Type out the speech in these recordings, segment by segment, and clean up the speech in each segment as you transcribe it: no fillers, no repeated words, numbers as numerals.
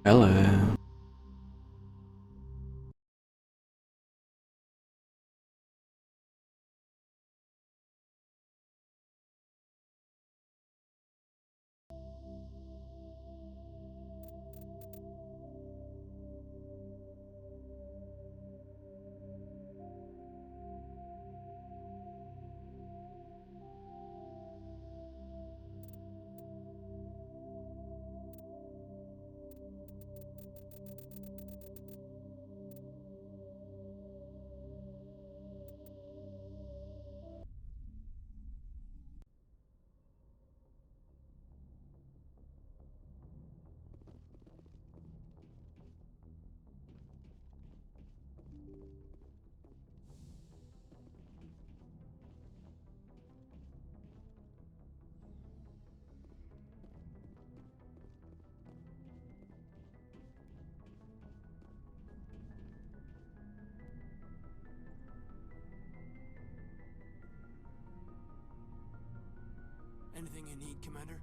Hello. Anything you need, Commander?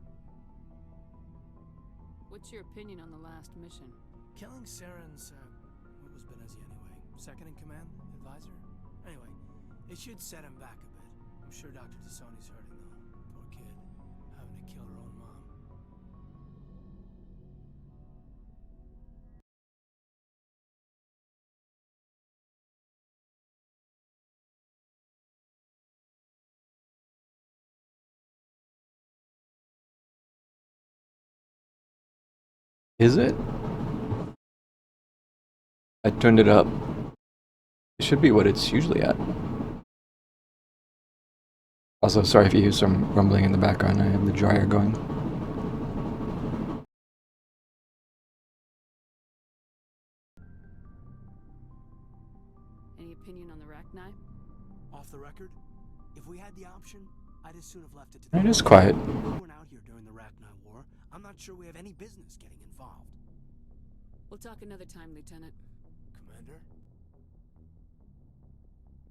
What's your opinion on the last mission? Killing Saren's, what was Benezi anyway? Second in command? Advisor? Anyway, it should set him back a bit. I'm sure Dr. Tassoni's hurting, though. Poor kid. Having to kill her own mom. Is it? I turned it up. It should be what it's usually at. Also, sorry if you hear some rumbling in the background. I have the dryer going. Any opinion on the Rachni? Off the record, if we had the option, I'd as soon have left it to the... It is quiet. We weren't out here during the Rachni War. I'm not sure we have any business getting involved. We'll talk another time, Lieutenant. Commander?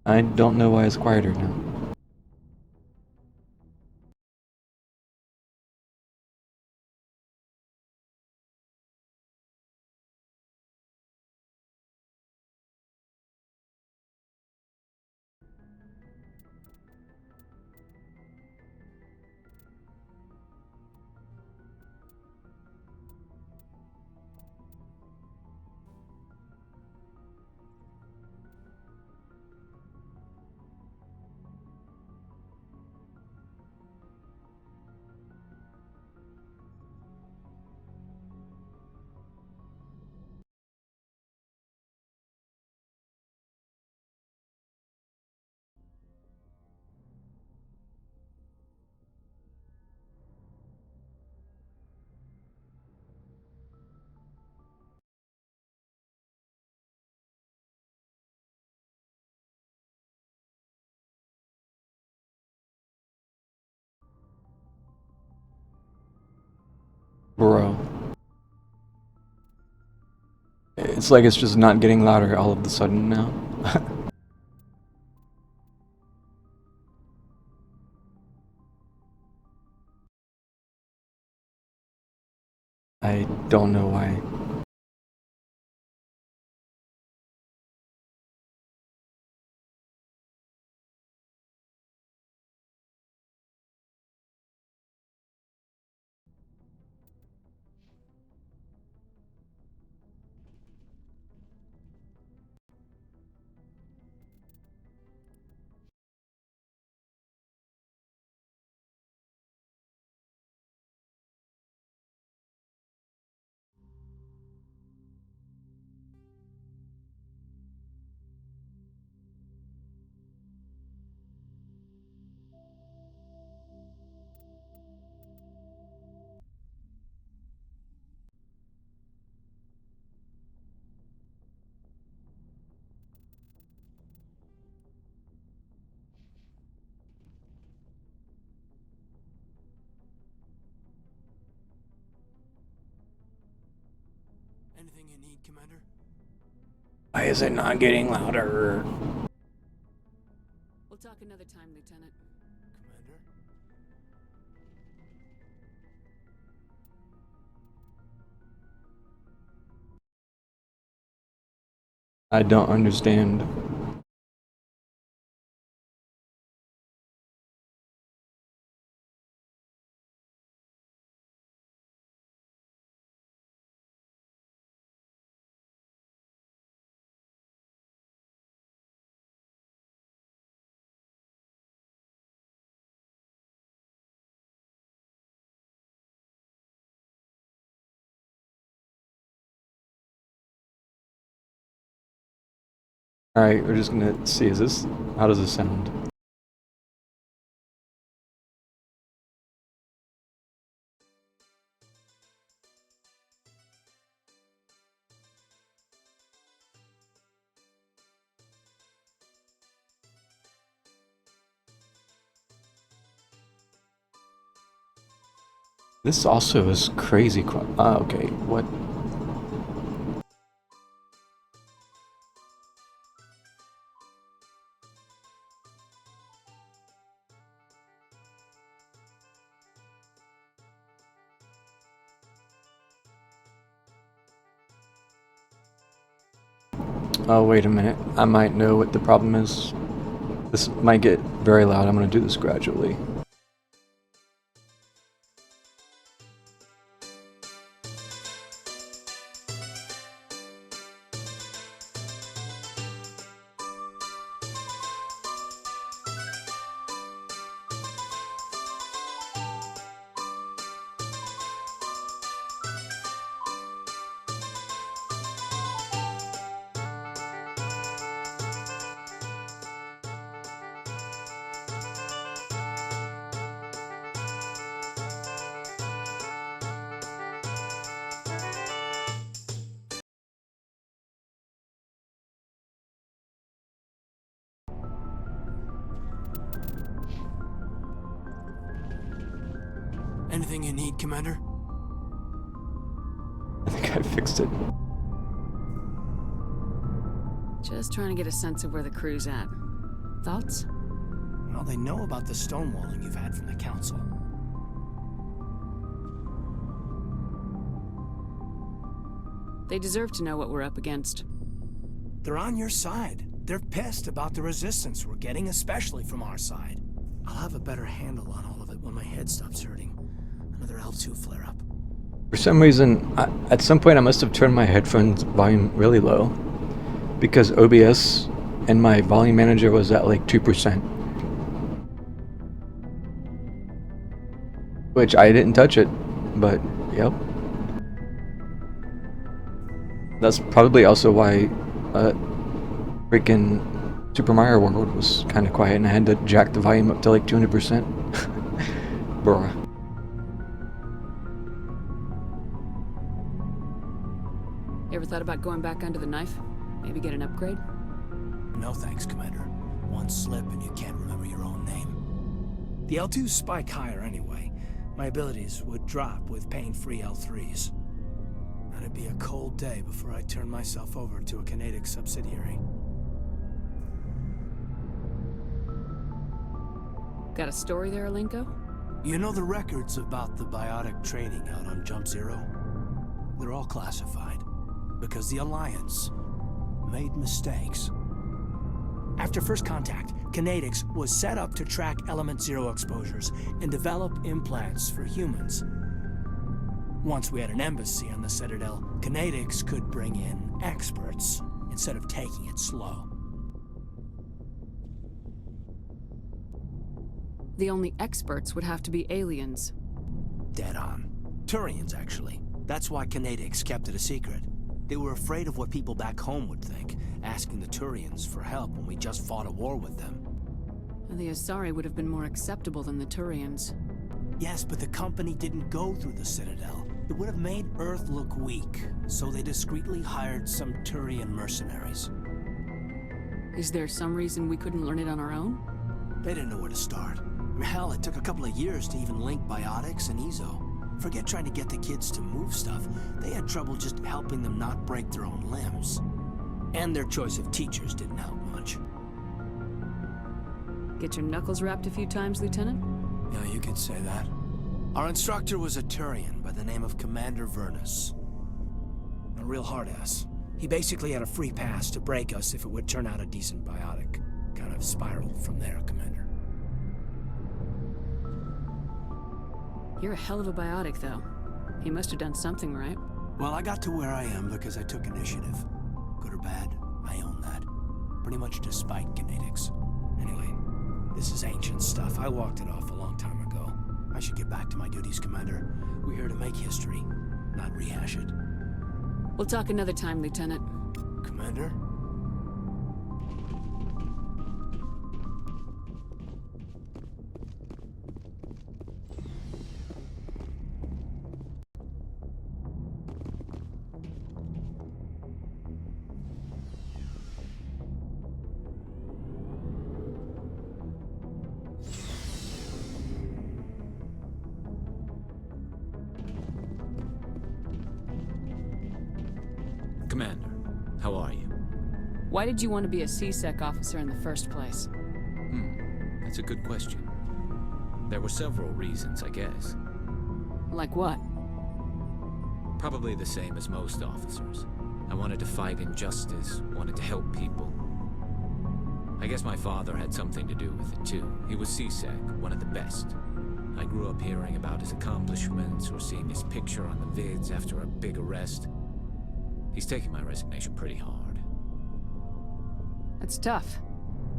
I don't know why it's quieter now. Bro. It's like it's just not getting louder all of a sudden now. I don't know why. Anything you need, Commander? Why is it not getting louder? We'll talk another time, Lieutenant. Commander? I don't understand. Alright, we're just gonna see, how does this sound? This also is crazy. Okay, what? Oh, wait a minute. I might know what the problem is. This might get very loud. I'm gonna do this gradually. Anything you need, Commander? I think I fixed it. Just trying to get a sense of where the crew's at. Thoughts? Well, they know about the stonewalling you've had from the Council. They deserve to know what we're up against. They're on your side. They're pissed about the resistance we're getting, especially from our side. I'll have a better handle on all of it when my head stops hurting. Another L2 flare-up. For some reason, at some point I must have turned my headphones volume really low, because OBS and my volume manager was at like 2%. Which I didn't touch it, but yep. That's probably also why freaking Super Mario World was kind of quiet and I had to jack the volume up to like 200%. Bruh. You ever thought about going back under the knife? Maybe get an upgrade? No thanks, Commander. One slip and you can't remember your own name. The L2s spike higher anyway. My abilities would drop with pain-free L3s. And it'd be a cold day before I turn myself over to a Canadic subsidiary. Got a story there, Alinko? You know the records about the biotic training out on Jump Zero? They're all classified. Because the Alliance made mistakes. After first contact, Canadics was set up to track Element Zero exposures and develop implants for humans. Once we had an embassy on the Citadel, Canadics could bring in experts instead of taking it slow. The only experts would have to be aliens. Dead on. Turians, actually. That's why Canadics kept it a secret. They were afraid of what people back home would think, asking the Turians for help when we just fought a war with them. And the Asari would have been more acceptable than the Turians. Yes, but the company didn't go through the Citadel. It would have made Earth look weak, so they discreetly hired some Turian mercenaries. Is there some reason we couldn't learn it on our own? They didn't know where to start. Hell, it took a couple of years to even link biotics and Ezo. Forget trying to get the kids to move stuff. They had trouble just helping them not break their own limbs. And their choice of teachers didn't help much. Get your knuckles rapped a few times, Lieutenant? Yeah, you could say that. Our instructor was a Turian by the name of Commander Vernus. A real hard-ass. He basically had a free pass to break us if it would turn out a decent biotic. Kind of spiraled from there, Commander. You're a hell of a biotic, though. He must have done something right. Well, I got to where I am because I took initiative. Good or bad, I own that. Pretty much despite genetics. Anyway, this is ancient stuff. I walked it off a long time ago. I should get back to my duties, Commander. We're here to make history, not rehash it. We'll talk another time, Lieutenant. Commander? Commander, how are you? Why did you want to be a C-Sec officer in the first place? That's a good question. There were several reasons, I guess. Like what? Probably the same as most officers. I wanted to fight injustice, wanted to help people. I guess my father had something to do with it too. He was C-Sec, one of the best. I grew up hearing about his accomplishments or seeing his picture on the vids after a big arrest. He's taking my resignation pretty hard. That's tough.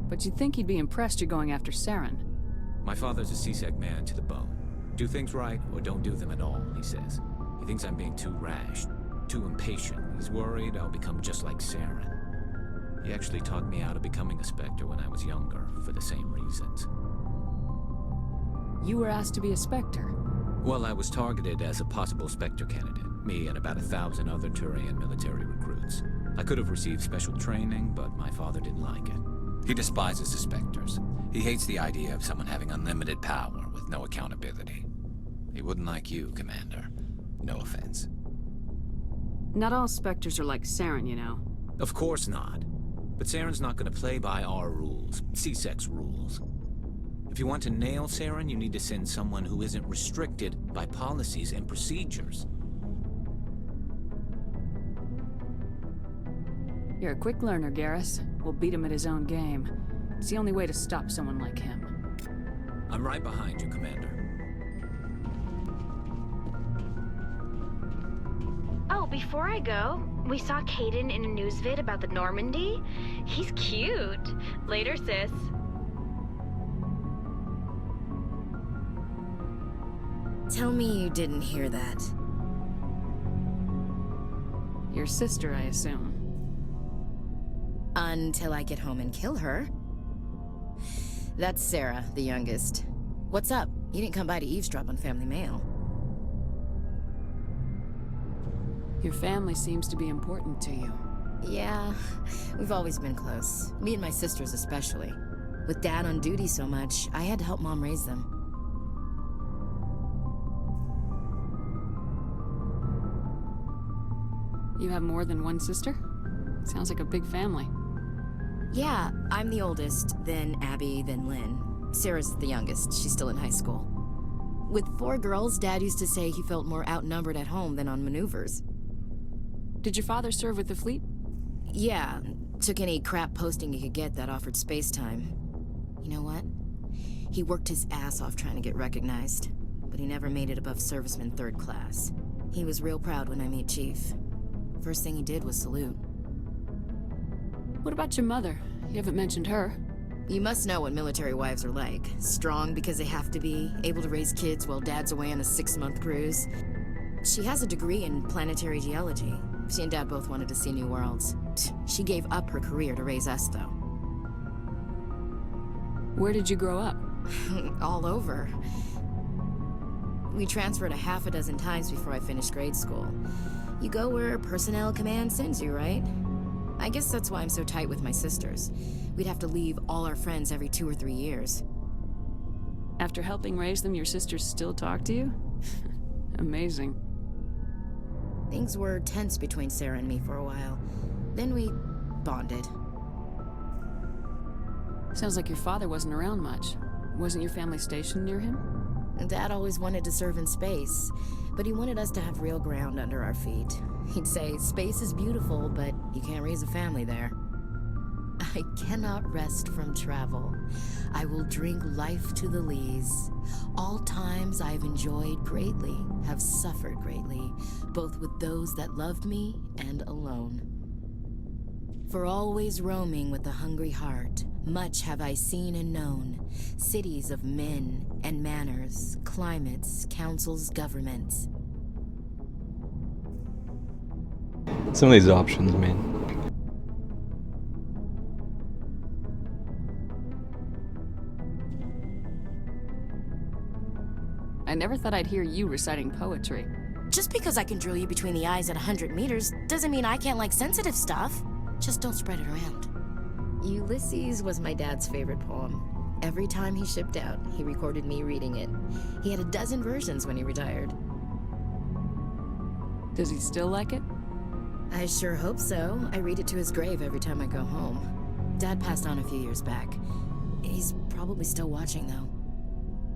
But you'd think he'd be impressed you're going after Saren. My father's a C-Sec man to the bone. Do things right or don't do them at all, he says. He thinks I'm being too rash, too impatient. He's worried I'll become just like Saren. He actually talked me out of becoming a Spectre when I was younger, for the same reasons. You were asked to be a Spectre. Well, I was targeted as a possible Spectre candidate. Me and about 1,000 other Turian military recruits. I could have received special training, but my father didn't like it. He despises the Spectres. He hates the idea of someone having unlimited power with no accountability. He wouldn't like you, Commander. No offense. Not all Spectres are like Saren, you know. Of course not. But Saren's not going to play by our rules, C-Sec's rules. If you want to nail Saren, you need to send someone who isn't restricted by policies and procedures. You're a quick learner, Garrus. We'll beat him at his own game. It's the only way to stop someone like him. I'm right behind you, Commander. Oh, before I go, we saw Caden in a news vid about the Normandy. He's cute. Later, sis. Tell me you didn't hear that. Your sister, I assume. Until I get home and kill her. That's Sarah, the youngest. What's up? You didn't come by to eavesdrop on family mail. Your family seems to be important to you. Yeah, we've always been close. Me and my sisters especially. With Dad on duty so much, I had to help Mom raise them. You have more than one sister? Sounds like a big family. Yeah, I'm the oldest, then Abby, then Lynn. Sarah's the youngest. She's still in high school. With 4 girls, Dad used to say he felt more outnumbered at home than on maneuvers. Did your father serve with the fleet? Yeah, took any crap posting he could get that offered space time. You know what? He worked his ass off trying to get recognized, but he never made it above serviceman 3rd class. He was real proud when I met Chief. First thing he did was salute. What about your mother? You haven't mentioned her. You must know what military wives are like. Strong because they have to be, able to raise kids while Dad's away on a 6-month cruise. She has a degree in planetary geology. She and Dad both wanted to see new worlds. She gave up her career to raise us, though. Where did you grow up? All over. We transferred a half a dozen times before I finished grade school. You go where personnel command sends you, right? I guess that's why I'm so tight with my sisters. We'd have to leave all our friends every 2 or 3 years. After helping raise them, your sisters still talk to you? Amazing. Things were tense between Sarah and me for a while. Then we bonded. Sounds like your father wasn't around much. Wasn't your family stationed near him? Dad always wanted to serve in space, But he wanted us to have real ground under our feet. He'd say, space is beautiful, but you can't raise a family there. I cannot rest from travel. I will drink life to the lees. All times I've enjoyed greatly, have suffered greatly, both with those that loved me and alone. For always roaming with a hungry heart, much have I seen and known, cities of men and manners, climates, councils, governments. Some of these options, man. I never thought I'd hear you reciting poetry. Just because I can drill you between the eyes at 100 meters doesn't mean I can't like sensitive stuff. Just don't spread it around. Ulysses was my dad's favorite poem. Every time he shipped out, he recorded me reading it. He had a dozen versions when he retired. Does he still like it? I sure hope so. I read it to his grave every time I go home. Dad passed on a few years back. He's probably still watching, though.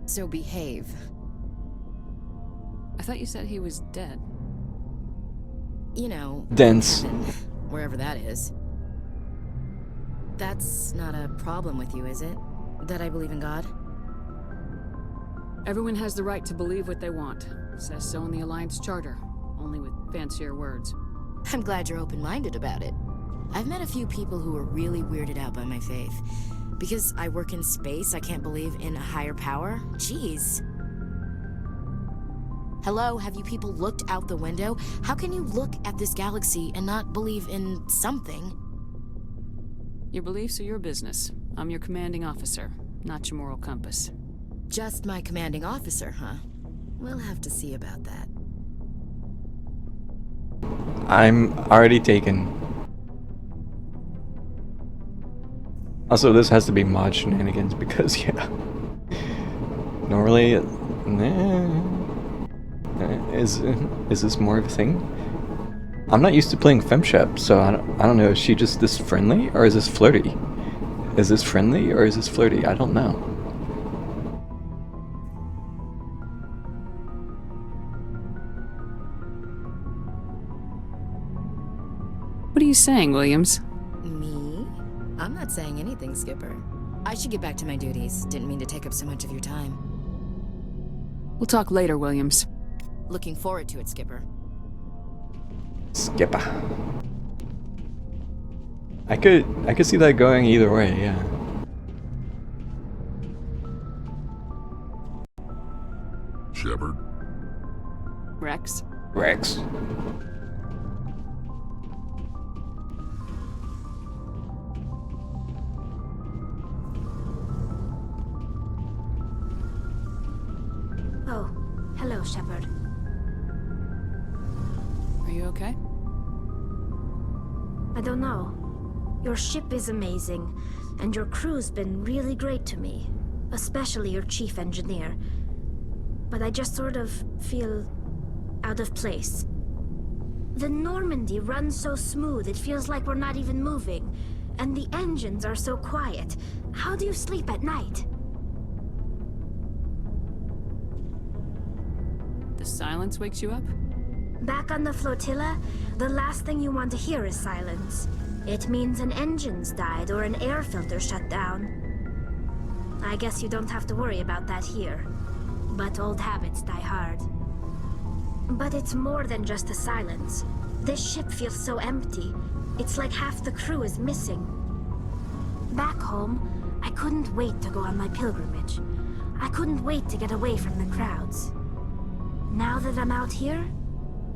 So behave. I thought you said he was dead. You know... Dense. heaven, wherever that is. That's not a problem with you, is it? That I believe in God? Everyone has the right to believe what they want. Says so in the Alliance Charter, only with fancier words. I'm glad you're open-minded about it. I've met a few people who are really weirded out by my faith. Because I work in space, I can't believe in a higher power? Jeez. Hello, have you people looked out the window? How can you look at this galaxy and not believe in something? Your beliefs are your business. I'm your commanding officer, not your moral compass. Just my commanding officer, huh? We'll have to see about that. I'm already taken. Also, this has to be mod shenanigans because, yeah. Normally, is this more of a thing? I'm not used to playing FemShep, so I don't know. Is she just this friendly, or is this flirty? Is this friendly, or is this flirty? I don't know. What are you saying, Williams? Me? I'm not saying anything, Skipper. I should get back to my duties. Didn't mean to take up so much of your time. We'll talk later, Williams. Looking forward to it, Skipper. Skipper. I could see that going either way, yeah. Shepard. Rex? Rex. Oh, hello, Shepard. Are you okay? I don't know. Your ship is amazing, and your crew's been really great to me. Especially your chief engineer. But I just sort of feel out of place. The Normandy runs so smooth it feels like we're not even moving. And the engines are so quiet. How do you sleep at night? The silence wakes you up? Back on the flotilla, the last thing you want to hear is silence. It means an engine's died or an air filter shut down. I guess you don't have to worry about that here. But old habits die hard. But it's more than just the silence. This ship feels so empty. It's like half the crew is missing. Back home, I couldn't wait to go on my pilgrimage. I couldn't wait to get away from the crowds. Now that I'm out here,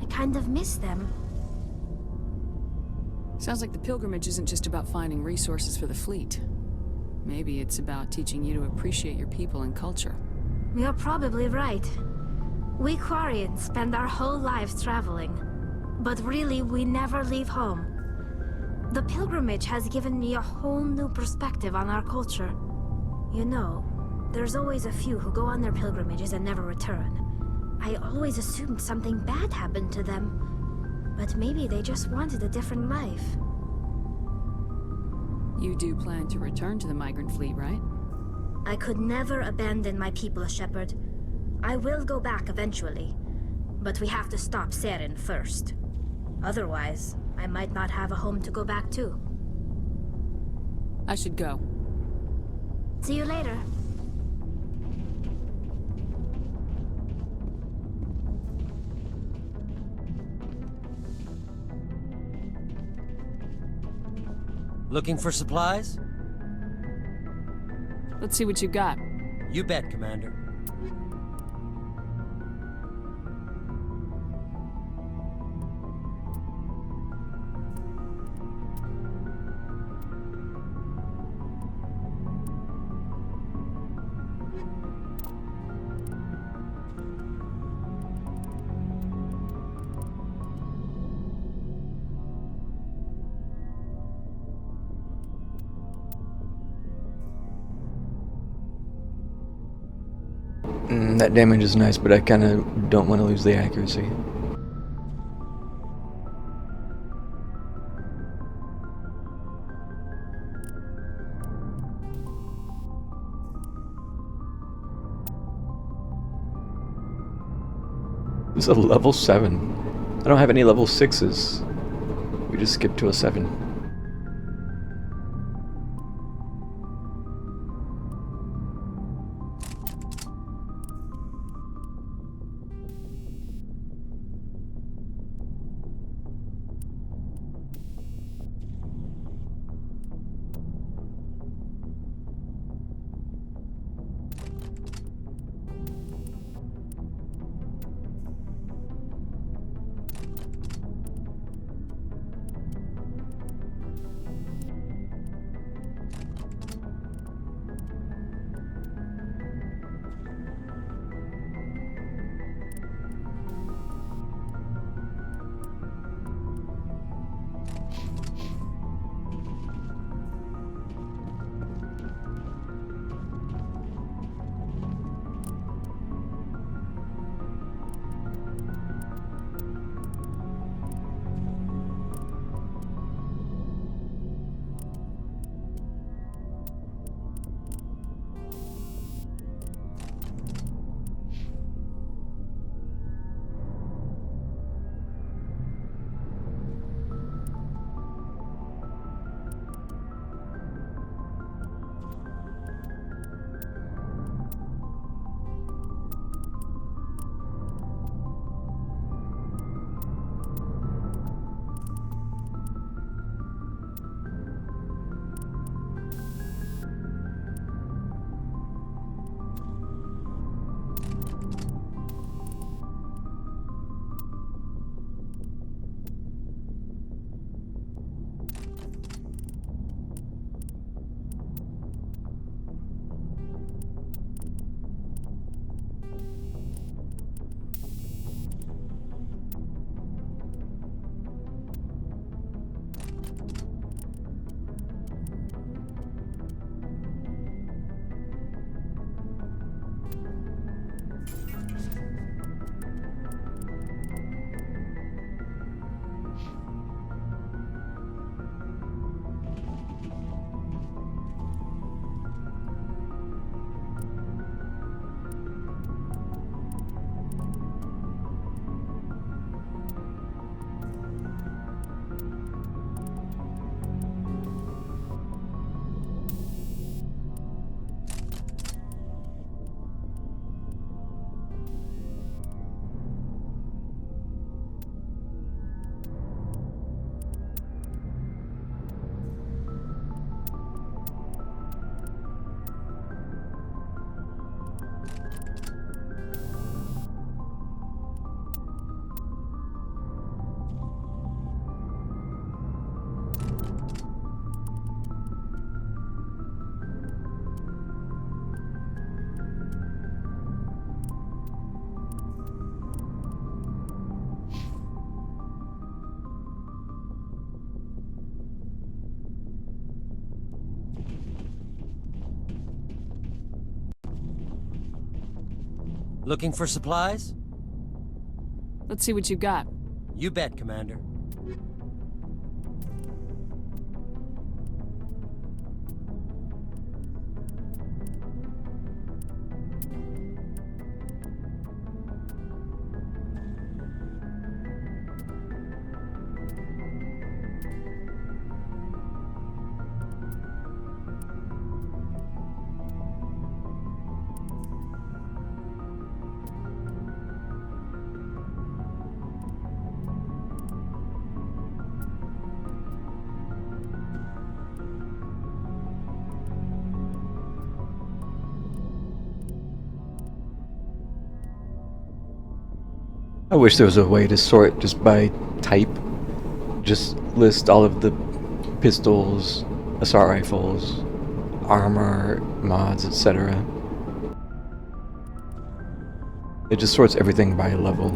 I kind of miss them. Sounds like the pilgrimage isn't just about finding resources for the fleet. Maybe it's about teaching you to appreciate your people and culture. You're probably right. We Quarians spend our whole lives traveling. But really, we never leave home. The pilgrimage has given me a whole new perspective on our culture. You know, there's always a few who go on their pilgrimages and never return. I always assumed something bad happened to them. But maybe they just wanted a different life. You do plan to return to the migrant fleet, right? I could never abandon my people, Shepard. I will go back eventually. But we have to stop Seren first. Otherwise, I might not have a home to go back to. I should go. See you later. Looking for supplies? Let's see what you got. You bet, Commander. That damage is nice, but I kind of don't want to lose the accuracy. This is a level 7. I don't have any level 6s. We just skipped to a 7. Looking for supplies? Let's see what you got. You bet, Commander. I wish there was a way to sort just by type. Just list all of the pistols, assault rifles, armor, mods, etc. It just sorts everything by level.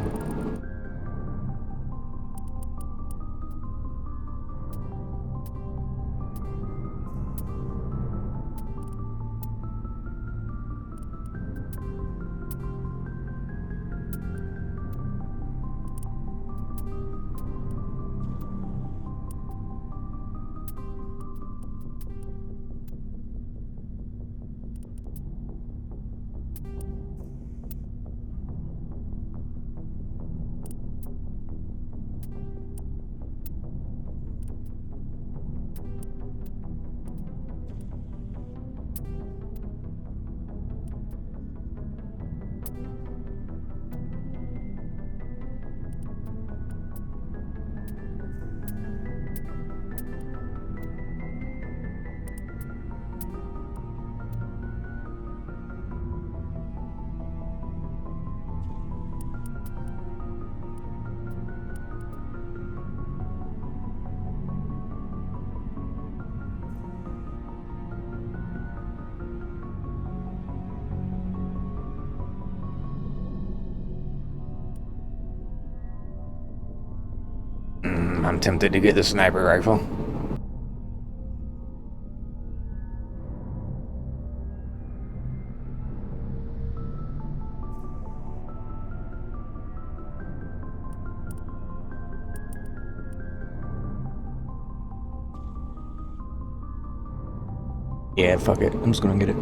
I'm tempted to get the sniper rifle. Yeah, fuck it. I'm just gonna get it.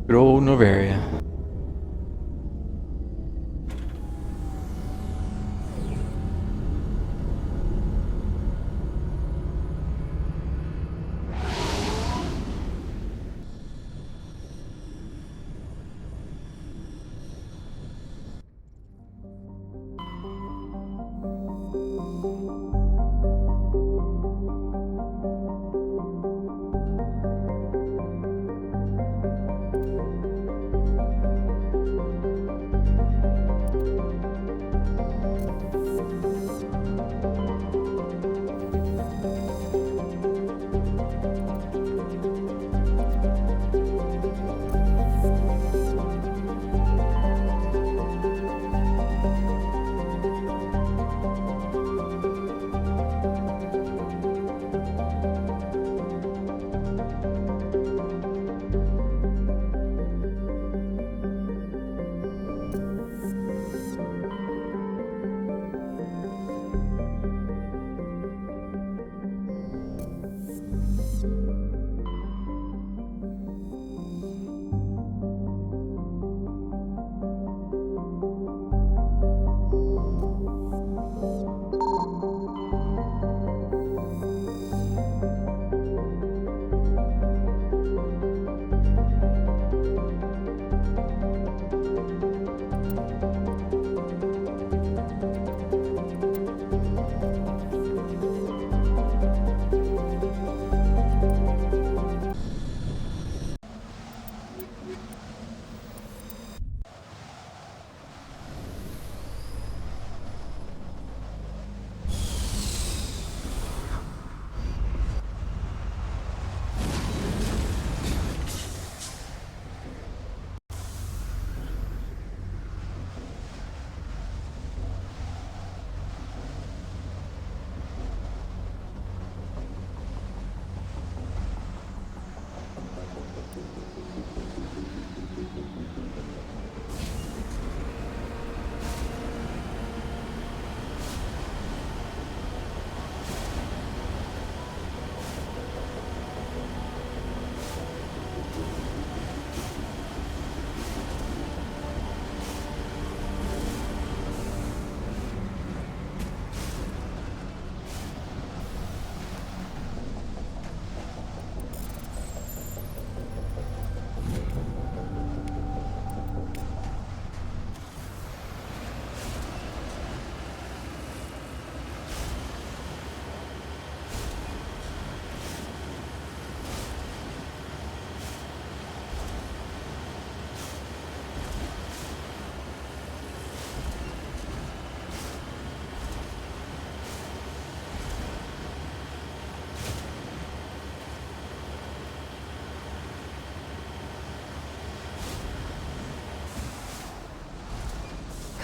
Good old Novaria.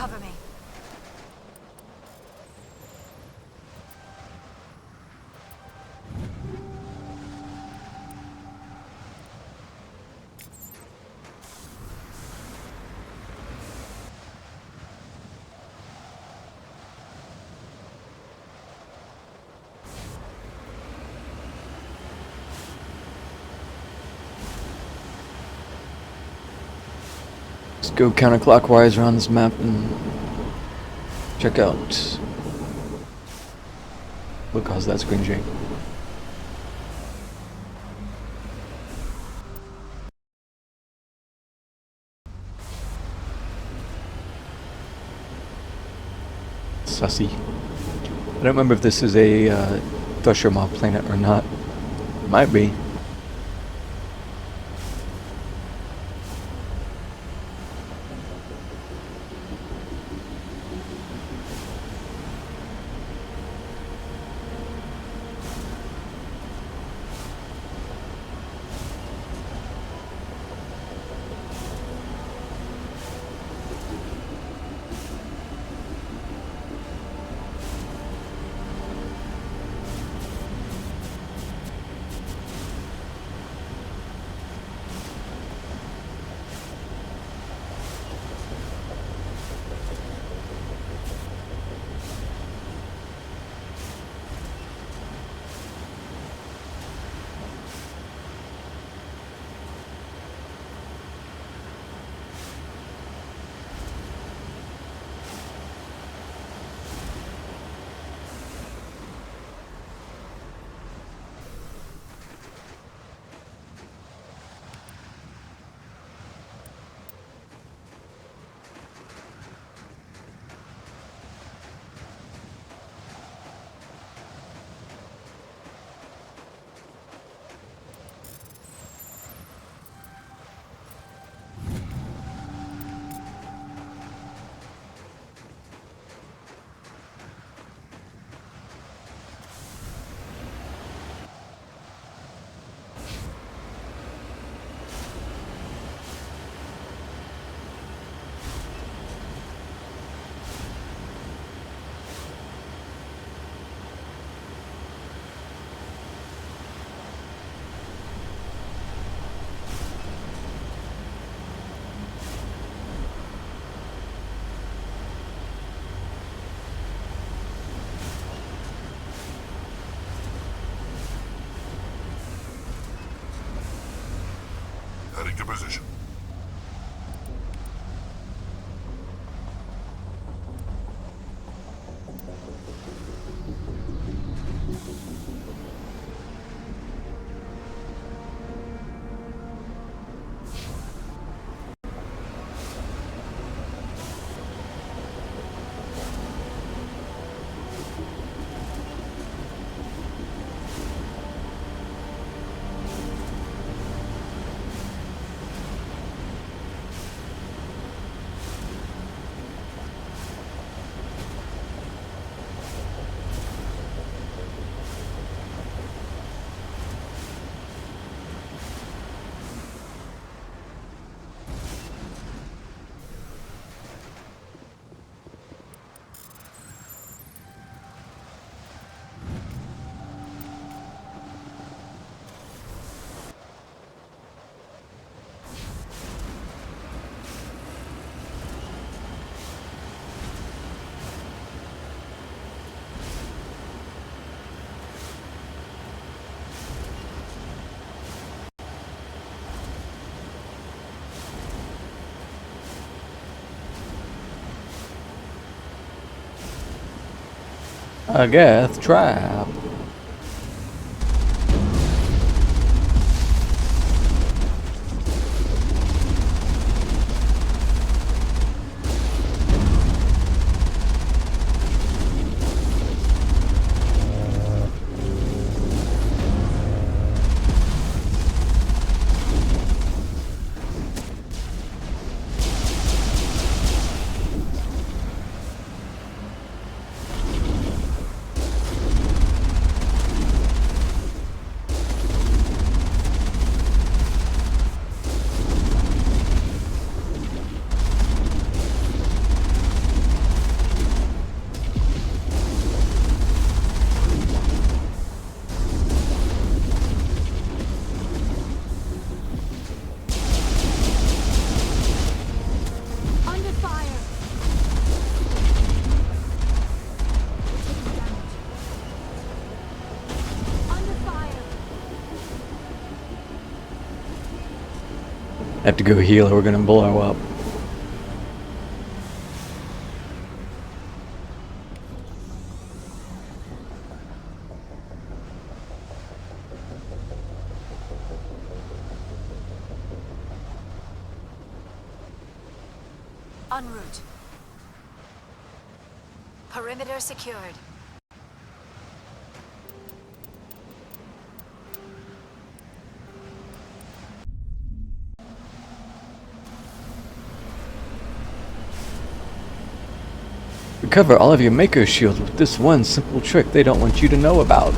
Cover me. Let's go counterclockwise around this map and check out what caused that screen shake. Sussy. I don't remember if this is a Thresher mob planet or not. It might be. Heading to position. A Geth trap. I have to go heal or we're gonna blow up. En route. Perimeter secured. Recover all of your Mako shields with this one simple trick they don't want you to know about.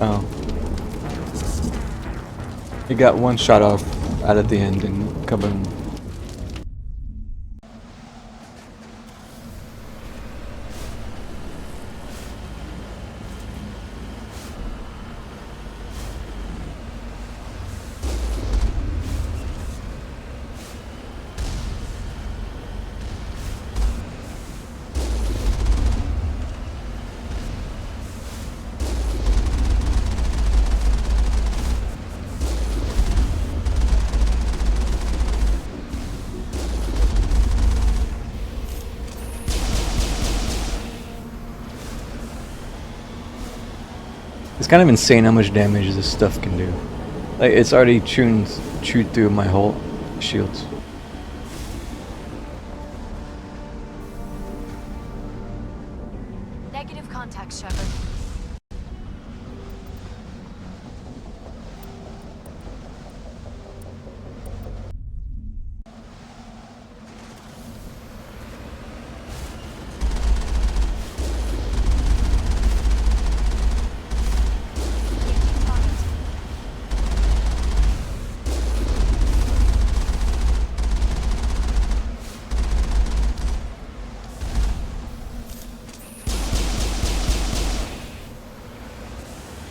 Oh. He got one shot off out at the end and kaboom. It's kind of insane how much damage this stuff can do. Like, it's already chewed through my whole shields. Negative contact, Shepard.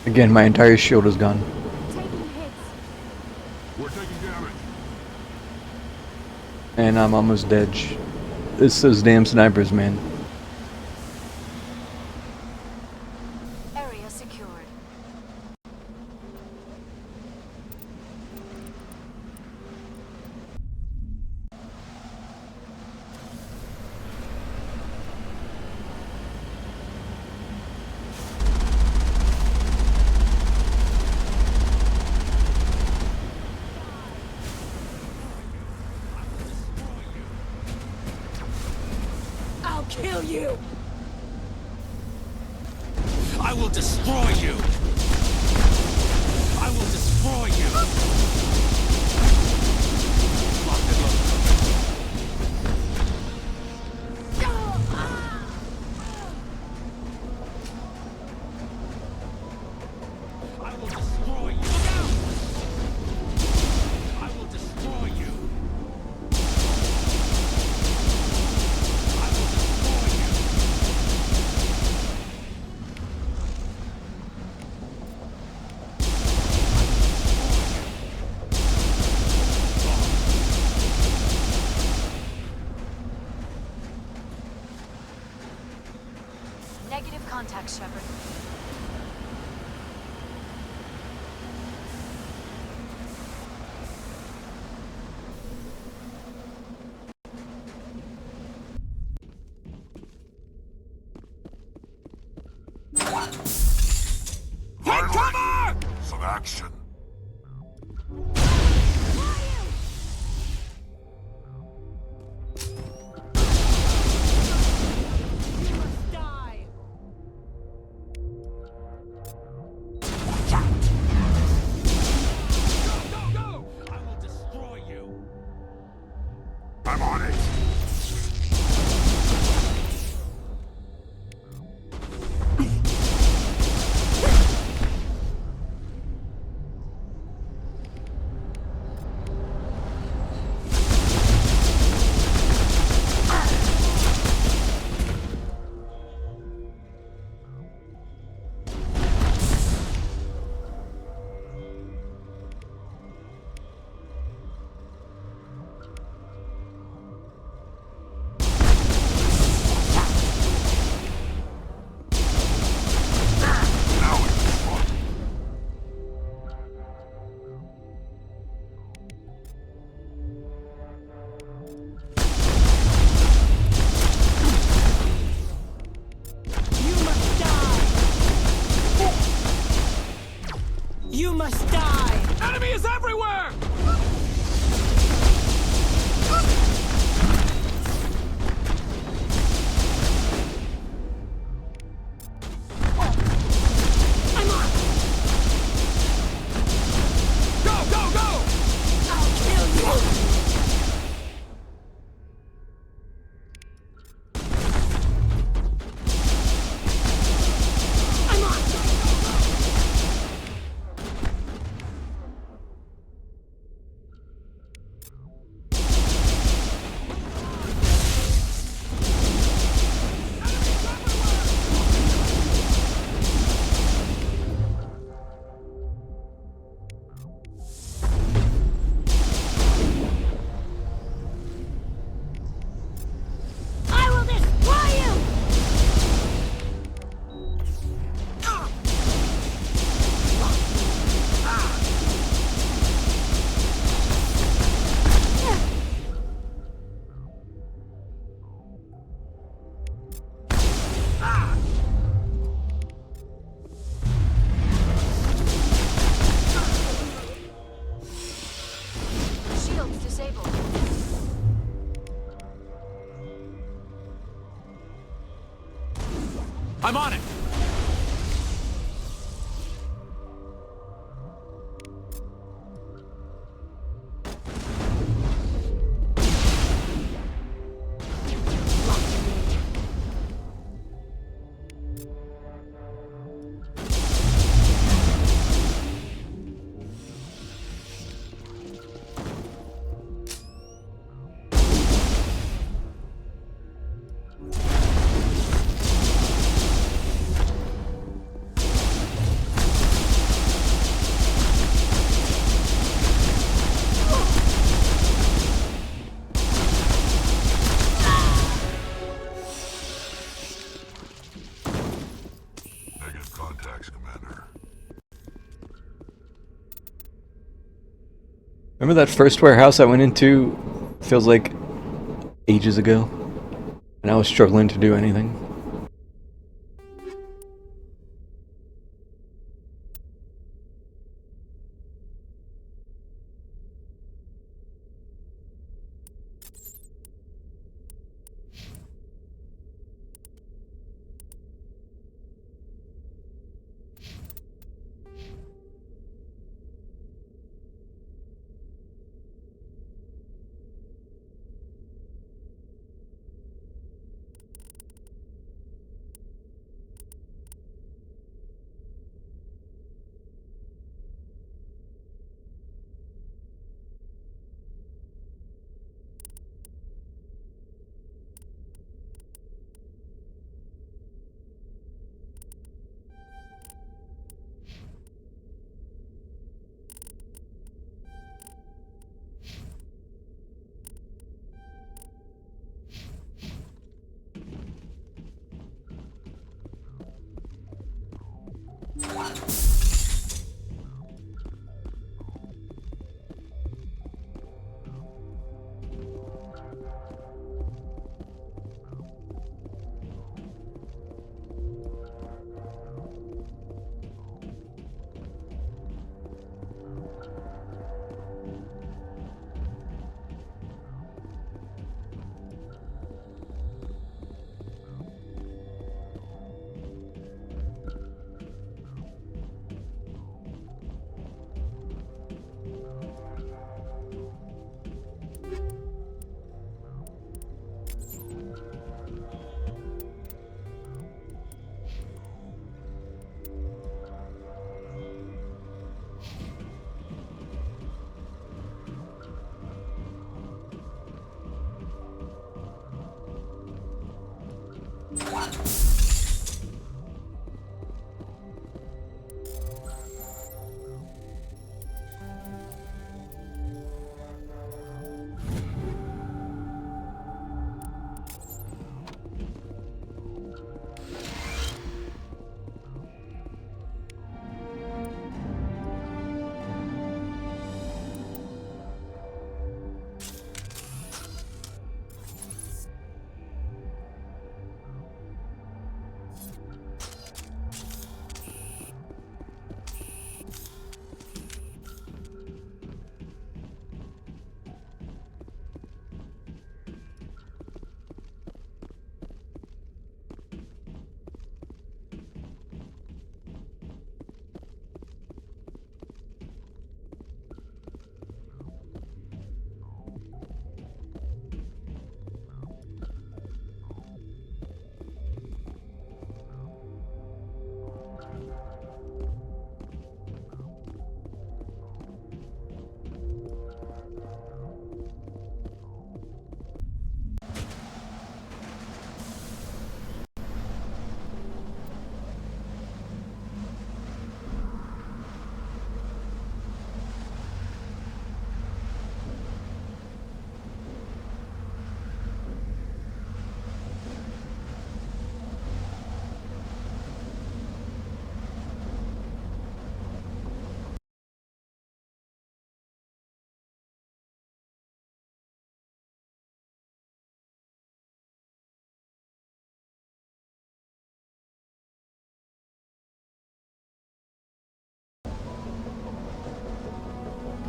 Again, my entire shield is gone. We're taking damage. And I'm almost dead. It's those damn snipers, man. Area secured. I'll kill you! I will destroy you! I will destroy you! Lock and load. I will destroy you! Look out! I will destroy you! I will destroy you! Negative contact, Shepard. Finally, some action. Go! I will destroy you! I'm on it. Now it's fun. You must die! You must die! Enemy is everywhere! I'm on! Go! I'll kill you! I'm on! I'm on it! Negative contacts, Commander. Remember that first warehouse I went into? Feels like ages ago. And I was struggling to do anything.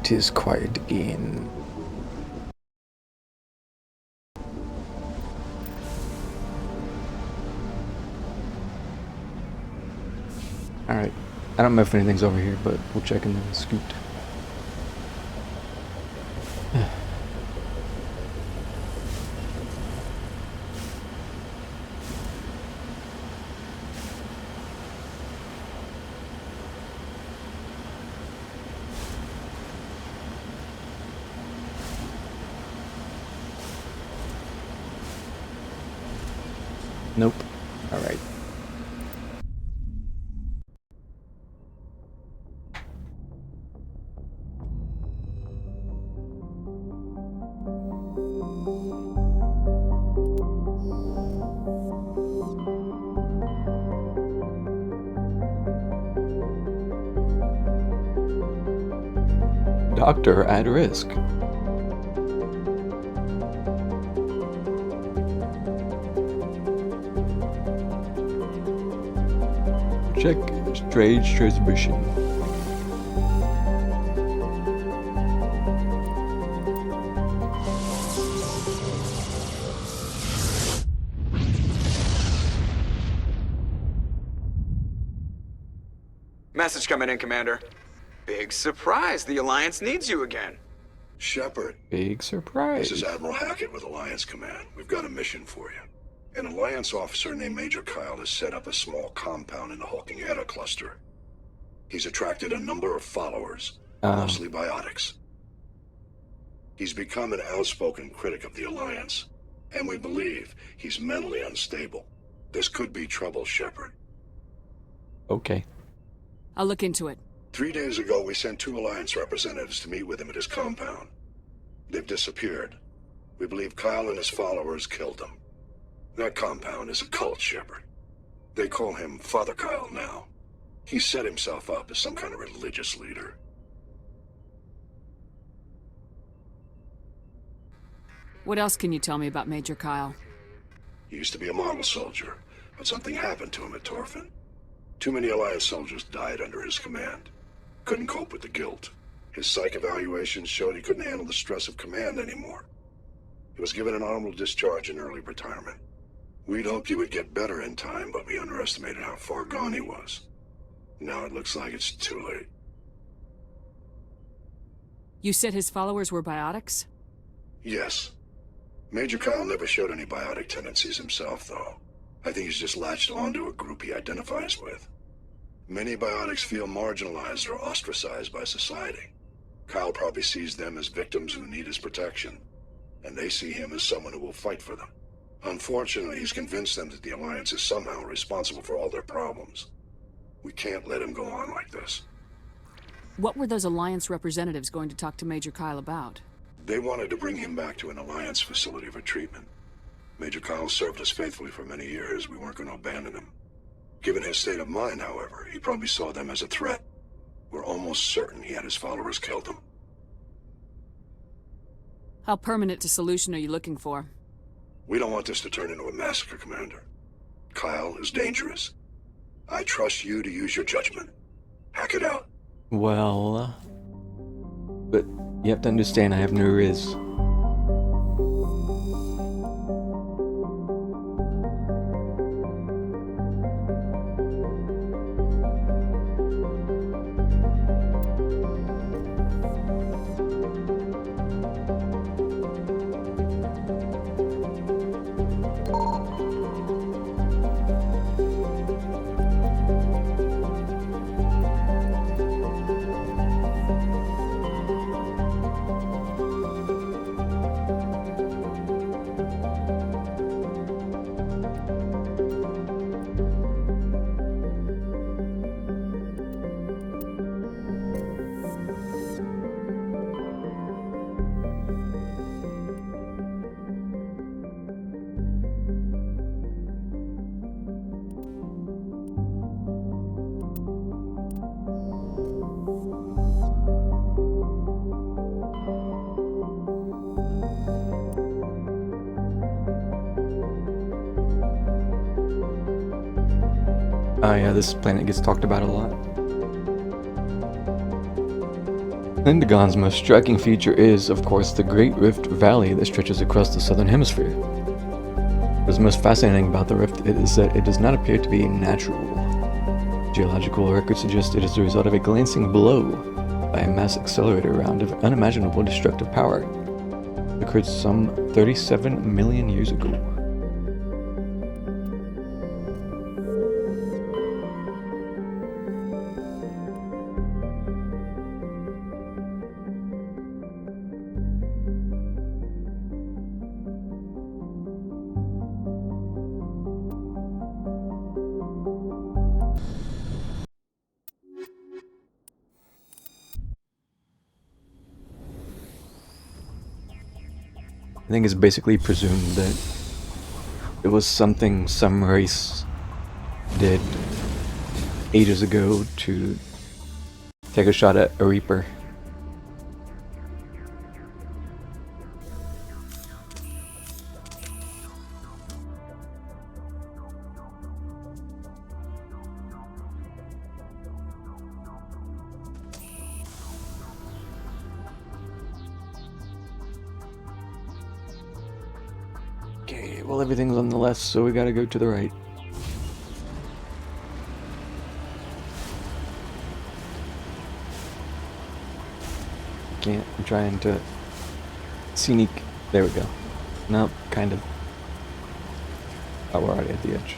Tis quiet again. Alright. I don't know if anything's over here, but we'll check in the scoot. Nope. Alright. Doctor at risk. Check strange transmission. Message coming in, Commander. Big surprise, the Alliance needs you again. Shepard, Big surprise. this is Admiral Hackett with Alliance Command. We've got a mission for you. An Alliance officer named Major Kyle has set up a small compound in the Hulking Eta cluster. He's attracted a number of followers, mostly biotics. He's become an outspoken critic of the Alliance, and we believe he's mentally unstable. This could be trouble, Shepard. Okay. I'll look into it. 3 days ago, we sent 2 Alliance representatives to meet with him at his compound. They've disappeared. We believe Kyle and his followers killed them. That compound is a cult, Shepard. They call him Father Kyle now. He set himself up as some kind of religious leader. What else can you tell me about Major Kyle? He used to be a model soldier, but something happened to him at Torfin. Too many Alliance soldiers died under his command. Couldn't cope with the guilt. His psych evaluations showed he couldn't handle the stress of command anymore. He was given an honorable discharge and early retirement. We'd hoped he would get better in time, but we underestimated how far gone he was. Now it looks like it's too late. You said his followers were biotics? Yes. Major Kyle never showed any biotic tendencies himself, though. I think he's just latched onto a group he identifies with. Many biotics feel marginalized or ostracized by society. Kyle probably sees them as victims who need his protection, and they see him as someone who will fight for them. Unfortunately, he's convinced them that the Alliance is somehow responsible for all their problems. We can't let him go on like this. What were those Alliance representatives going to talk to Major Kyle about? They wanted to bring him back to an Alliance facility for treatment. Major Kyle served us faithfully for many years. We weren't going to abandon him. Given his state of mind, however, he probably saw them as a threat. We're almost certain he had his followers killed them. How permanent a solution are you looking for? We don't want this to turn into a massacre, Commander. Kyle is dangerous. I trust you to use your judgment. Hack it out. Well, but you have to understand I have no riz. Oh yeah, this planet gets talked about a lot. Lindegon's most striking feature is, of course, the Great Rift Valley that stretches across the southern hemisphere. What's most fascinating about the rift is that it does not appear to be natural. Geological records suggest it is the result of a glancing blow by a mass accelerator round of unimaginable destructive power. It occurred some 37 million years ago. I think it's basically presumed that it was something some race did ages ago to take a shot at a Reaper. Okay, well everything's on the left, so we gotta go to the right. Can't, I'm trying to sneak. There we go. Nope, kind of. Oh, we're already at the edge.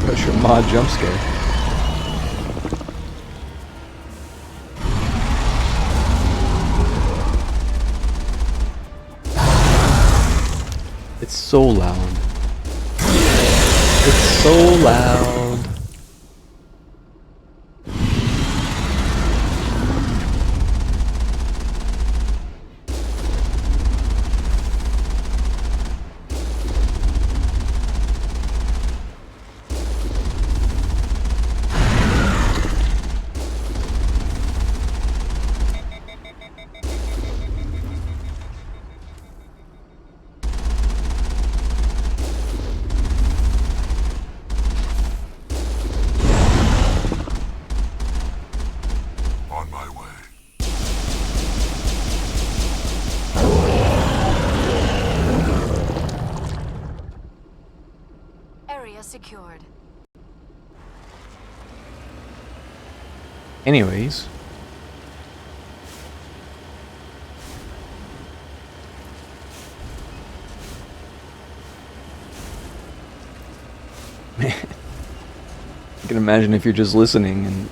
Pressure mod jump scare. It's so loud. It's so loud. Secured. Anyways. Man. I can imagine if you're just listening and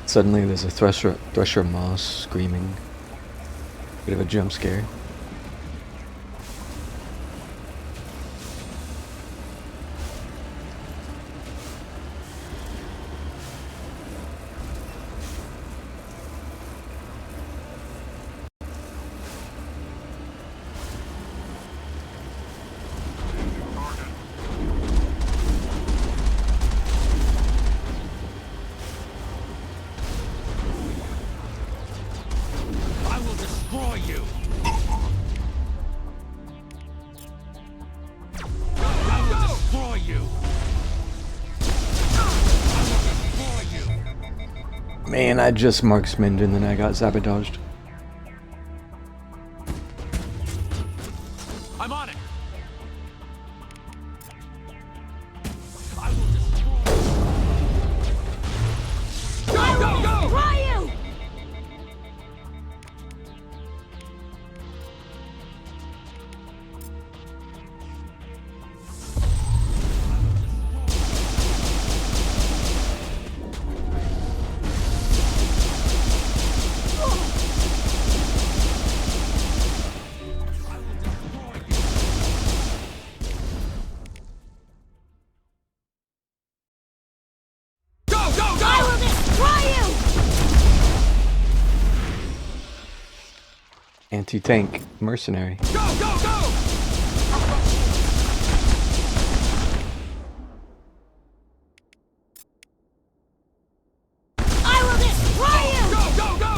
suddenly there's a thresher moss screaming. Bit of a jump scare. Man, I just marksmaned and then I got sabotaged. I'm on it. I will destroy. Go, go, go! Destroy you! Anti-tank mercenary. Go, go, go! I will destroy you! Go, go, go!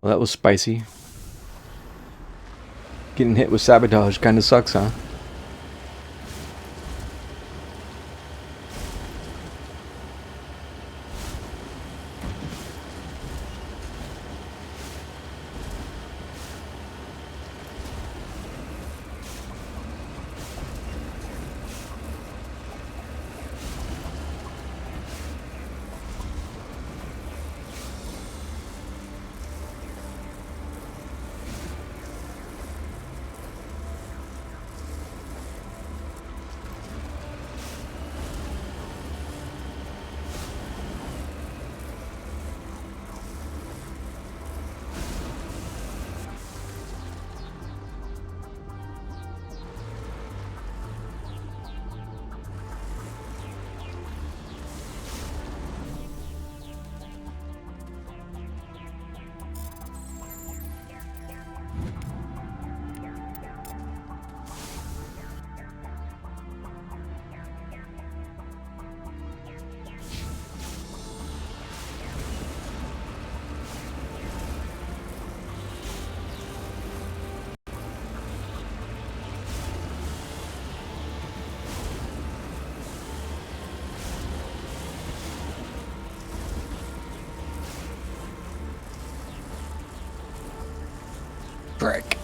Well, that was spicy. Getting hit with sabotage kinda sucks, huh? Frick.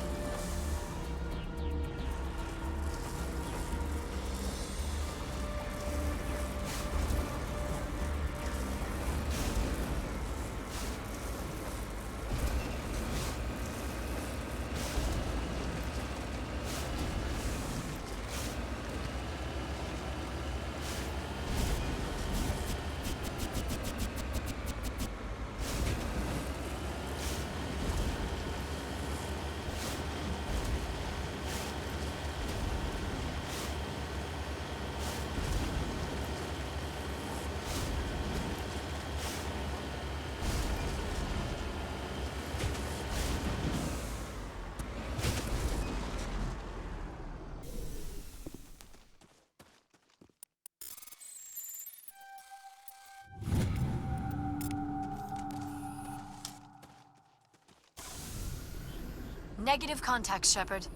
Negative contact, Shepard.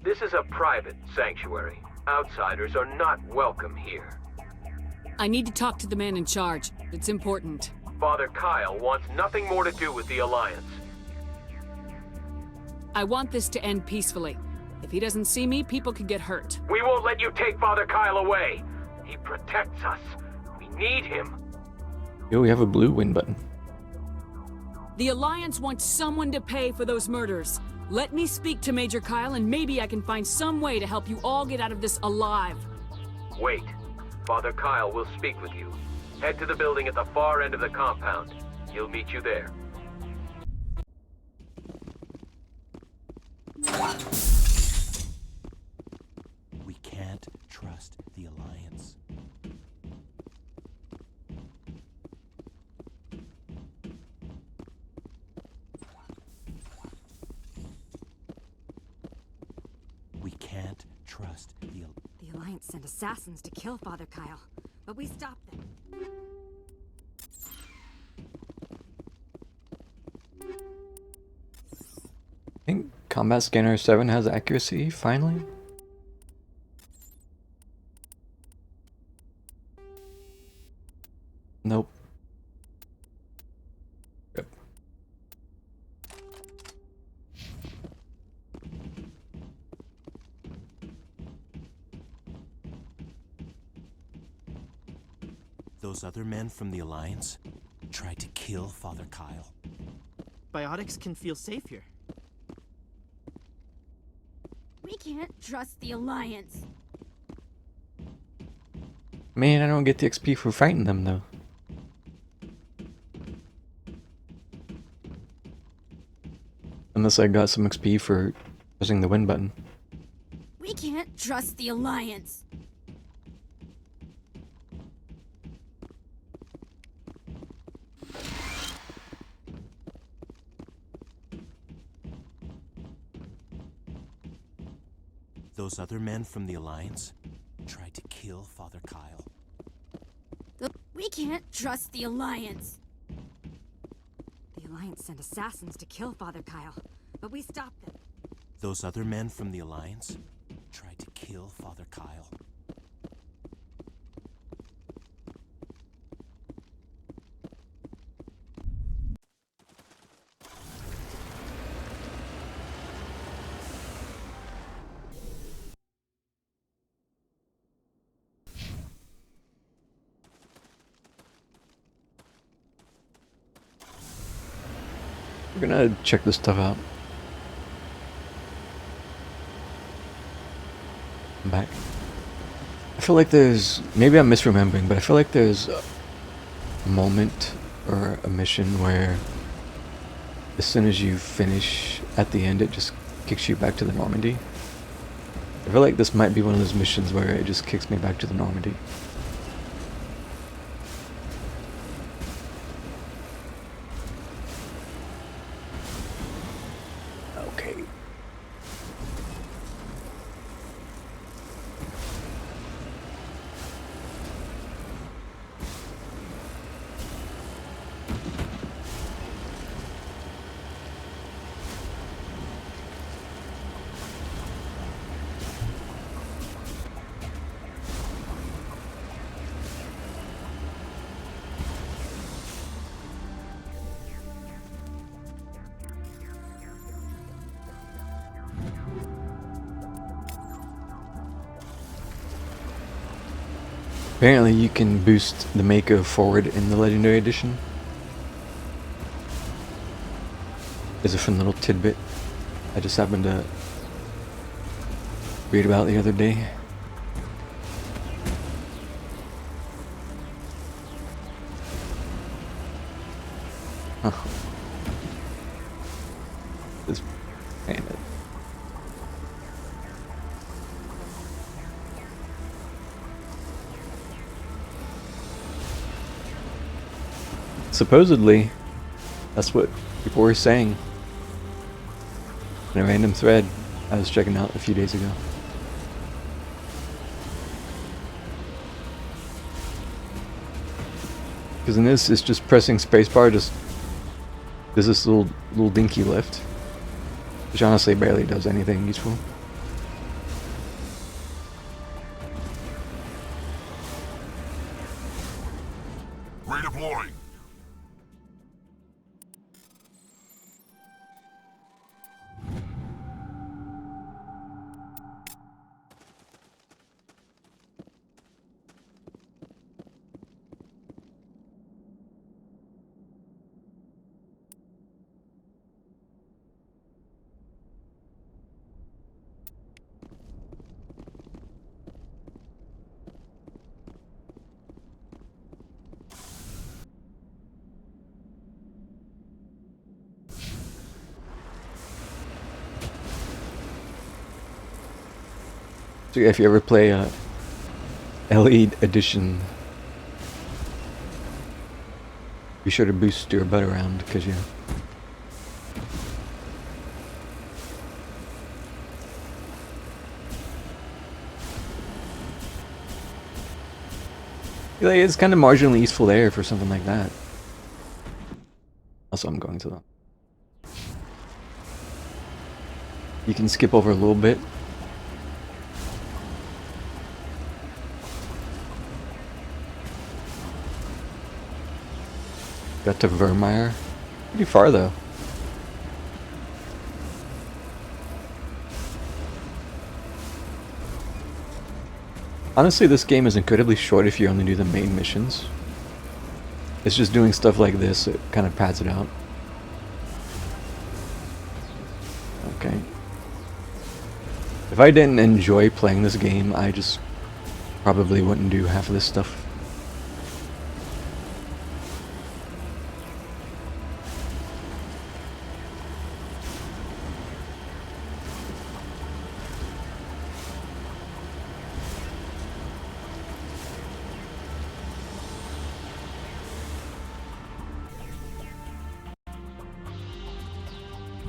This is a private sanctuary. Outsiders are not welcome here. I need to talk to the man in charge. It's important. Father Kyle wants nothing more to do with the Alliance. I want this to end peacefully. If he doesn't see me, people could get hurt. We won't let you take Father Kyle away. He protects us. We need him. Yo, we have a blue win button. The Alliance wants someone to pay for those murders. Let me speak to Major Kyle and maybe I can find some way to help you all get out of this alive. Wait. Father Kyle will speak with you. Head to the building at the far end of the compound. He'll meet you there. We can't trust the Alliance. We can't trust the The Alliance sent assassins to kill Father Kyle, but we stopped them. I think Combat Scanner 7 has accuracy, finally. Nope. Yep. Those other men from the Alliance tried to kill Father Kyle. Biotics can feel safe here. We can't trust the Alliance. Man, I don't get the XP for fighting them, though. Unless I got some XP for pressing the win button. We can't trust the Alliance. Those other men from the Alliance tried to kill Father Kyle. We can't trust the Alliance. The Alliance sent assassins to kill Father Kyle, but we stopped them. Those other men from the Alliance tried to kill Father Kyle. We're gonna check this stuff out. I'm back. I feel like there's, maybe I'm misremembering, but I feel like there's a moment or a mission where as soon as you finish at the end, it just kicks you back to the Normandy. I feel like this might be one of those missions where it just kicks me back to the Normandy. Okay. Apparently you can boost the Mako forward in the Legendary Edition. There's a fun little tidbit I just happened to read about the other day. Huh. This man. Supposedly, that's what people were saying in a random thread I was checking out a few days ago. Because in this, it's just pressing spacebar, just does this little dinky lift, which honestly barely does anything useful. Redeploying. So yeah, if you ever play LE Edition, be sure to boost your butt around, because yeah. Like, it's kind of marginally useful there for something like that. Also, I'm going to them. You can skip over a little bit. Got to Vermeer. Pretty far though. Honestly, this game is incredibly short if you only do the main missions. It's just doing stuff like this, it kind of pads it out. Okay. If I didn't enjoy playing this game, I just probably wouldn't do half of this stuff.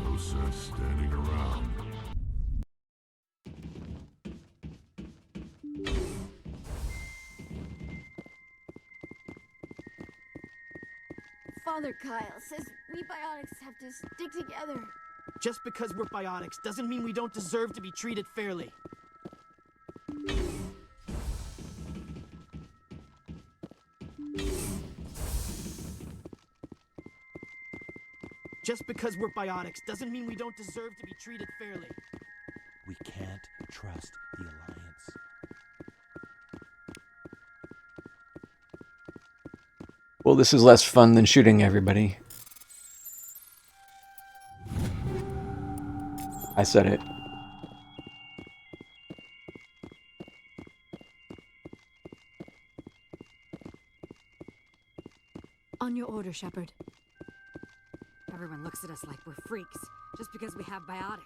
No sense standing around. Father Kyle says we biotics have to stick together. Just because we're biotics doesn't mean we don't deserve to be treated fairly. Just because we're biotics doesn't mean we don't deserve to be treated fairly. We can't trust the Alliance. Well, this is less fun than shooting everybody. I said it. On your order, Shepard. Everyone looks at us like we're freaks, just because we have biotics.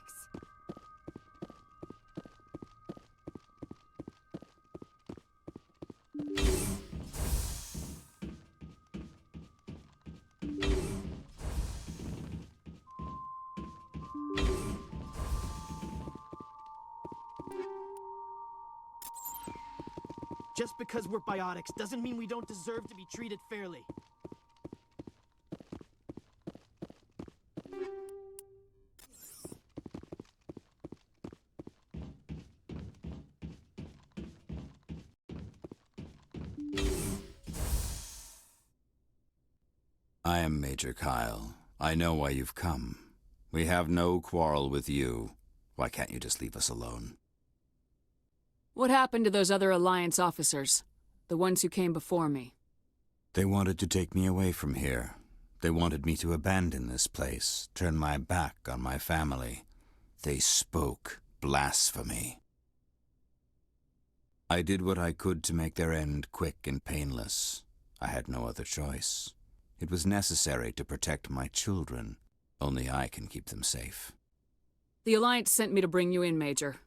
Just because we're biotics doesn't mean we don't deserve to be treated fairly. I am Major Kyle. I know why you've come. We have no quarrel with you. Why can't you just leave us alone? What happened to those other Alliance officers? The ones who came before me? They wanted to take me away from here. They wanted me to abandon this place, turn my back on my family. They spoke blasphemy. I did what I could to make their end quick and painless. I had no other choice. It was necessary to protect my children. Only I can keep them safe. The Alliance sent me to bring you in, Major.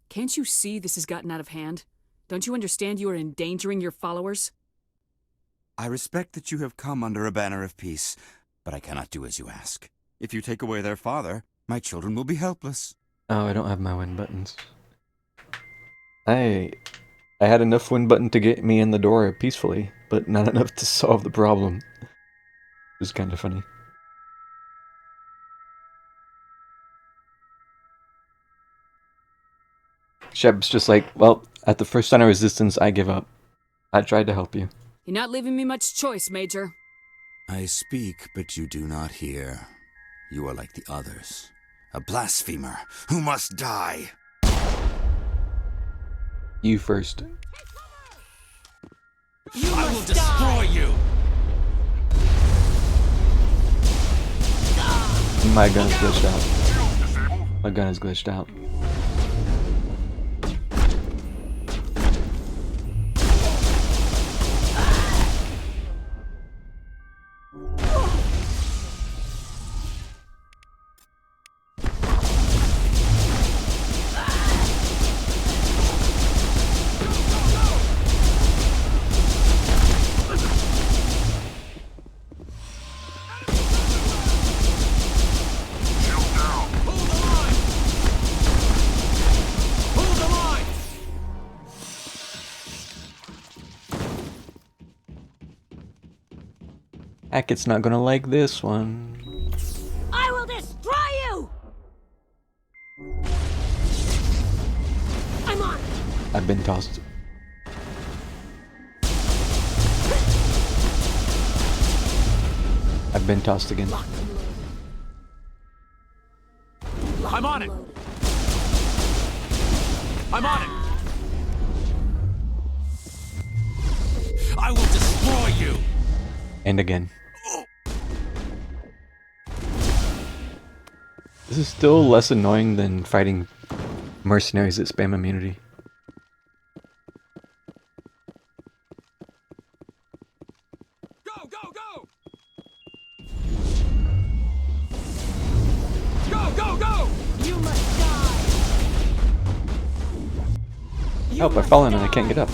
Can't you see this has gotten out of hand? Don't you understand you are endangering your followers? I respect that you have come under a banner of peace, but I cannot do as you ask. If you take away their father, my children will be helpless. Oh, I don't have my win buttons. I had enough win button to get me in the door peacefully, but not enough to solve the problem. It was kind of funny. Sheb's just like, well, at the first sign of resistance, I give up. I tried to help you. You're not leaving me much choice, Major. I speak, but you do not hear. You are like the others. A blasphemer who must die. You first. I will destroy you! My gun's glitched out. My gun is glitched out. Hackett's not gonna like this one. I will destroy you! I'm on! I've been tossed. I've been tossed again. I'm on it! I'm on it! I will destroy you! And again. This is still less annoying than fighting mercenaries that spam immunity. Go, go, go! Go, go, go! You must die! Help, I've fallen and I can't get up.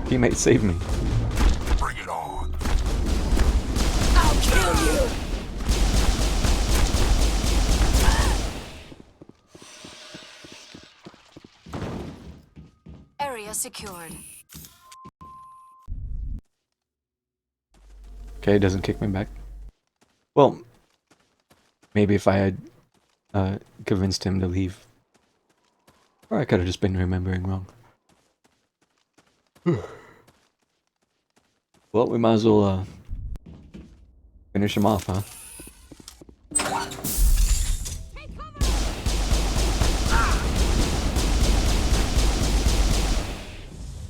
Teammate, save me. Bring it on. I'll kill you! Area secured. Okay, it doesn't kick me back. Well, maybe if I had convinced him to leave. Or I could have just been remembering wrong. Well, we might as well finish him off, huh?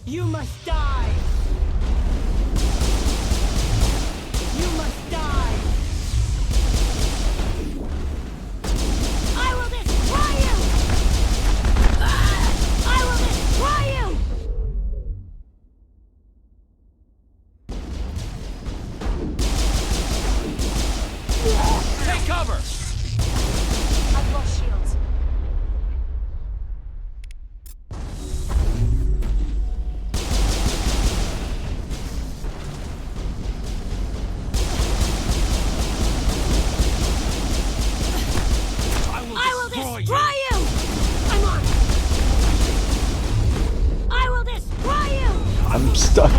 You must die! You must die! I will destroy you! I will destroy you! Take cover! I've lost shields. I will destroy you! I'm on! I will destroy you! I'm stuck.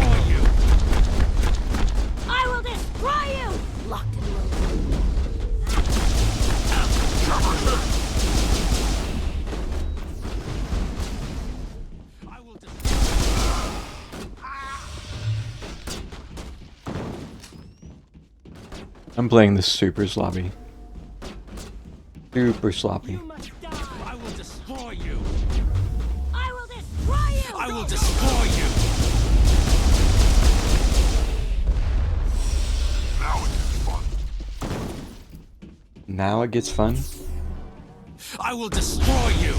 I will destroy you! Locked and loaded. I'm playing this super sloppy. Super sloppy. I will destroy you! I will destroy you! I will destroy you! Now it gets fun. I will destroy you!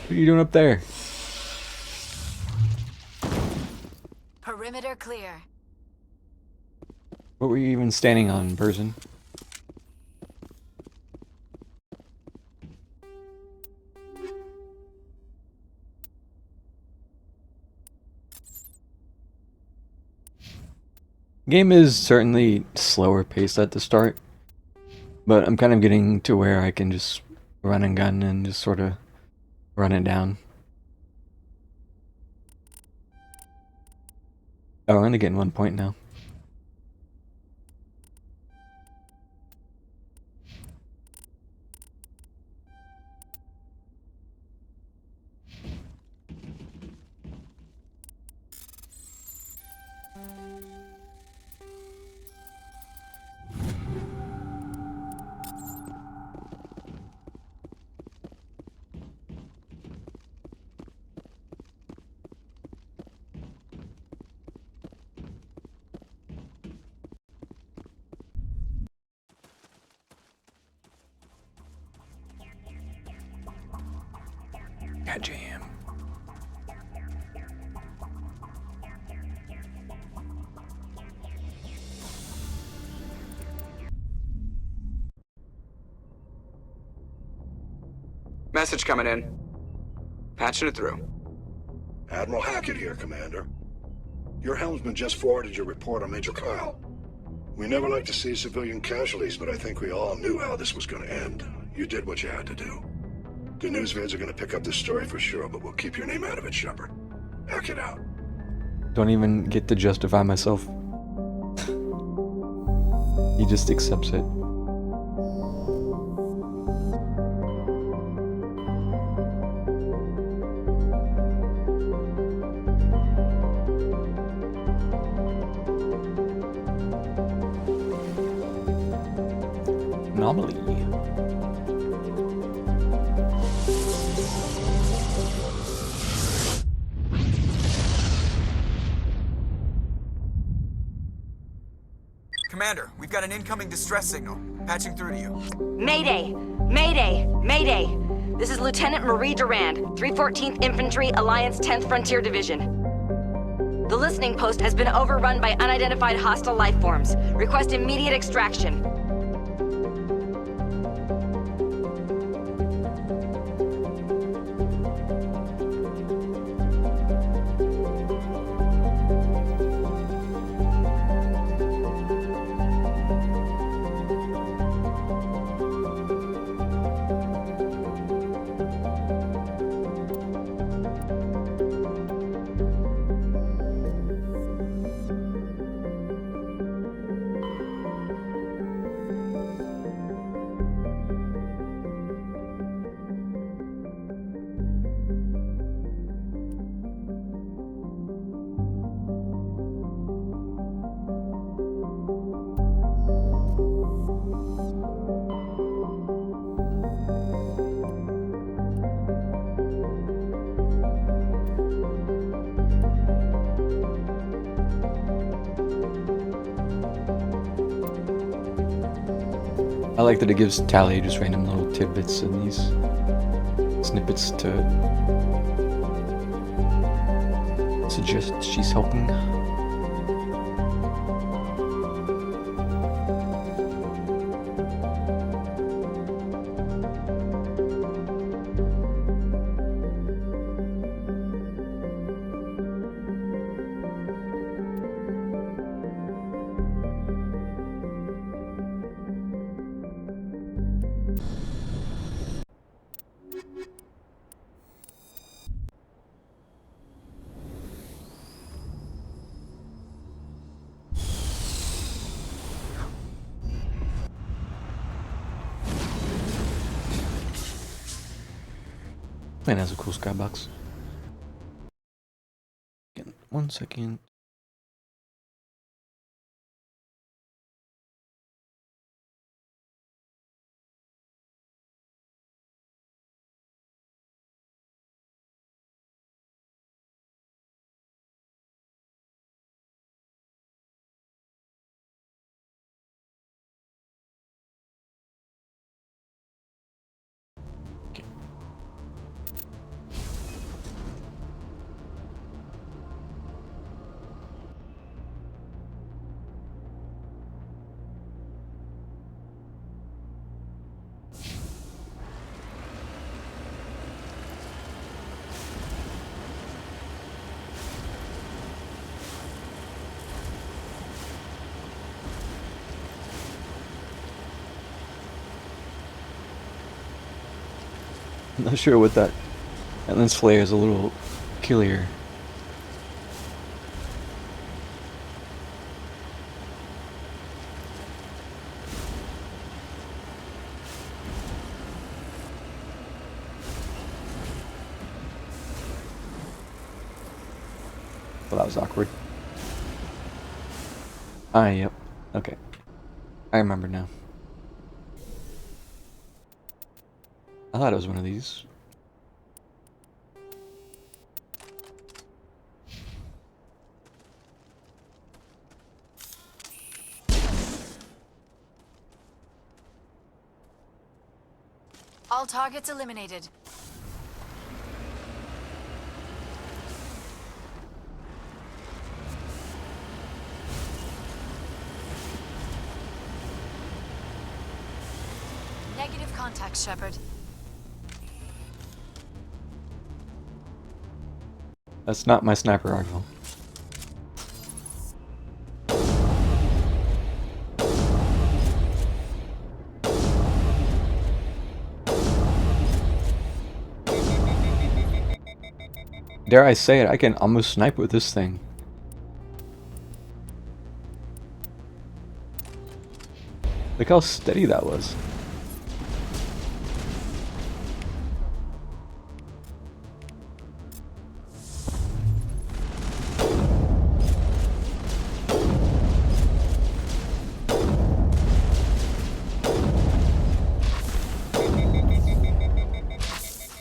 What are you doing up there? Perimeter clear. What were you even standing on, person? Game is certainly slower paced at the start, but I'm kind of getting to where I can just run and gun and just sort of run it down. Oh, we're only getting 1 point now. God jam. Message coming in. Patching it through. Admiral Hackett here, Commander. Your helmsman just forwarded your report on Major Kyle. We never like to see civilian casualties, but I think we all knew how this was going to end. You did what you had to do. The news vids are going to pick up this story for sure, but we'll keep your name out of it, Shepard. Hackett out. Don't even get to justify myself. He just accepts it. Anomaly. Commander, we've got an incoming distress signal. Patching through to you. Mayday! Mayday! Mayday! This is Lieutenant Marie Durand, 314th Infantry, Alliance 10th Frontier Division. The listening post has been overrun by unidentified hostile life forms. Request immediate extraction. I like that it gives Tally just random little tidbits and these snippets to suggest she's helping. Plane has a cool skybox. Again, 1 second. I'm not sure what that lens flare is a little killier. Well, that was awkward. Ah, yep. Okay. I remember now. I thought it was one of these. All targets eliminated. Negative contact, Shepard. That's not my sniper rifle. Dare I say it, I can almost snipe with this thing. Look how steady that was.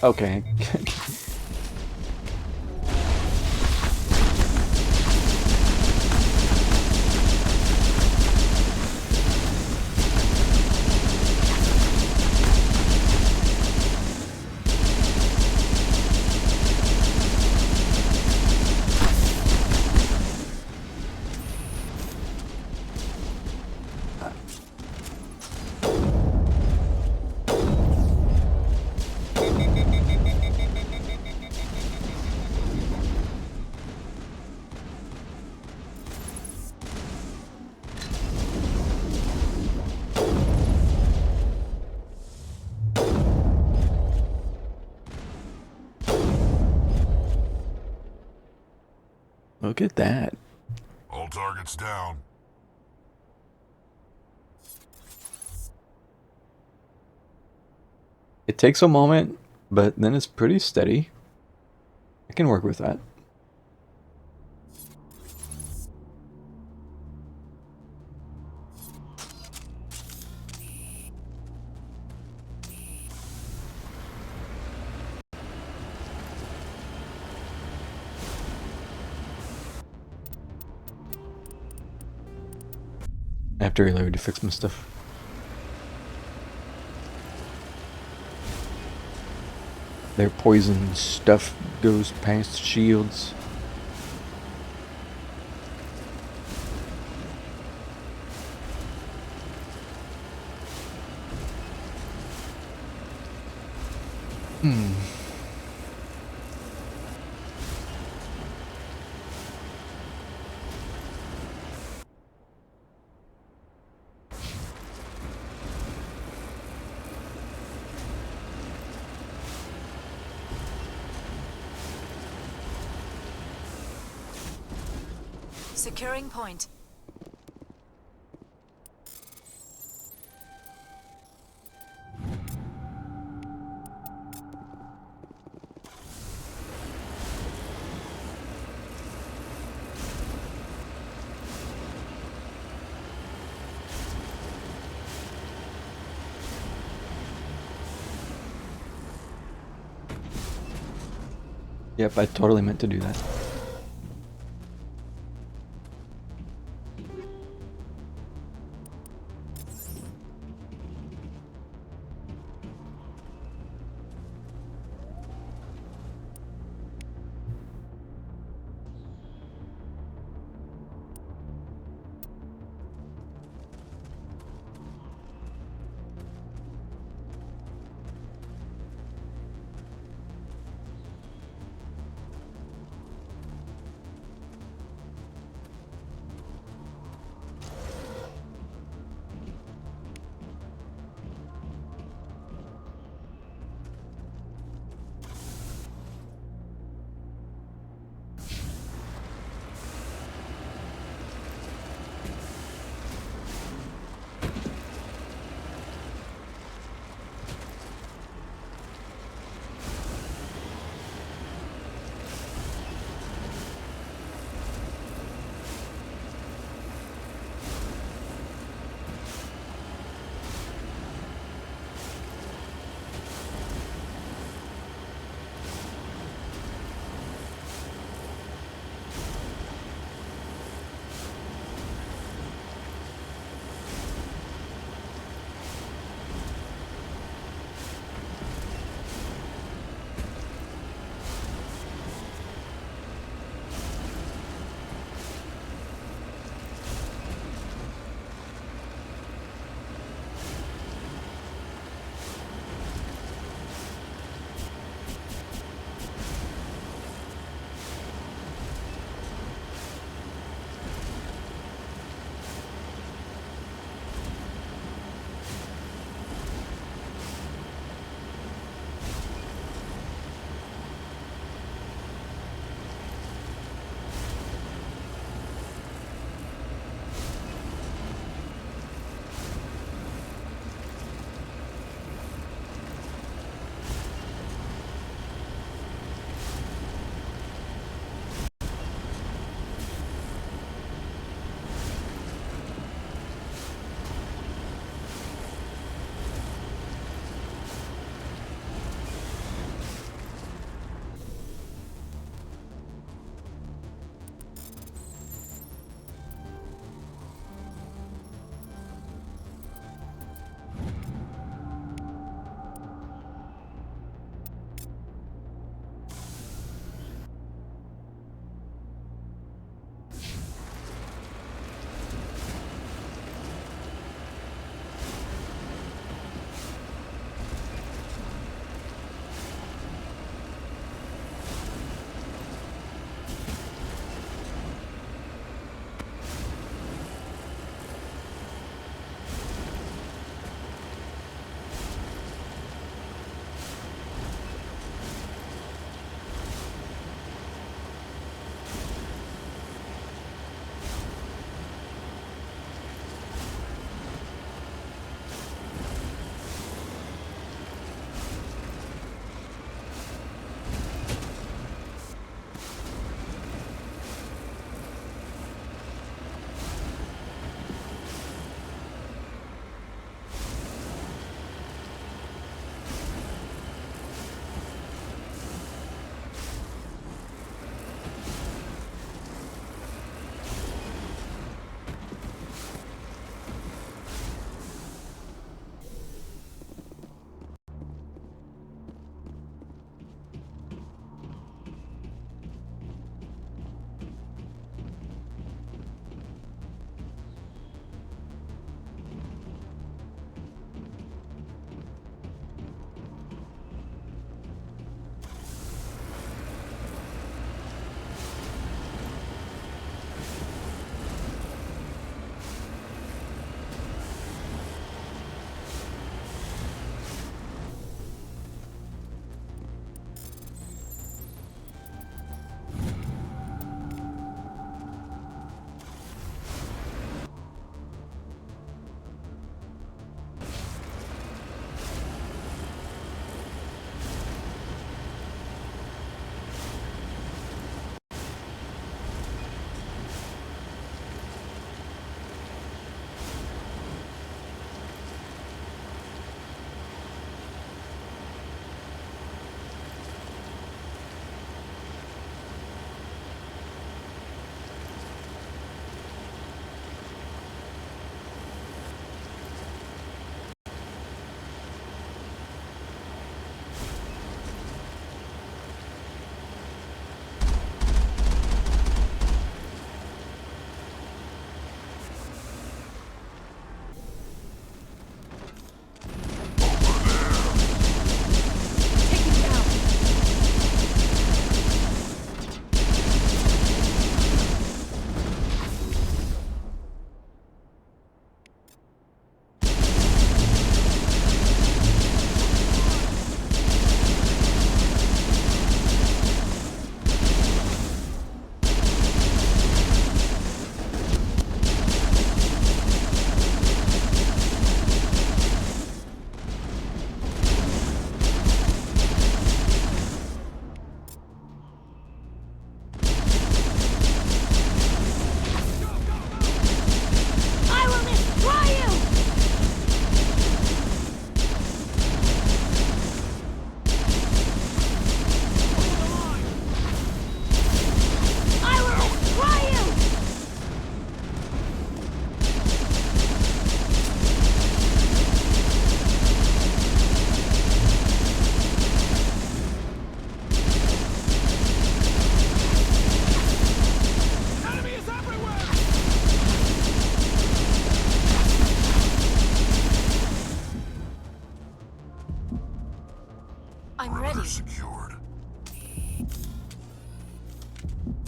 Okay. Look at that. All targets down. It takes a moment, but then it's pretty steady. I can work with that. I have to reload to fix my stuff. their poison stuff goes past shields. Securing point. Yep, I totally meant to do that.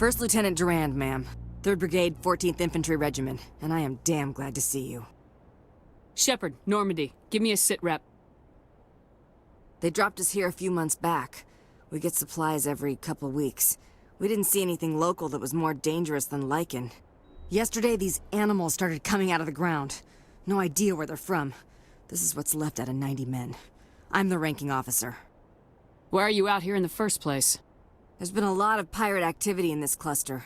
First Lieutenant Durand, ma'am. 3rd Brigade, 14th Infantry Regiment, and I am damn glad to see you. Shepard, Normandy, give me a sit rep. They dropped us here a few months back. We get supplies every couple weeks. We didn't see anything local that was more dangerous than lichen. Yesterday, these animals started coming out of the ground. No idea where they're from. This is what's left out of 90 men. I'm the ranking officer. Why are you out here in the first place? There's been a lot of pirate activity in this cluster.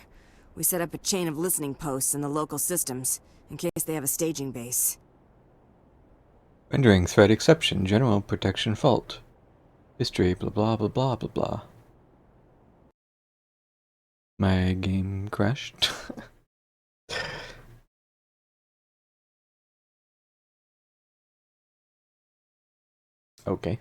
We set up a chain of listening posts in the local systems, in case they have a staging base. Rendering threat exception, general protection fault. History, blah blah blah blah blah blah. My game crashed. Okay.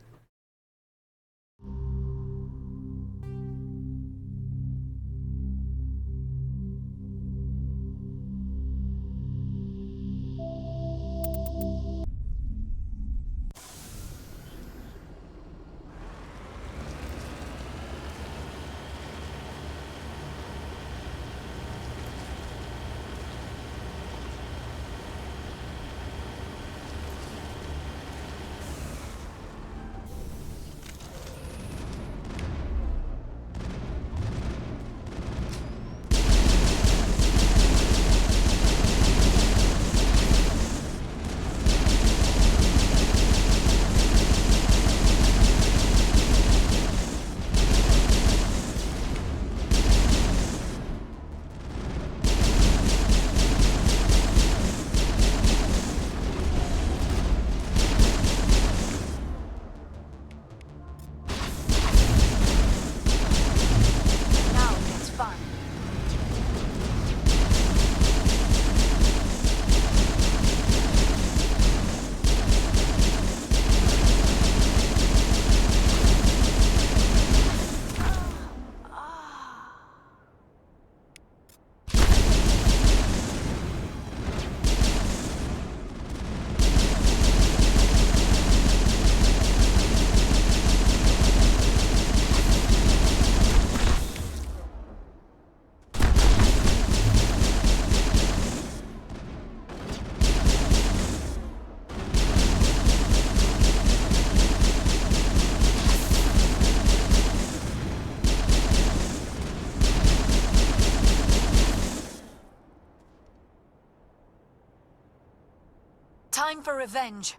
Time for revenge.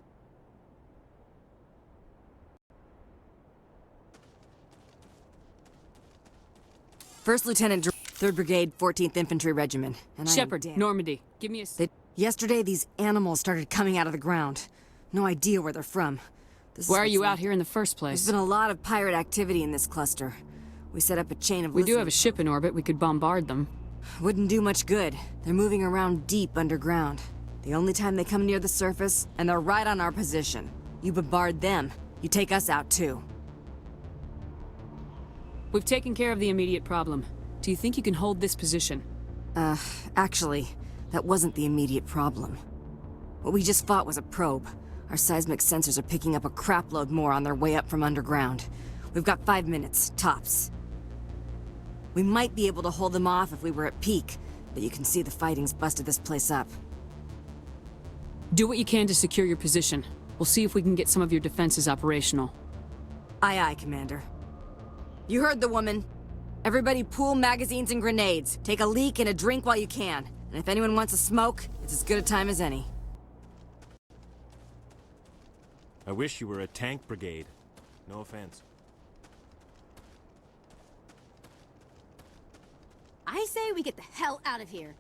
First Lieutenant 3rd Brigade, 14th Infantry Regiment, and Shepard, Normandy, give me a... Yesterday, these animals started coming out of the ground. No idea where they're from. Why are you out here in the first place? There's been a lot of pirate activity in this cluster. We set up a chain of... We do have a ship in orbit. We could bombard them. Wouldn't do much good. They're moving around deep underground. The only time they come near the surface, and they're right on our position. You bombard them, you take us out too. We've taken care of the immediate problem. Do you think you can hold this position? Actually, that wasn't the immediate problem. What we just fought was a probe. Our seismic sensors are picking up a crapload more on their way up from underground. We've got 5 minutes, tops. We might be able to hold them off if we were at peak, but you can see the fighting's busted this place up. Do what you can to secure your position. We'll see if we can get some of your defenses operational. Aye, aye, Commander. You heard the woman. Everybody pool magazines and grenades. Take a leak and a drink while you can. And if anyone wants a smoke, it's as good a time as any. I wish you were a tank brigade. No offense. I say we get the hell out of here.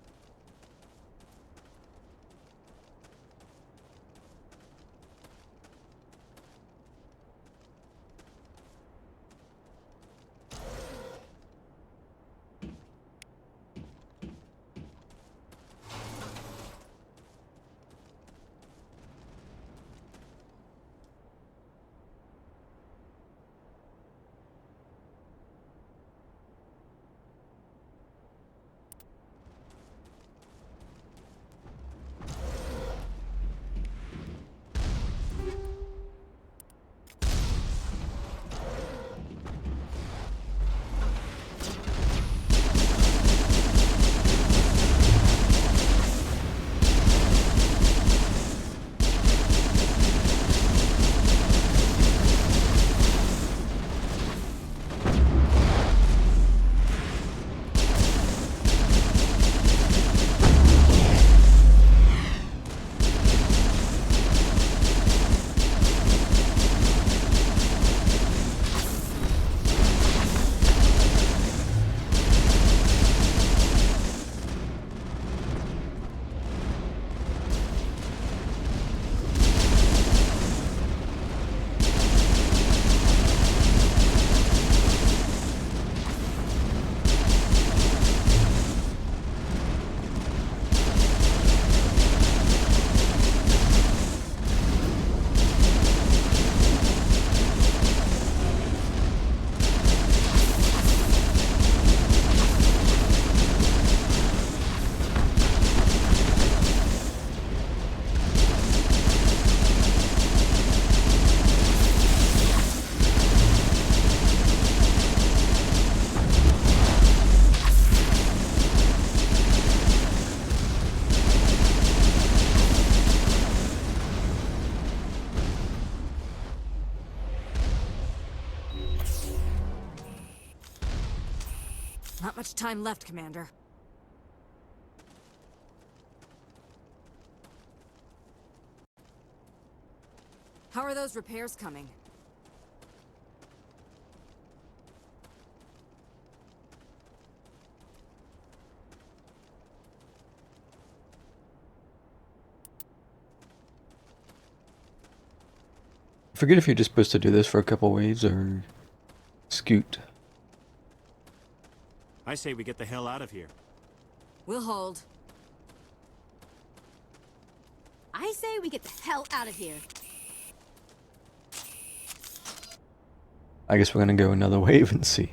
much time left, Commander. How are those repairs coming? I forget if you're just supposed to do this for a couple waves or scoot. I say we get the hell out of here. We'll hold. I say we get the hell out of here. I guess we're gonna go another wave and see.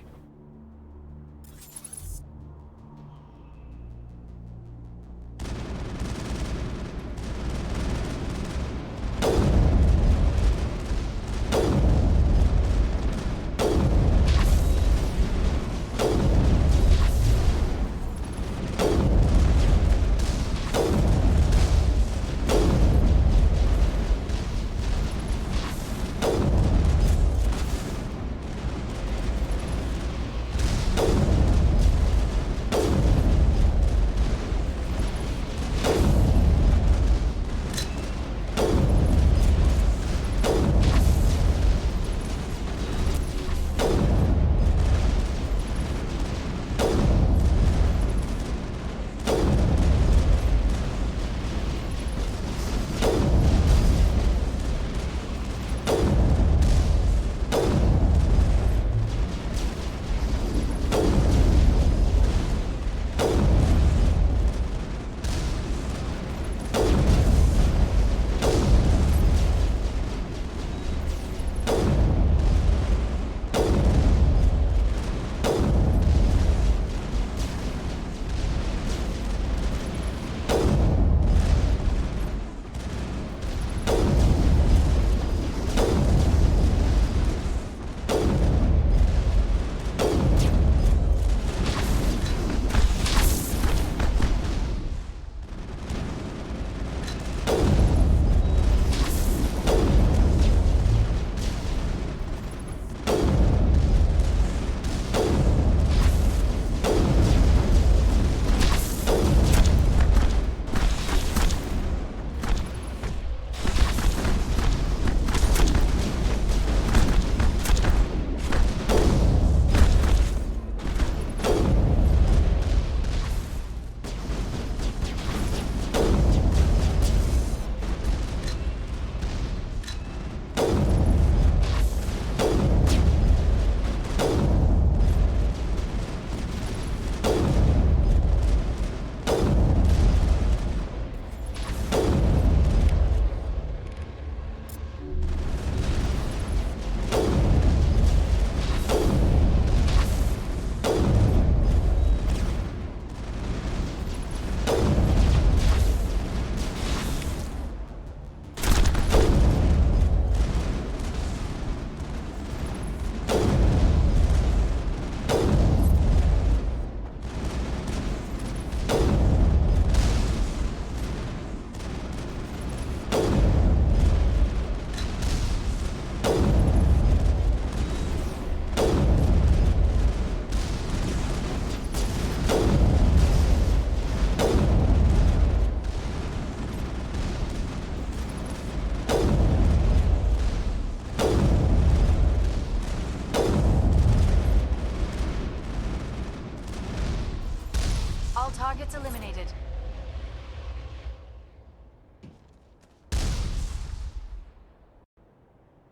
Targets eliminated.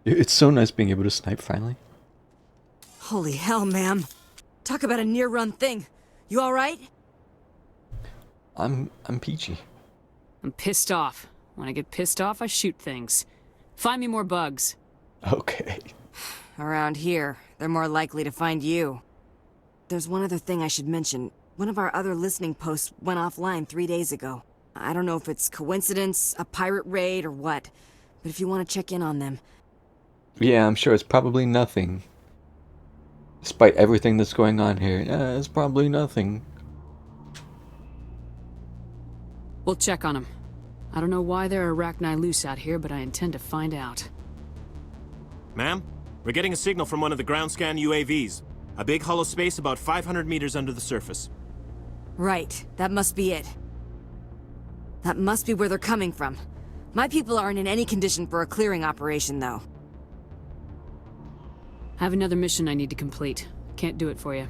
It's so nice being able to snipe finally. Holy hell, ma'am. Talk about a near-run thing. You alright? I'm peachy. I'm pissed off. When I get pissed off, I shoot things. Find me more bugs. Okay. Around here, they're more likely to find you. There's one other thing I should mention. One of our other listening posts went offline 3 days ago. I don't know if it's coincidence, a pirate raid, or what, but if you want to check in on them. Yeah, I'm sure it's probably nothing. Despite everything that's going on here, it's probably nothing. We'll check on them. I don't know why there are arachni loose out here, but I intend to find out. Ma'am, we're getting a signal from one of the ground scan UAVs. A big hollow space about 500 meters under the surface. Right, that must be it. That must be where they're coming from. My people aren't in any condition for a clearing operation, though. I have another mission I need to complete. Can't do it for you.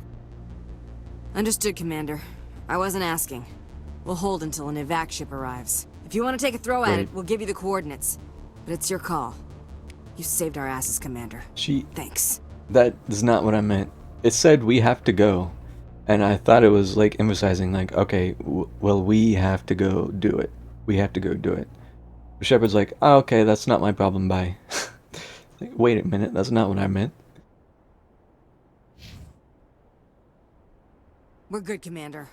Understood, Commander. I wasn't asking. We'll hold until an evac ship arrives. If you want to take a throw at it, we'll give you the coordinates. But it's your call. You saved our asses, Commander. Thanks. That is not what I meant. It said we have to go. And I thought it was like emphasizing like, okay, well, we have to go do it. We have to go do it. Shepard's like, oh, okay, that's not my problem, bye. Like, wait a minute, that's not what I meant. We're good, Commander.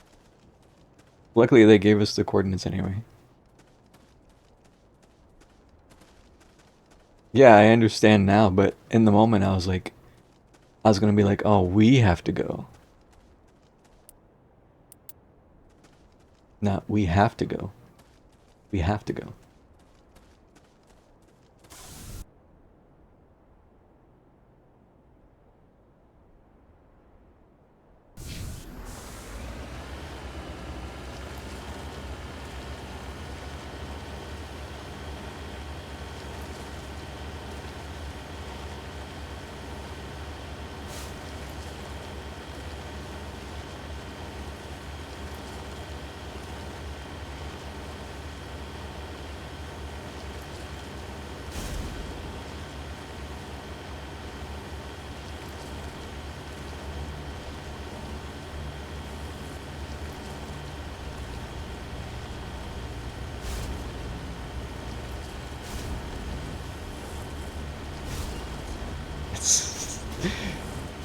Luckily, they gave us the coordinates anyway. Yeah, I understand now, but in the moment I was like, I was gonna be like, oh, we have to go. Not we have to go. We have to go.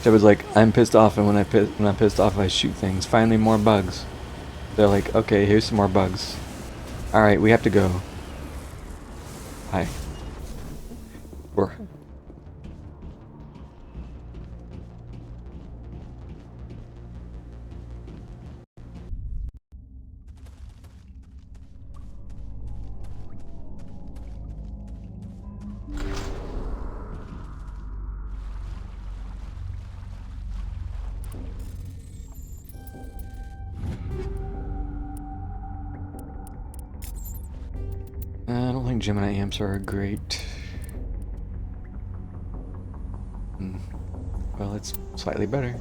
Shepard's like, I'm pissed off, and when I'm pissed off, I shoot things. Finally, more bugs. They're like, okay, here's some more bugs. All right, we have to go. Hi. We're. I don't think Gemini amps are great. Well, it's slightly better.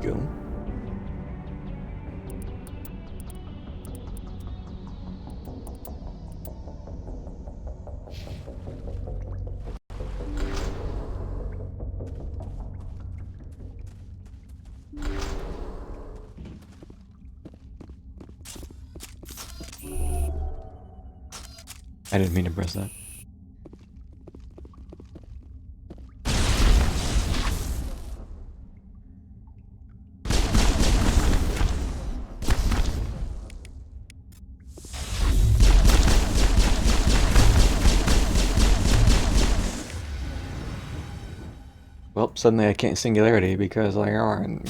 Go. I didn't mean to press that. Well, suddenly I can't singularity because I are and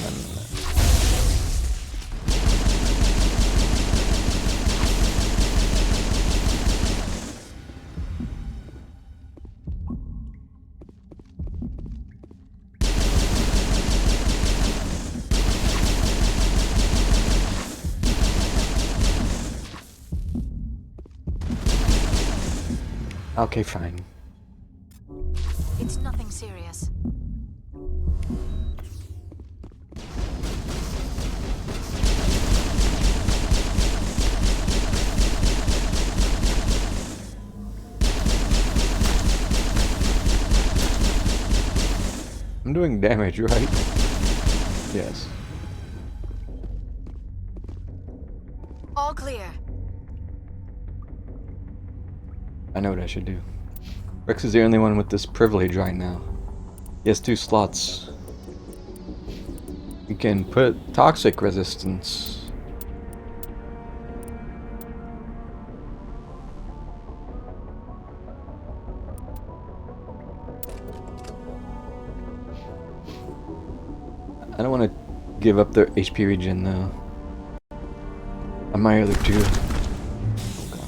okay, fine. It's nothing serious. I'm doing damage, right? Yes. All clear. I know what I should do. Rex is the only one with this privilege right now. He has 2 slots. You can put toxic resistance. I don't want to give up the HP regen though. On my other two. Oh god.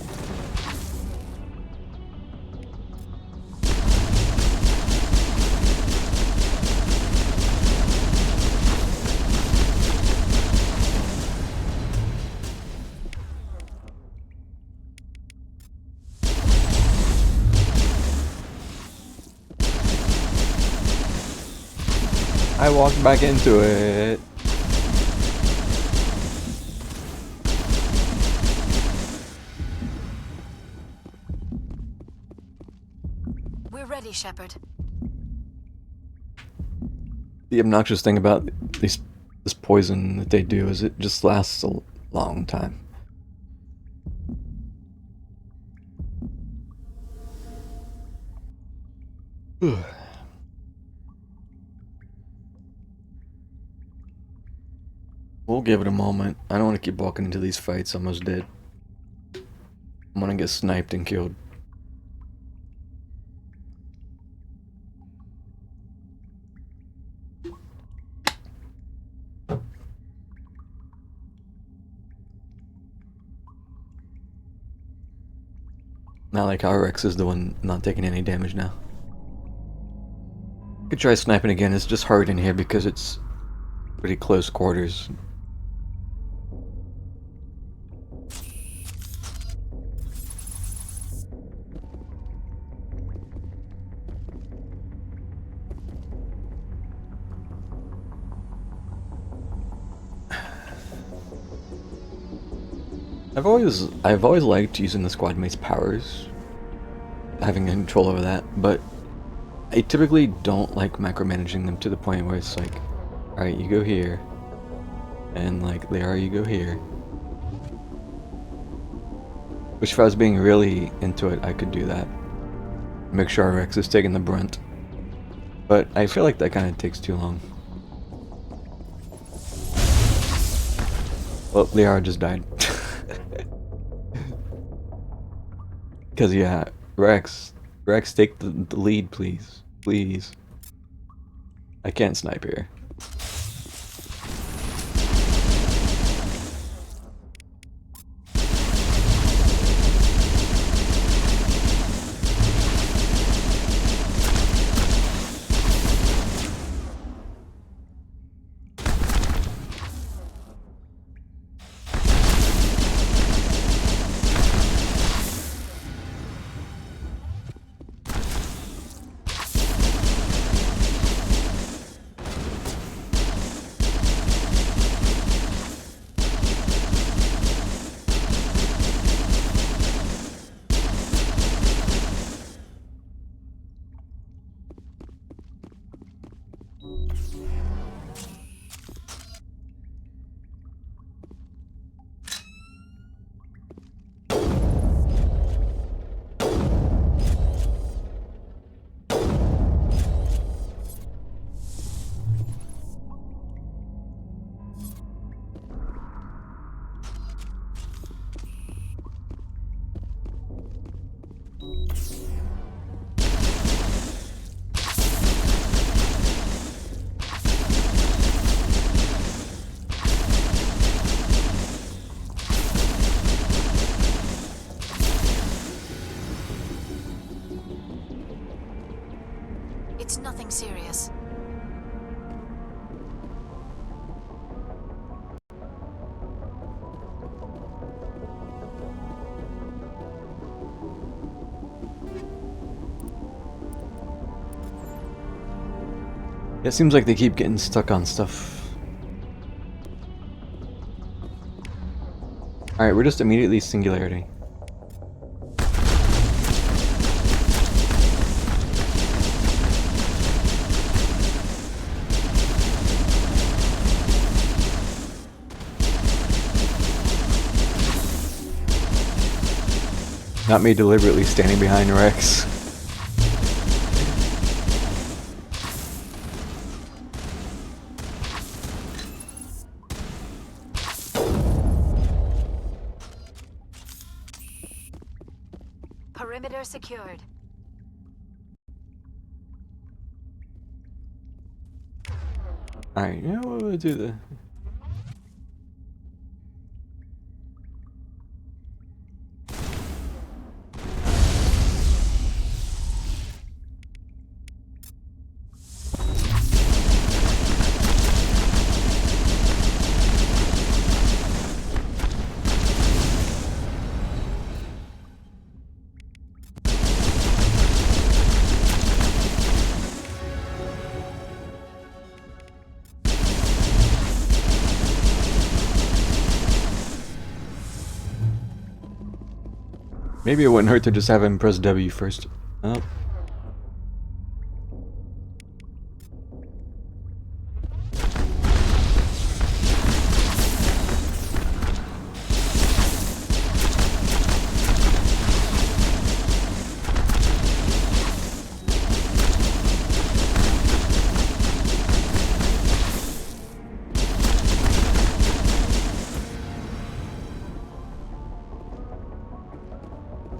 I walked back into it. We're ready, Shepard. The obnoxious thing about this poison that they do is it just lasts a long time. We'll give it a moment. I don't want to keep walking into these fights almost dead. I'm gonna get sniped and killed. Not like how Rex is the one not taking any damage now. Could try sniping again. It's just hard in here because it's pretty close quarters. I've always liked using the squad mate's powers, having control over that, but I typically don't like micromanaging them to the point where it's like, alright, you go here, and like, Liara, you go here. Which if I was being really into it, I could do that. Make sure Rex is taking the brunt. But I feel like that kind of takes too long. Well, Liara just died. Because, yeah, Rex, take the lead, please. Please. I can't snipe here. It's nothing serious. It seems like they keep getting stuck on stuff. Alright, we're just immediately singularity. Not me deliberately standing behind Rex. Perimeter secured. Alright, yeah, we'll do the... Maybe it wouldn't hurt to just have him press W first. Oh.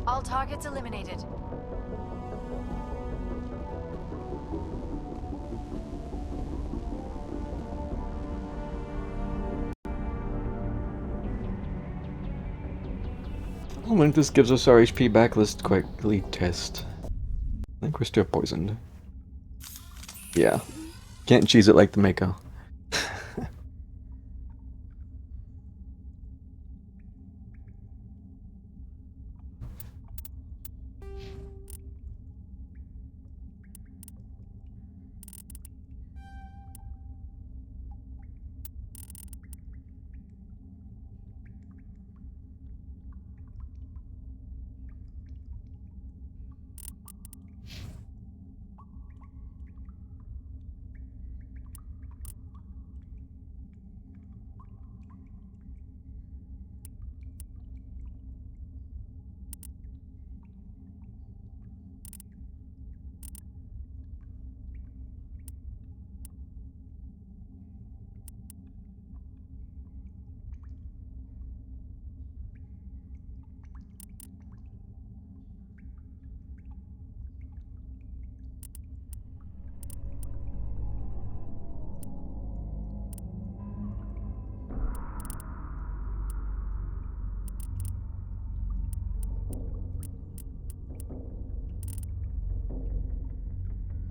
All targets eliminated. When this gives us our HP backlist quickly test. I think we're still poisoned. Yeah. Can't cheese it like the Mako.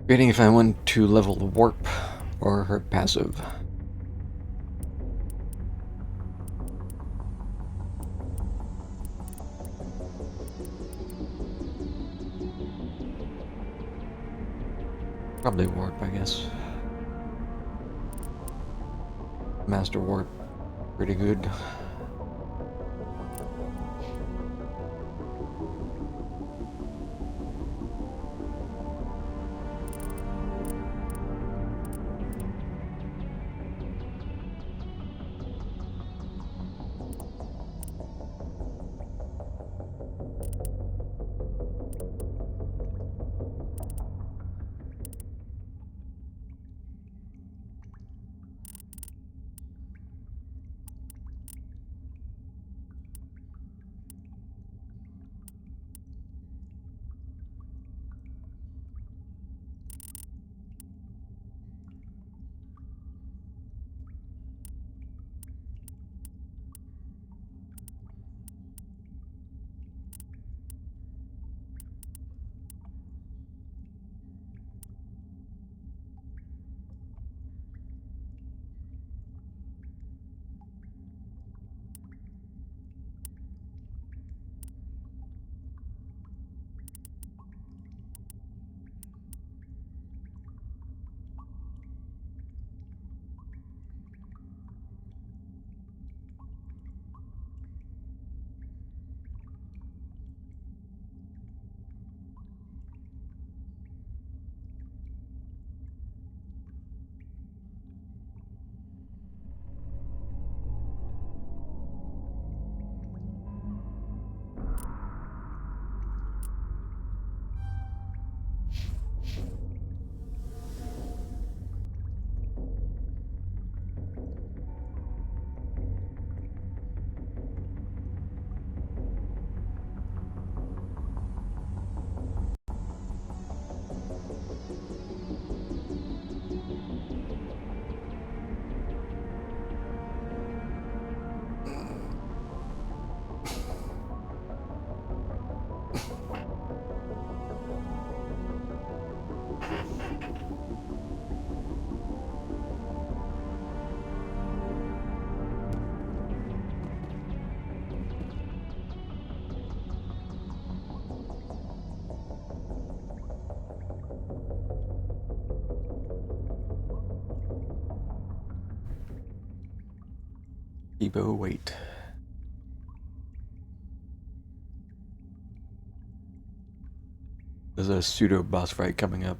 Debating if I want to level the warp or her passive. Probably warp, I guess. Master warp, pretty good. Depot wait. There's a pseudo boss fight coming up.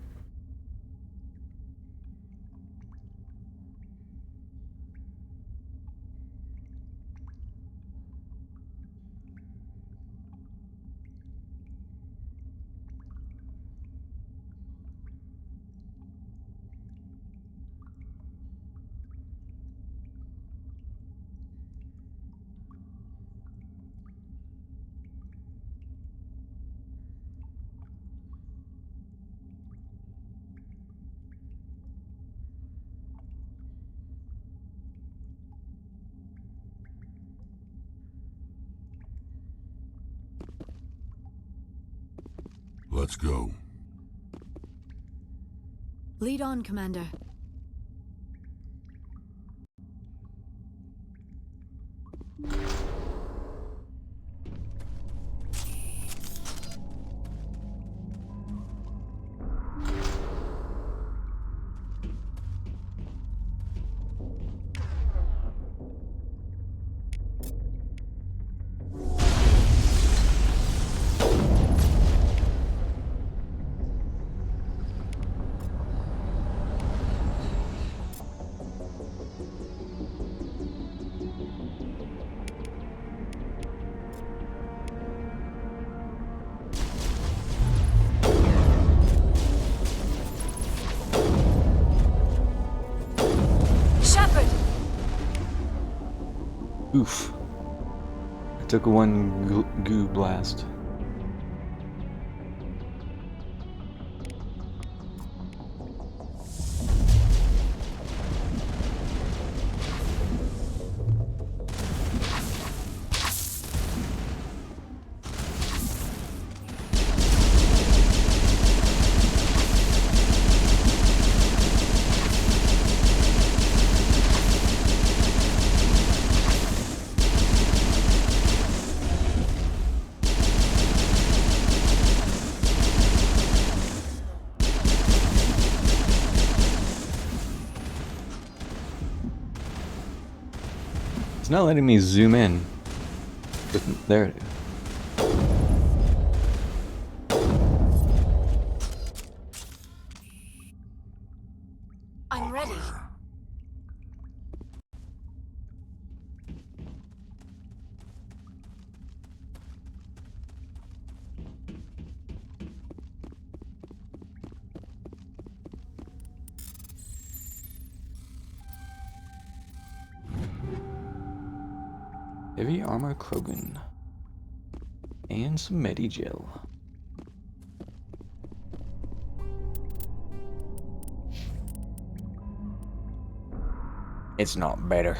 Let's go. Lead on, Commander. Oof. I took one goo blast. It's not letting me zoom in. But there it is. I'm ready. Heavy armor Krogan. And some Medigel. It's not better.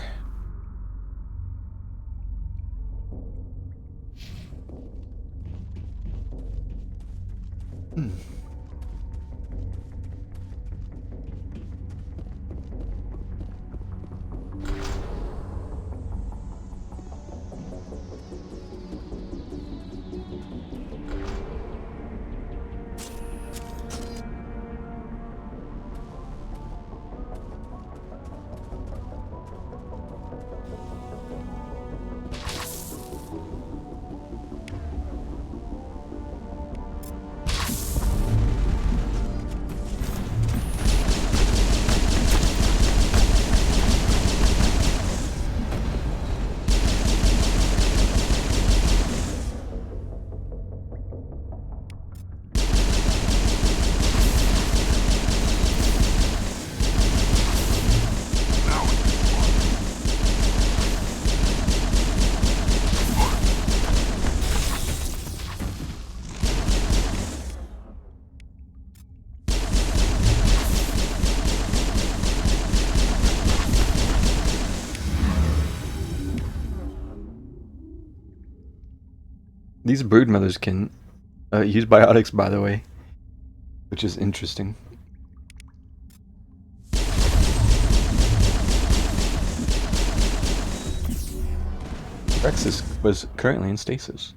These brood mothers can use biotics, by the way, which is interesting. Rexus was currently in stasis.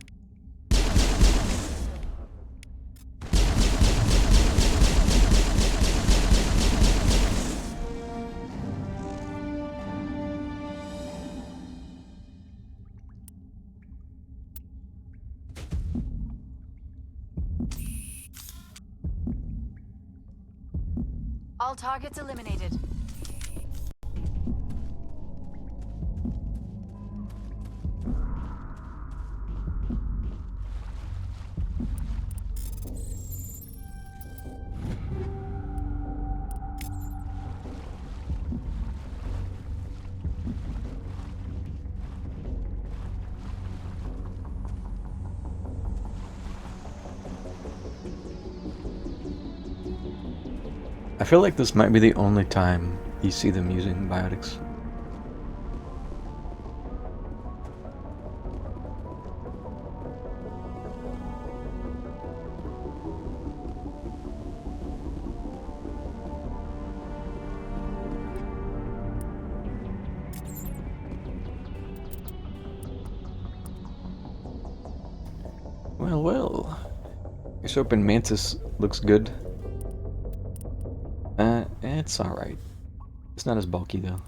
All targets eliminated. I feel like this might be the only time you see them using biotics. Well, well. This open mantis looks good. It's alright. It's not as bulky though.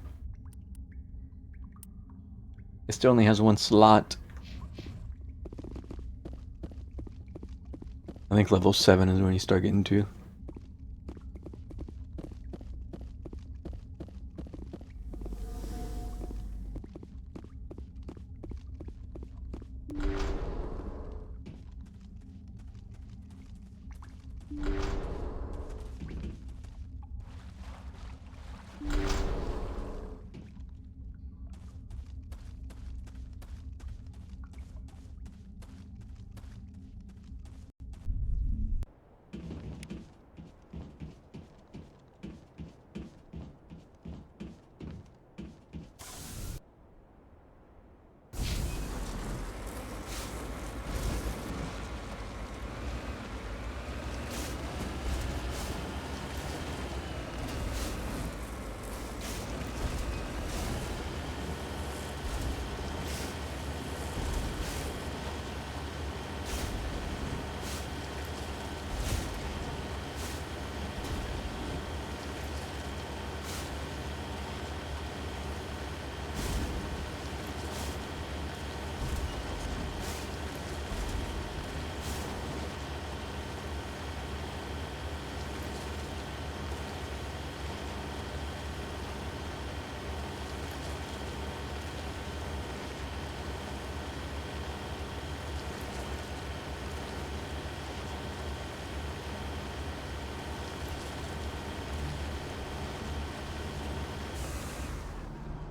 It still only has one slot. I think level 7 is when you start getting to.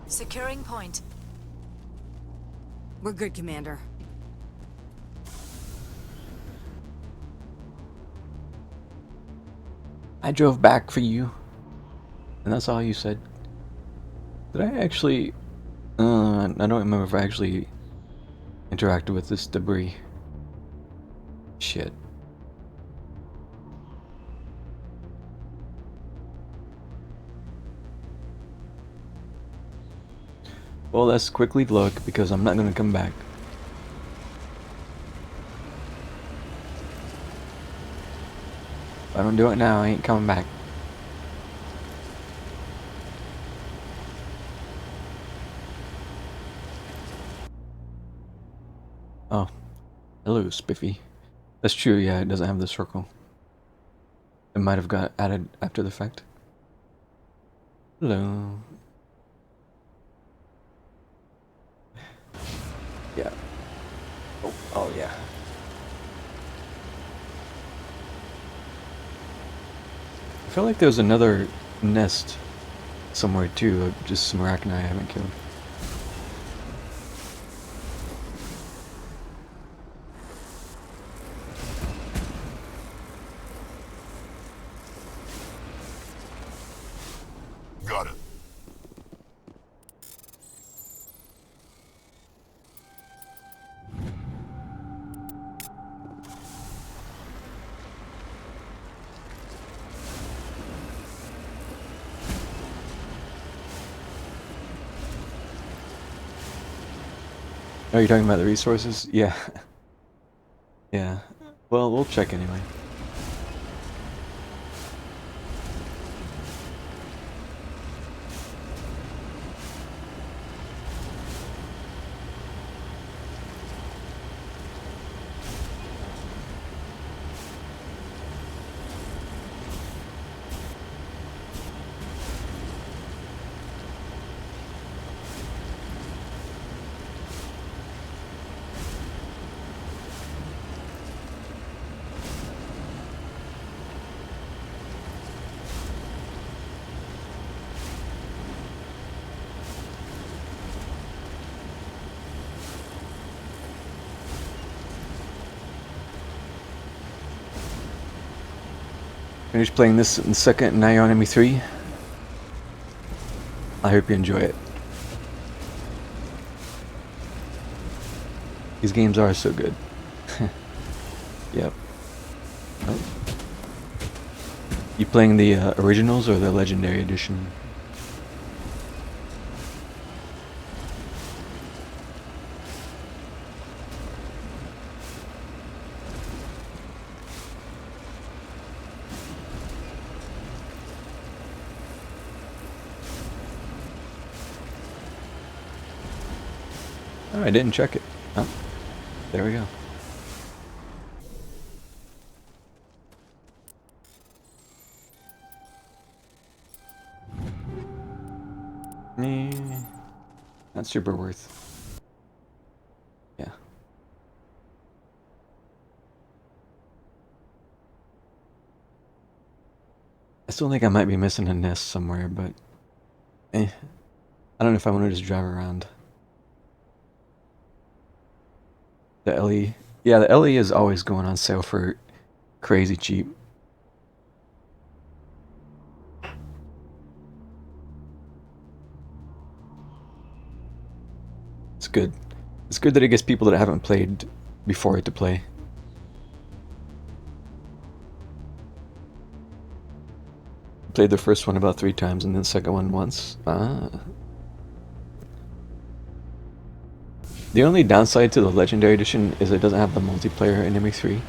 Securing point. We're good, Commander. I drove back for you. And that's all you said. Did I actually... I don't remember if I actually interacted with this debris. Shit. Well, let's quickly look, because I'm not gonna come back. If I don't do it now, I ain't coming back. Oh. Hello, Spiffy. That's true, yeah, it doesn't have the circle. It might have got added after the fact. Hello. Yeah. Oh yeah. I feel like there's another nest somewhere too, of just some arachni I haven't killed. Got it. Oh, you're talking about the resources? Yeah. Yeah. Well, we'll check anyway. Finished playing this in second, and now you're on ME3. I hope you enjoy it. These games are so good. Yep. Oh. You playing the originals or the Legendary Edition? Oh, I didn't check it. Oh, there we go. Not super worth. Yeah. I still think I might be missing a nest somewhere, but I don't know if I want to just drive around. The LE, yeah, the LE is always going on sale for crazy cheap. It's good. It's good that it gets people that haven't played before it to play. Played the first one about 3 times and then the second one once. The only downside to the Legendary Edition is it doesn't have the multiplayer in ME3.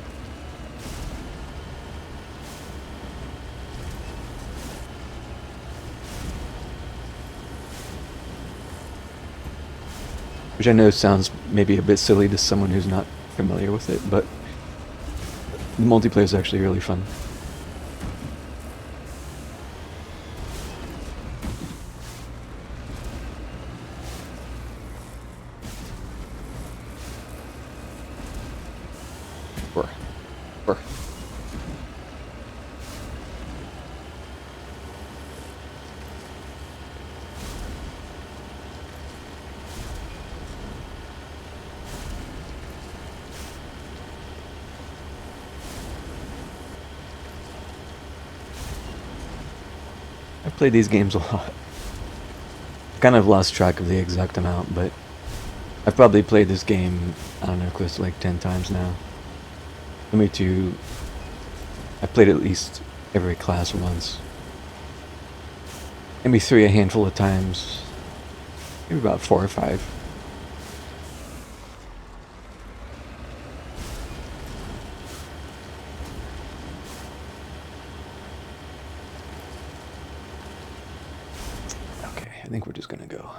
Which I know sounds maybe a bit silly to someone who's not familiar with it, but the multiplayer is actually really fun. I've played these games a lot. Kind of lost track of the exact amount, but I've probably played this game, I don't know, close to like 10 times now. ME2, I played at least every class once. ME3 a handful of times, maybe about 4 or 5. I think we're just gonna go.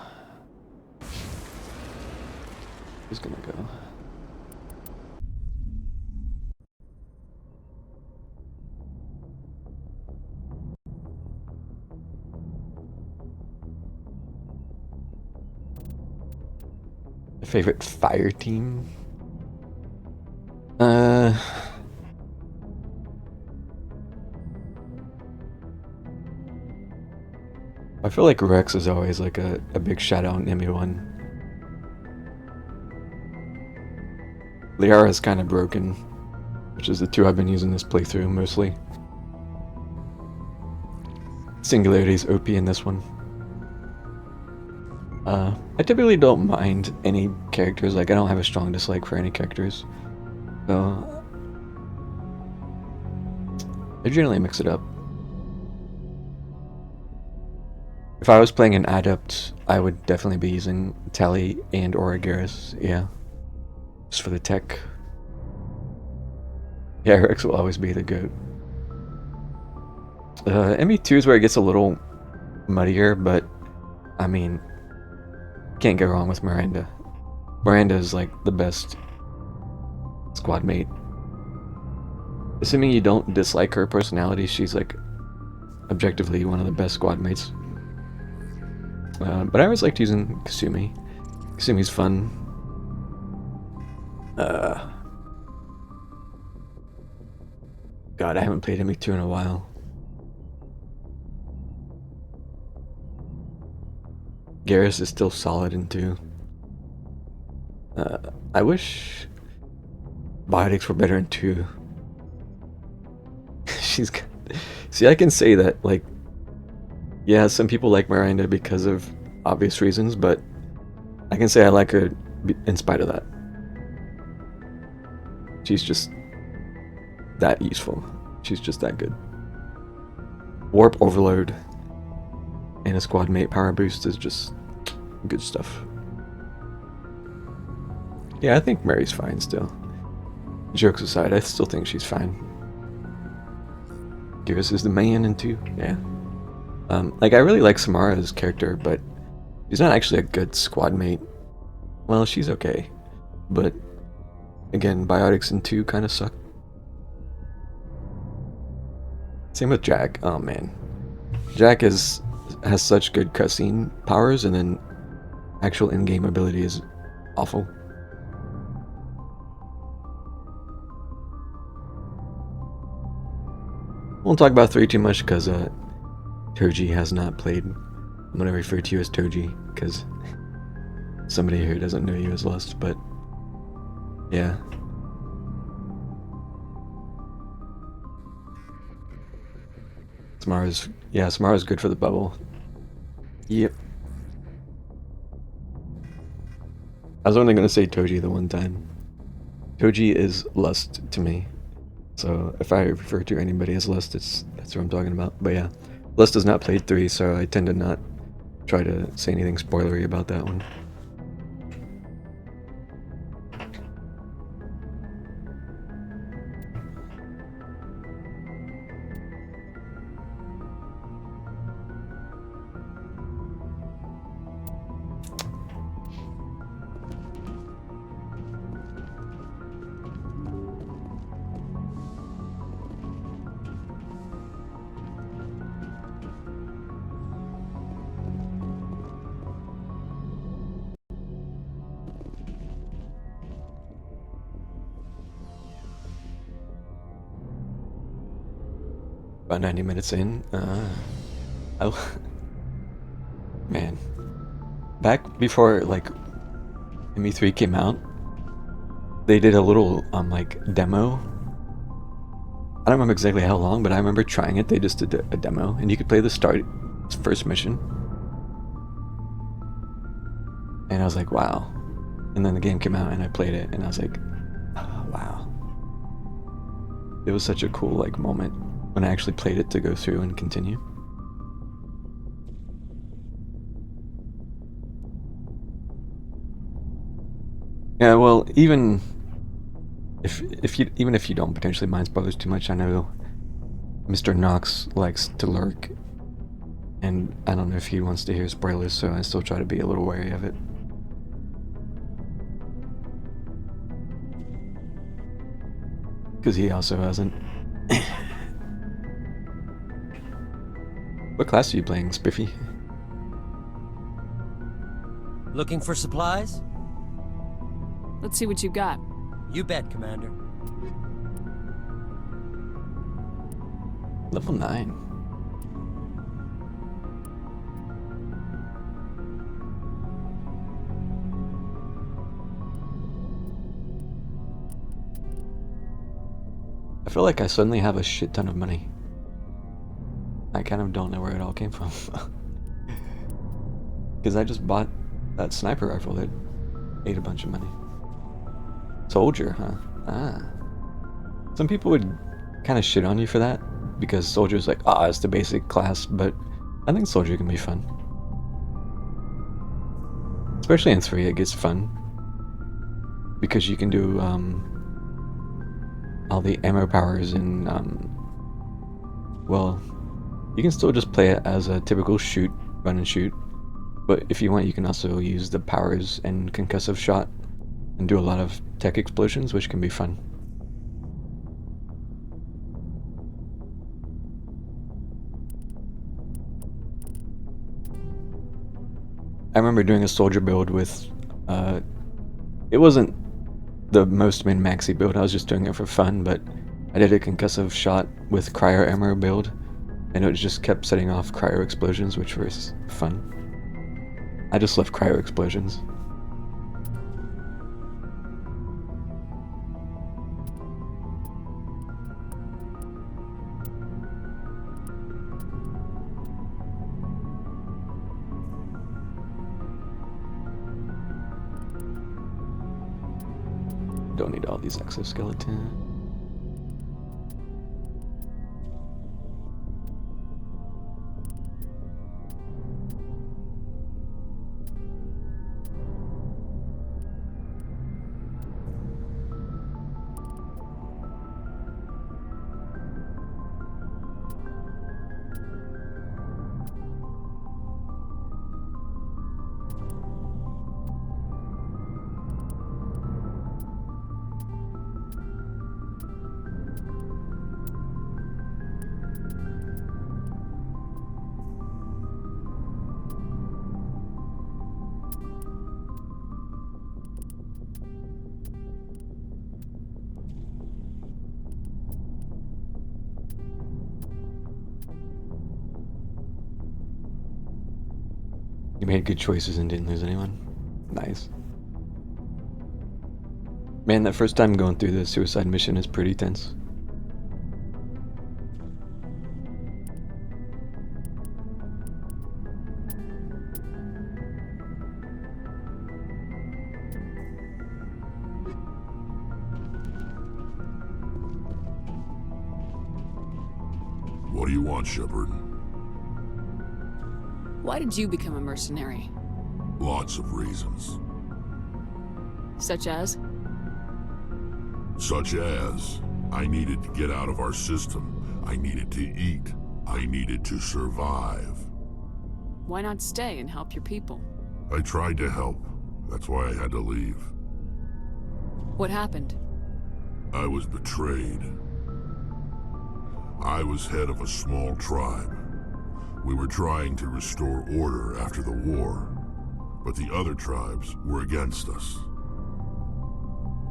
Just gonna go. Favorite fire team? I feel like Rex is always like a big shout out in ME1. Liara's kind of broken, which is the 2 I've been using this playthrough mostly. Singularity's OP in this one. I typically don't mind any characters, like I don't have a strong dislike for any characters. So I generally mix it up. If I was playing an Adept, I would definitely be using Tali and or Garrus, yeah. Just for the tech. Yeah, Rex will always be the GOAT. ME2 is where it gets a little muddier, but I mean, can't go wrong with Miranda. Miranda is like the best squad mate. Assuming you don't dislike her personality, she's like objectively one of the best squad mates. But I always liked using Kasumi. Kasumi's fun. God, I haven't played ME2 in a while. Garrus is still solid in 2. I wish Biotics were better in 2. See, I can say that, like, yeah, some people like Miranda because of obvious reasons, but I can say I like her in spite of that. She's just that useful. She's just that good. Warp Overload and a squad mate power boost is just good stuff. Yeah, I think Mary's fine still. Jokes aside, I still think she's fine. Geras is the man in 2, yeah. Like, I really like Samara's character, but she's not actually a good squad mate. Well, she's okay, but again, Biotics in 2 kind of suck. Same with Jack. Oh man, Jack has such good cutscene powers, and then actual in-game ability is awful. Won't talk about 3 too much because Toji has not played. I'm gonna refer to you as Toji because somebody here doesn't know you as Lust, but yeah. Samara's good for the bubble. Yep. I was only gonna say Toji the one time. Toji is Lust to me. So if I refer to anybody as Lust, that's what I'm talking about. But yeah, Lust has not played 3, so I tend to not try to say anything spoilery about that one. About 90 minutes in, man, back before like ME3 came out, they did a little like demo. I don't remember exactly how long, but I remember trying it. They just did a demo, and you could play the first mission, and I was like, wow. And then the game came out, and I played it, and I was like, oh, wow. It was such a cool like moment when I actually played it to go through and continue. Yeah, well, even if you don't potentially mind spoilers too much, I know Mr. Knox likes to lurk, and I don't know if he wants to hear spoilers, so I still try to be a little wary of it. Because he also hasn't. What class are you playing, Spiffy? Looking for supplies? Let's see what you got. You bet, Commander. Level 9. I feel like I suddenly have a shit ton of money. I kind of don't know where it all came from. Because I just bought that sniper rifle that ate a bunch of money. Soldier, huh? Ah. Some people would kind of shit on you for that, because Soldier's like, ah, it's the basic class, but I think Soldier can be fun. Especially in 3, it gets fun. Because you can do all the ammo powers and, well, you can still just play it as a typical run and shoot, but if you want, you can also use the powers and concussive shot and do a lot of tech explosions, which can be fun. I remember doing a soldier build with, it wasn't the most min-maxy build, I was just doing it for fun, but I did a concussive shot with cryo ammo build, and it just kept setting off cryo explosions, which was fun. I just love cryo explosions. Don't need all these exoskeletons. You made good choices and didn't lose anyone. Nice. Man, that first time going through the suicide mission is pretty tense. What do you want, Shepard? Why did you become a mercenary? Lots of reasons. Such as? Such as, I needed to get out of our system. I needed to eat. I needed to survive. Why not stay and help your people? I tried to help. That's why I had to leave. What happened? I was betrayed. I was head of a small tribe. We were trying to restore order after the war, but the other tribes were against us.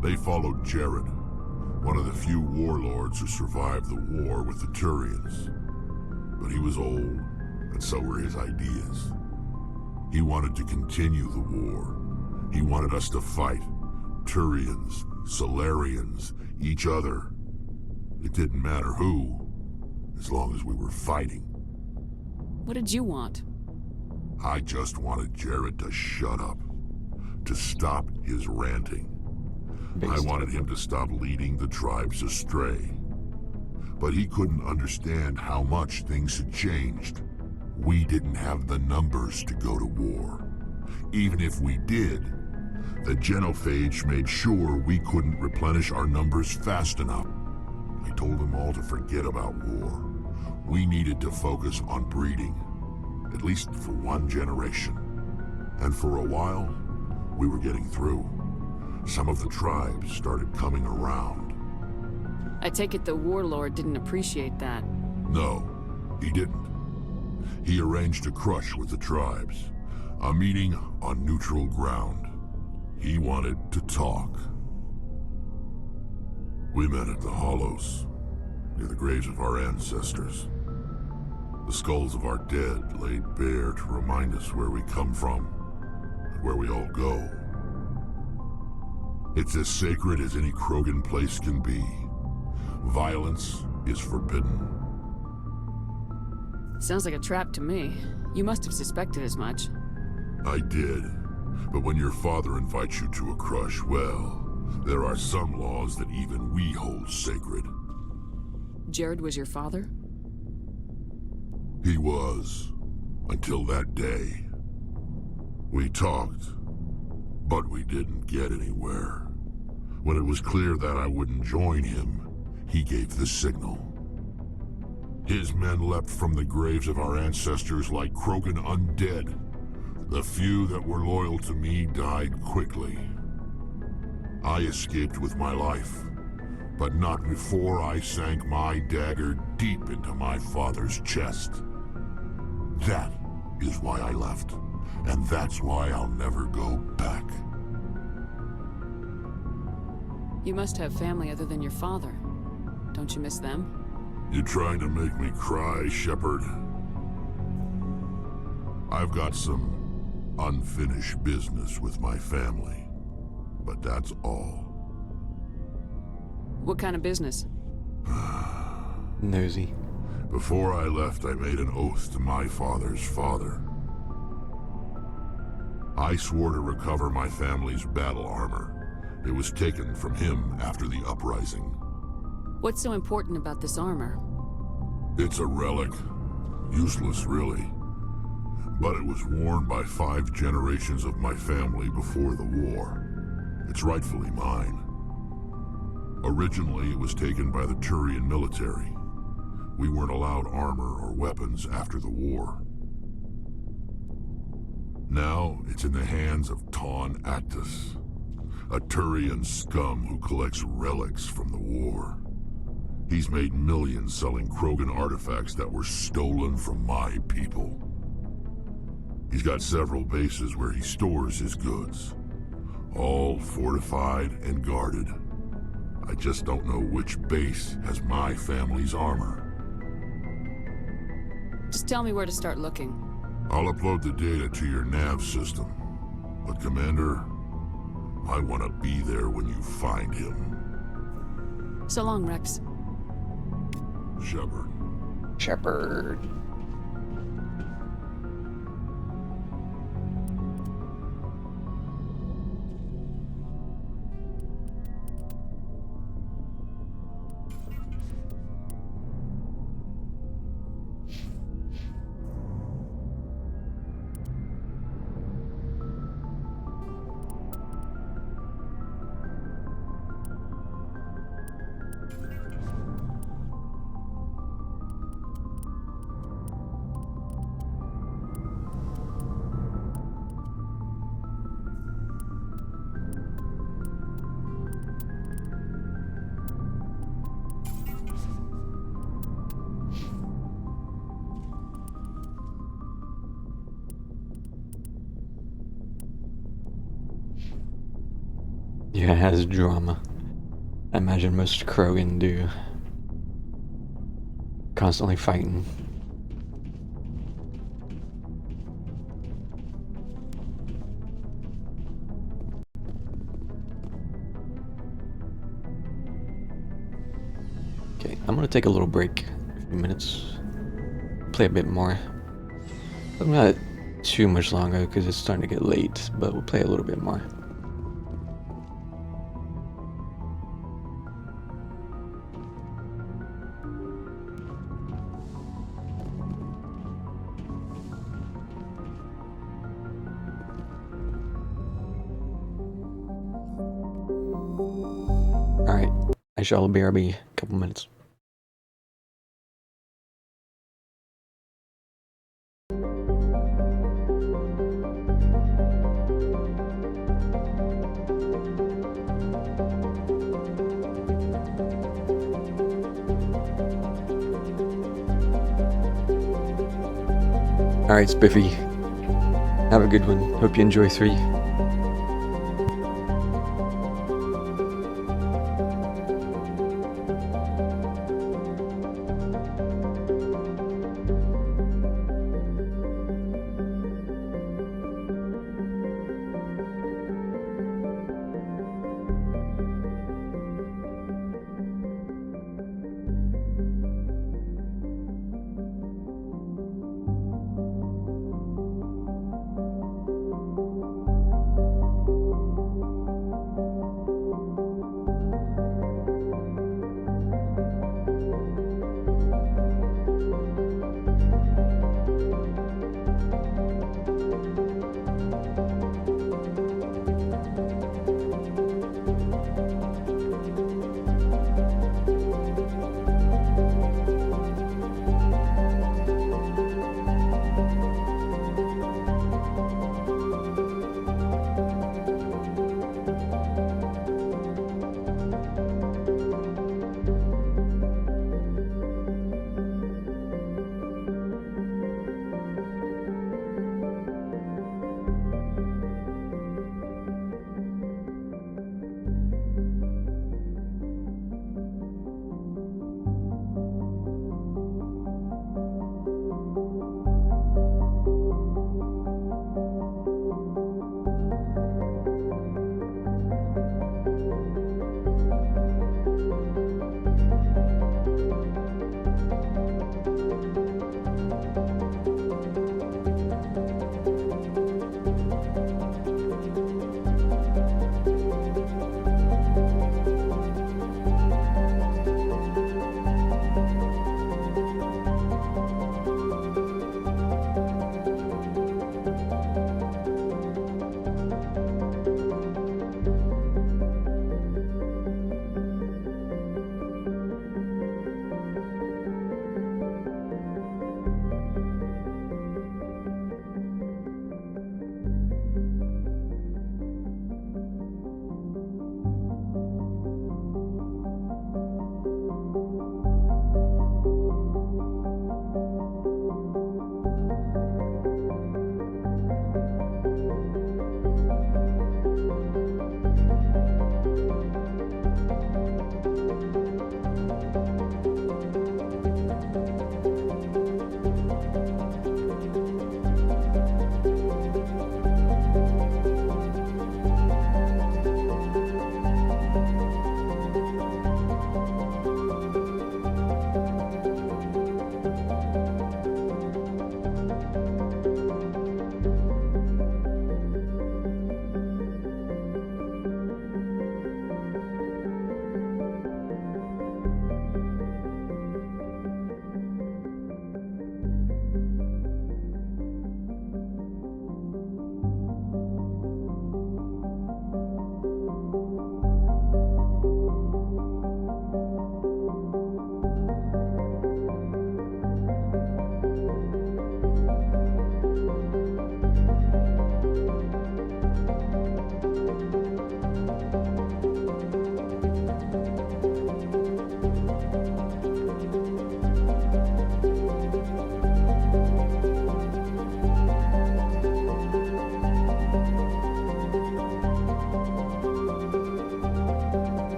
They followed Jared, one of the few warlords who survived the war with the Turians. But he was old, and so were his ideas. He wanted to continue the war. He wanted us to fight. Turians, Solarians, each other. It didn't matter who, as long as we were fighting. What did you want? I just wanted Jared to shut up, to stop his ranting. I wanted him to stop leading the tribes astray. But he couldn't understand how much things had changed. We didn't have the numbers to go to war. Even if we did, the genophage made sure we couldn't replenish our numbers fast enough. I told them all to forget about war. We needed to focus on breeding, at least for one generation. And for a while, we were getting through. Some of the tribes started coming around. I take it the warlord didn't appreciate that. No, he didn't. He arranged a crush with the tribes, a meeting on neutral ground. He wanted to talk. We met at the Hollows, near the graves of our ancestors. The skulls of our dead laid bare to remind us where we come from and where we all go. It's as sacred as any Krogan place can be. Violence is forbidden. Sounds like a trap to me. You must have suspected as much. I did. But when your father invites you to a crush, well, there are some laws that even we hold sacred. Jared was your father? He was, until that day. We talked, but we didn't get anywhere. When it was clear that I wouldn't join him, he gave the signal. His men leapt from the graves of our ancestors like Krogan undead. The few that were loyal to me died quickly. I escaped with my life, but not before I sank my dagger deep into my father's chest. That is why I left, and that's why I'll never go back. You must have family other than your father. Don't you miss them? You trying to make me cry, Shepard? I've got some unfinished business with my family, but that's all. What kind of business? Nosy. Before I left, I made an oath to my father's father. I swore to recover my family's battle armor It was taken from him after the uprising. What's so important about this armor? It's a relic. Useless, really. But it was worn by 5 generations of my family before the war. It's rightfully mine. Originally, it was taken by the Turian military. We weren't allowed armor or weapons after the war. Now, it's in the hands of Ton Actus, a Turian scum who collects relics from the war. He's made millions selling Krogan artifacts that were stolen from my people. He's got several bases where he stores his goods, all fortified and guarded. I just don't know which base has my family's armor. Just tell me where to start looking. I'll upload the data to your nav system. But Commander, I want to be there when you find him. So long, Rex. Shepard. Shepard. Yeah, it has drama. I imagine most Krogan do. Constantly fighting. Okay, I'm gonna take a little break, a few minutes, play a bit more. But not too much longer because it's starting to get late, but we'll play a little bit more. Alright, I shall BRB a couple minutes. Alright, Spiffy. Have a good one. Hope you enjoy 3.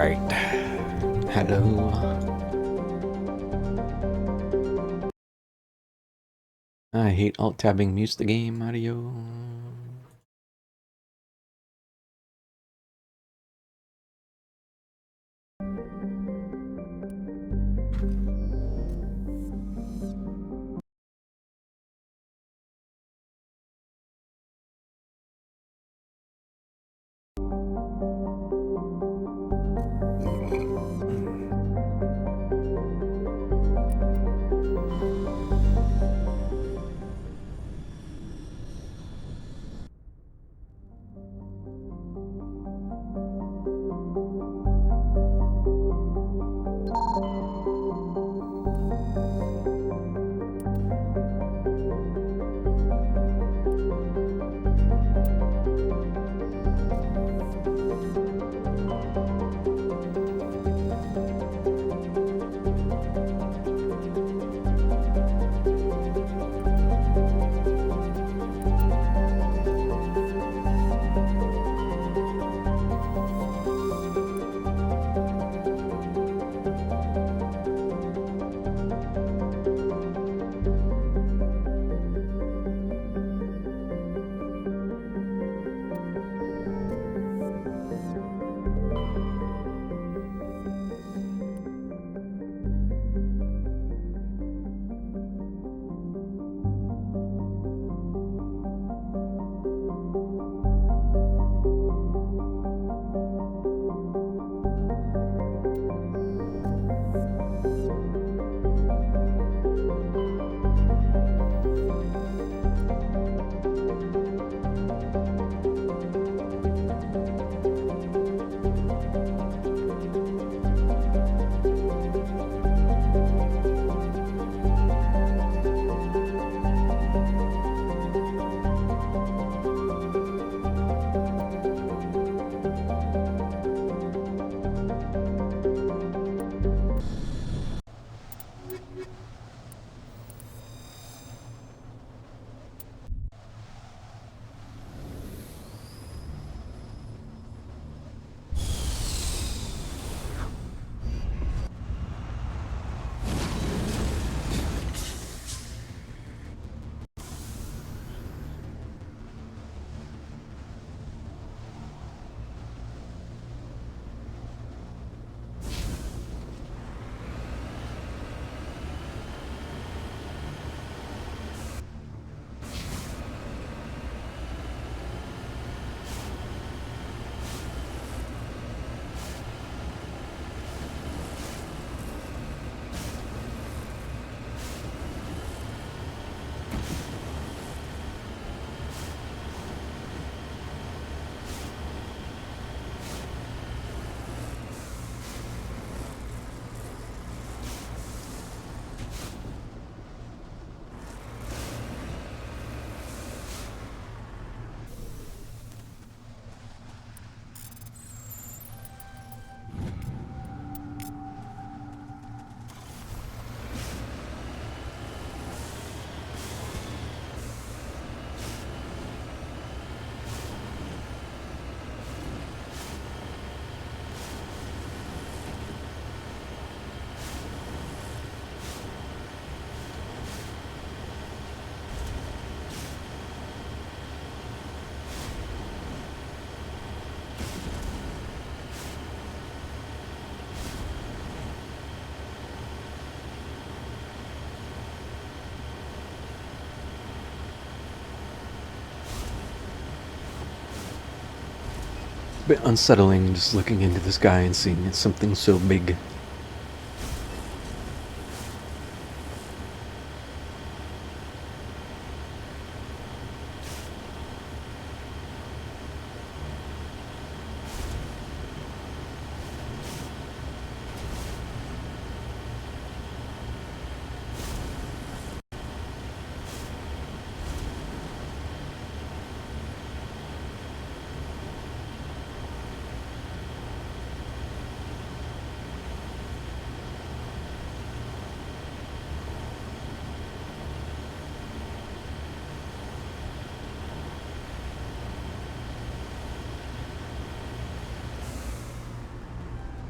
Alright. Hello. I hate alt-tabbing mutes the game, Mario. Bit unsettling just looking into the sky and seeing it's something so big.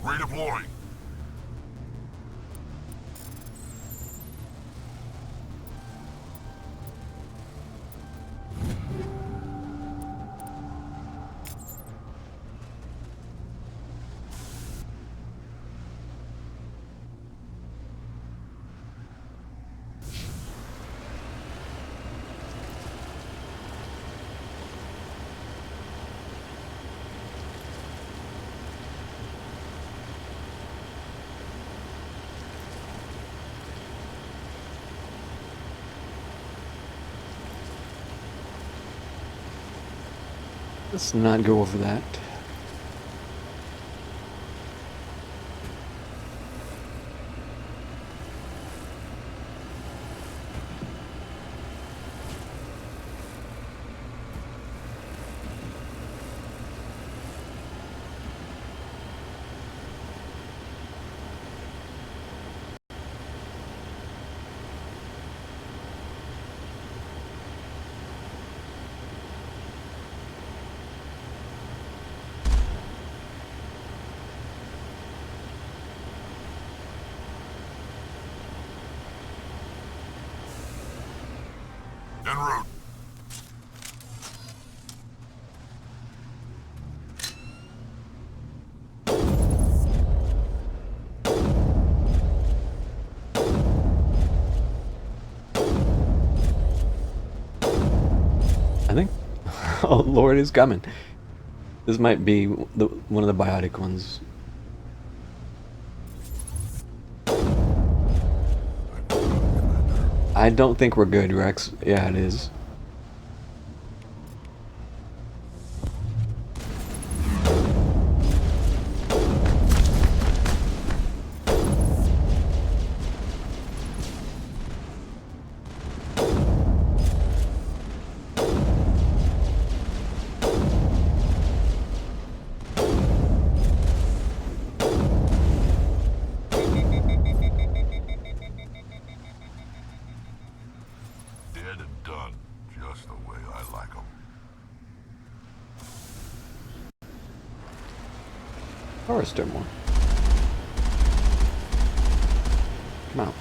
Redeploy. Let's not go over that. En route. I think. Oh Lord, is coming. This might be one of the biotic ones. I don't think we're good, Rex. Yeah, it is. Dead and done, just the way I like 'em. Forrester more. Come out.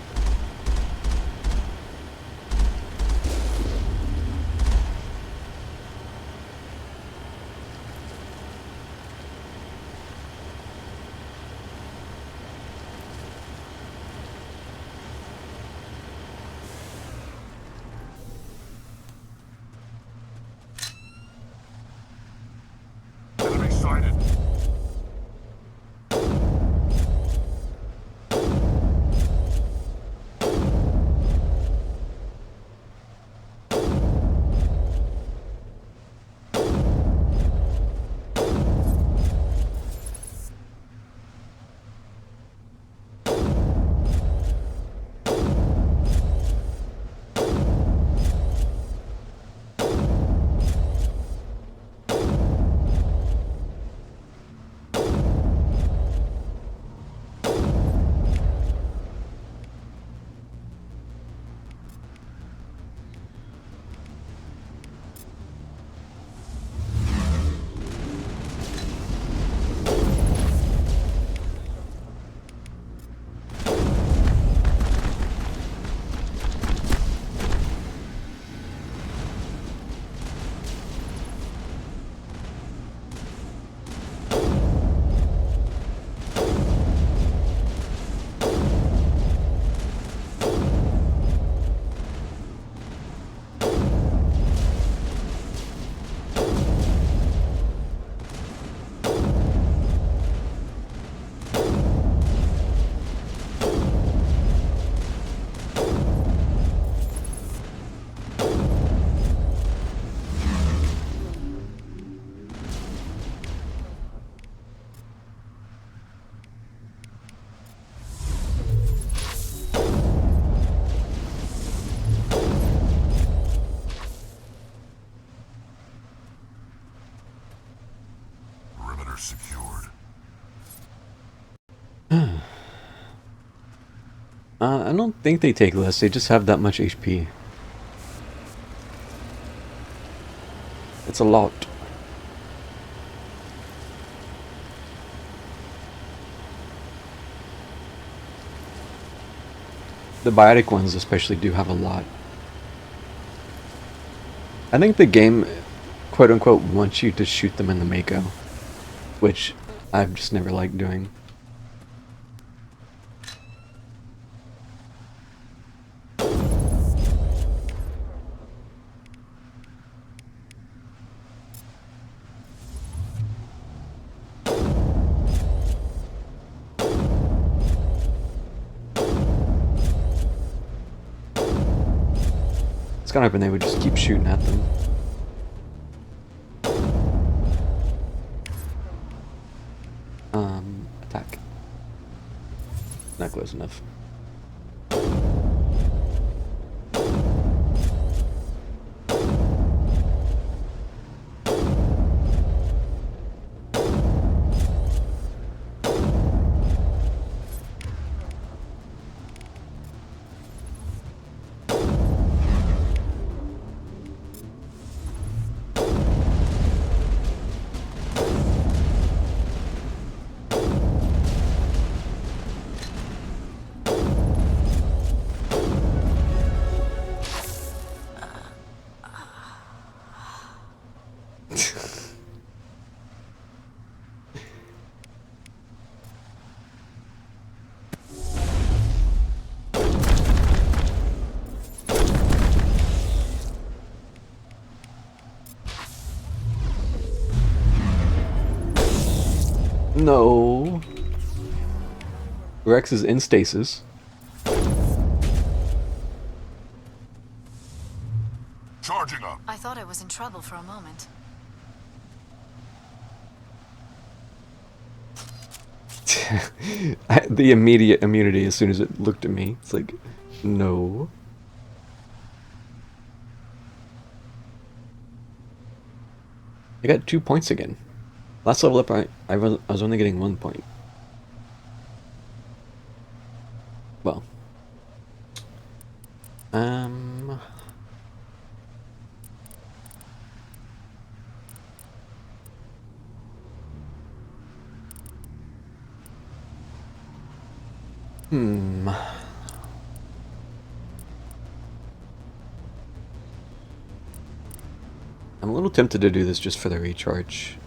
Enemy sighted. Secured. I don't think they take less, they just have that much HP. It's a lot. The biotic ones especially do have a lot. I think the game, quote unquote, wants you to shoot them in the Mako, which I've just never liked doing. It's kind of hoping they would just keep shooting at them. Attack. Not close enough. No. Rex is in stasis. Charging up. I thought I was in trouble for a moment. The immediate immunity as soon as it looked at me. It's like, no. I got 2 points again. Last level up, I was only getting 1 point. Well. I'm a little tempted to do this just for the recharge.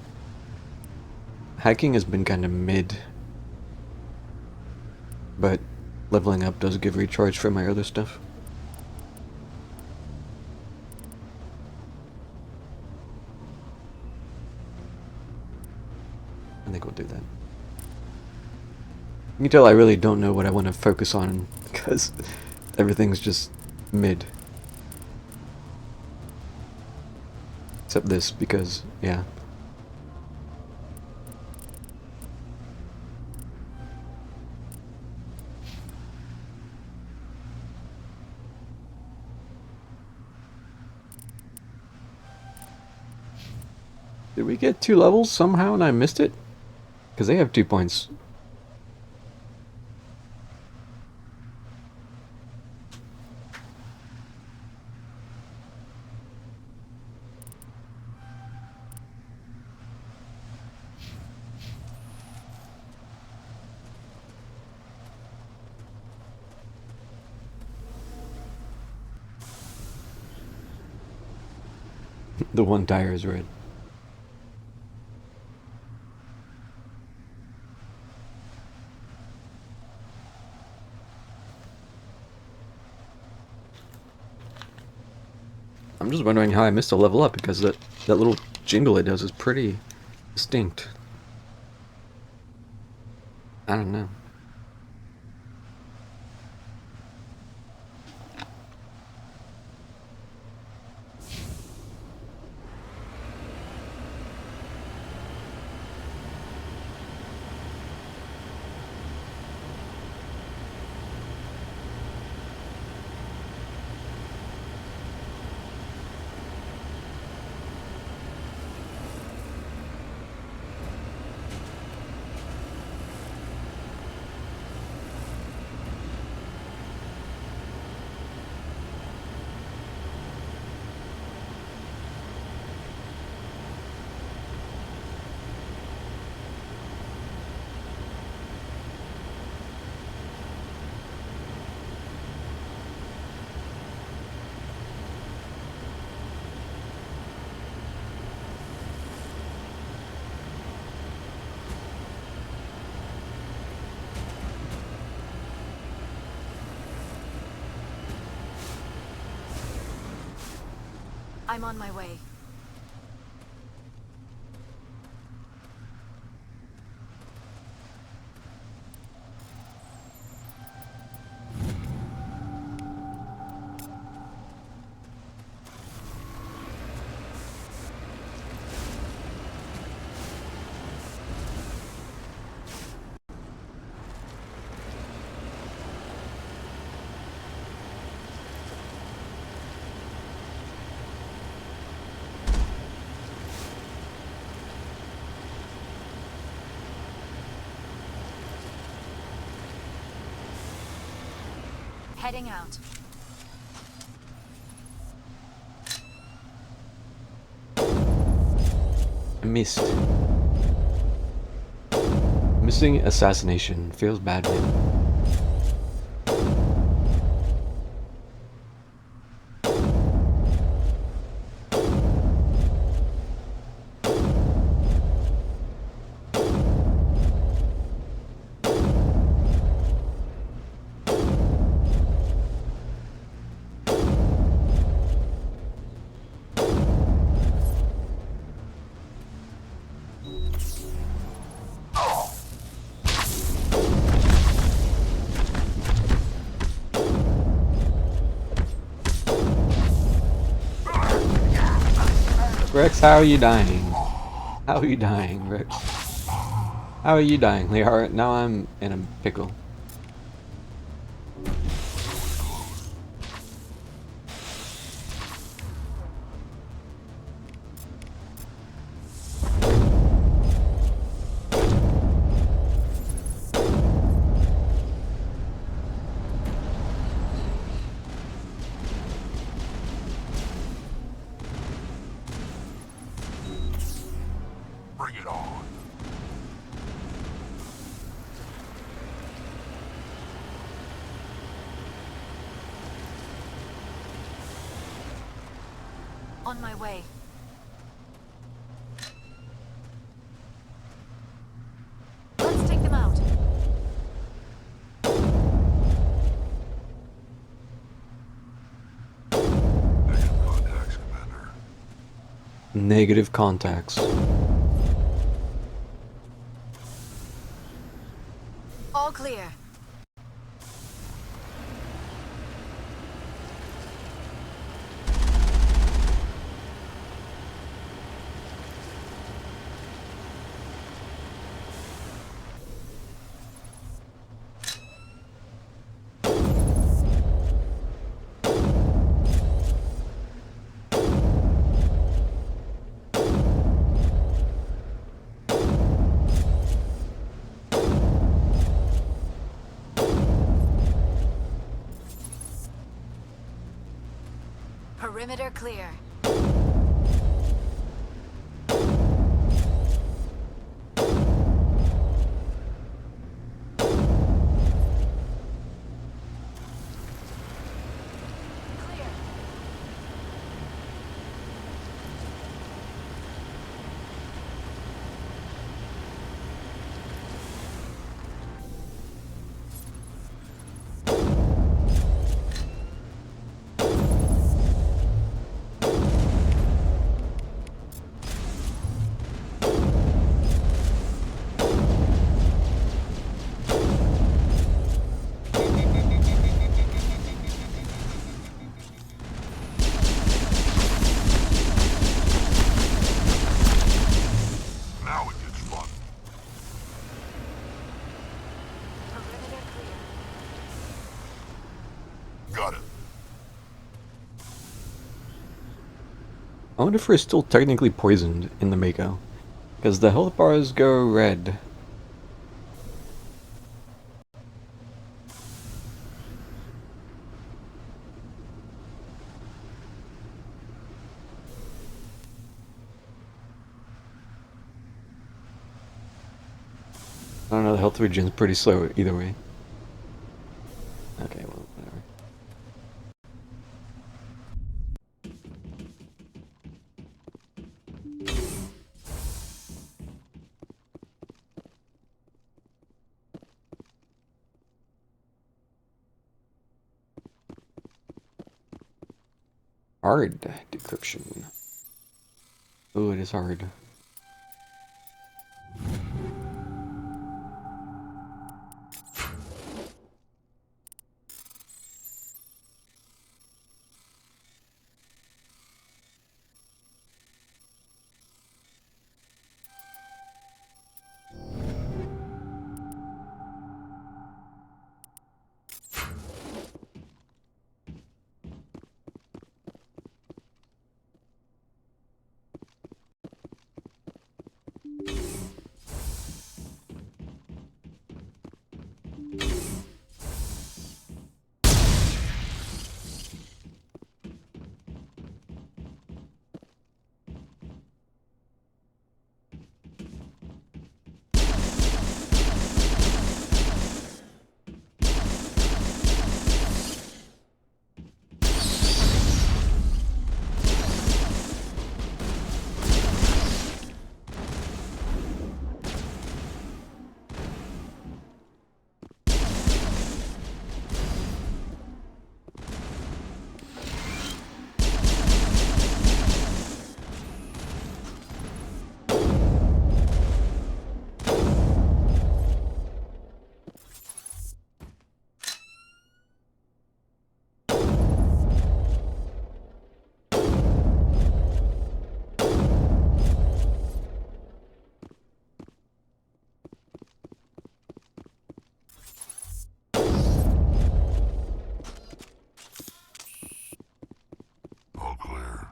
Hacking has been kind of mid, but leveling up does give recharge for my other stuff. I think we'll do that. You can tell I really don't know what I want to focus on because everything's just mid. Except this, because, yeah. Did we get 2 levels somehow and I missed it? Because they have 2 points. The one tire is red. I'm just wondering how I missed a level up because that little jingle it does is pretty distinct. I don't know. I'm on my way. Heading out. I missed. Missing assassination feels bad, man. Rex, how are you dying? How are you dying, Rex? How are you dying, Liara? Now I'm in a pickle. Bring it on. On my way. Let's take them out. Negative contacts, Commander. Negative contacts. All clear. Perimeter clear. Now it gets fun. Perimeter clear. Got it. I wonder if we're still technically poisoned in the Mako. Because the health bars go red. I don't know, the health regen's pretty slow either way. Okay, well, whatever. hard decryption. Oh, it is hard. All clear.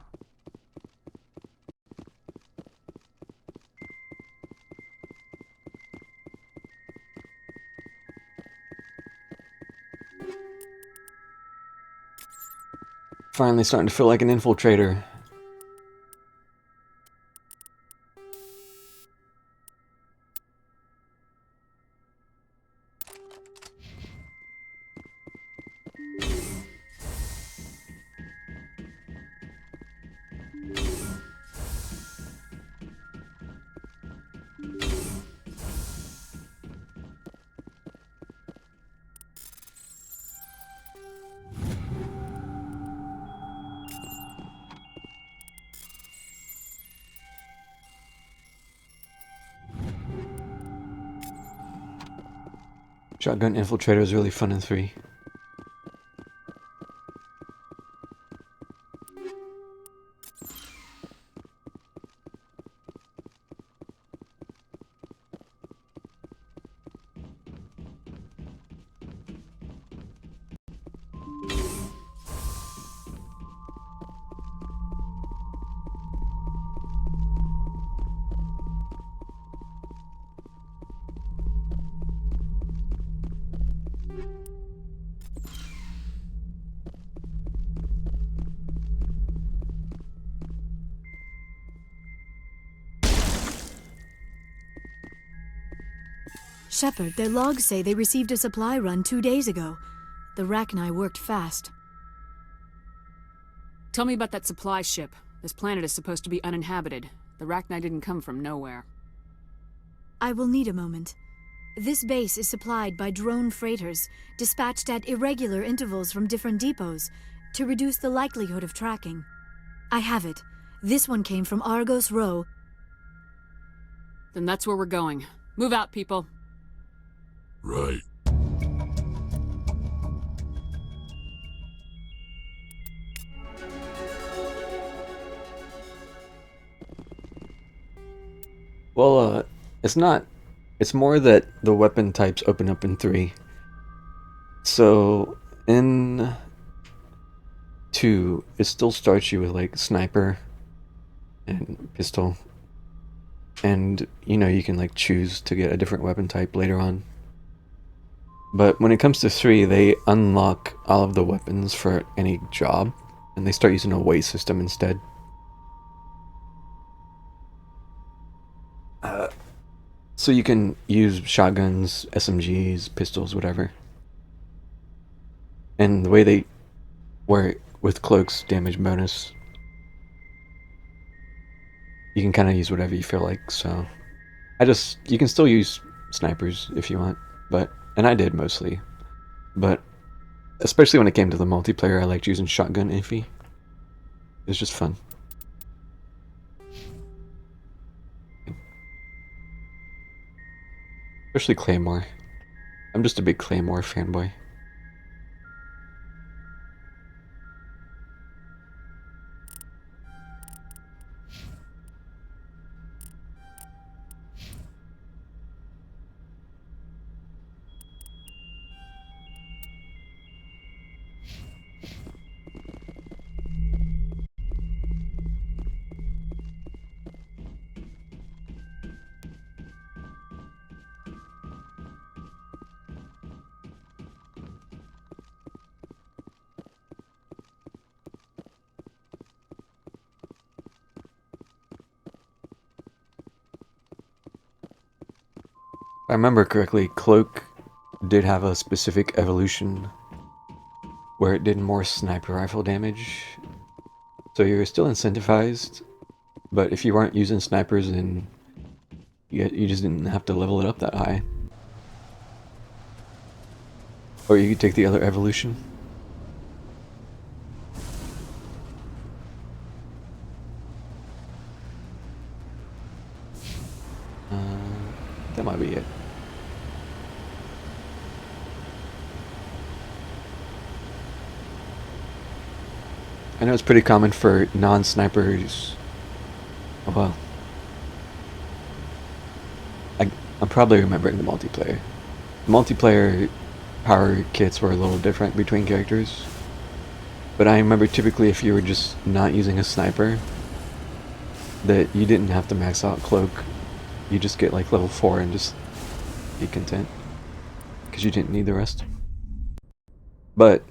Finally starting to feel like an infiltrator. Shotgun Infiltrator is really fun in 3. Shepard, their logs say they received a supply run 2 days ago. The Rachni worked fast. Tell me about that supply ship. This planet is supposed to be uninhabited. The Rachni didn't come from nowhere. I will need a moment. This base is supplied by drone freighters, dispatched at irregular intervals from different depots, to reduce the likelihood of tracking. I have it. This one came from Argos Row. Then that's where we're going. Move out, people. Right. Well, it's not. It's more that the weapon types open up in 3. So, in 2, it still starts you with, like, sniper and pistol. And, you know, you can, like, choose to get a different weapon type later on. But when it comes to 3, they unlock all of the weapons for any job, and they start using a weight system instead. So you can use shotguns, SMGs, pistols, whatever. And the way they work with cloaks, damage bonus, you can kind of use whatever you feel like. So you can still use snipers if you want, and I did mostly. But especially when it came to the multiplayer, I liked using shotgun infy. It's just fun. Especially Claymore. I'm just a big Claymore fanboy. If I remember correctly, Cloak did have a specific evolution where it did more sniper rifle damage. So you were still incentivized, but if you weren't using snipers, then you just didn't have to level it up that high. Or you could take the other evolution. That might be it. I know it's pretty common for non-snipers. Oh well. I'm probably remembering the multiplayer. The multiplayer power kits were a little different between characters. But I remember typically if you were just not using a sniper, that you didn't have to max out Cloak. You just get like level 4 and just be content. Because you didn't need the rest. But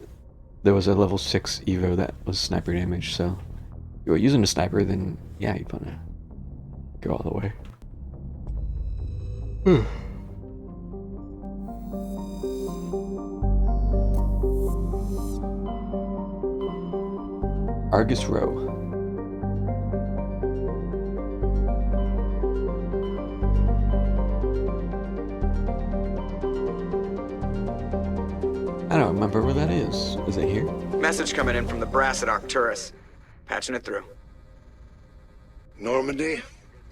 there was a level 6 Evo that was sniper damage, so if you were using a sniper, then yeah, you'd wanna go all the way. Argus Row. I don't remember where that is. Is it here? Message coming in from the brass at Arcturus. Patching it through. Normandy?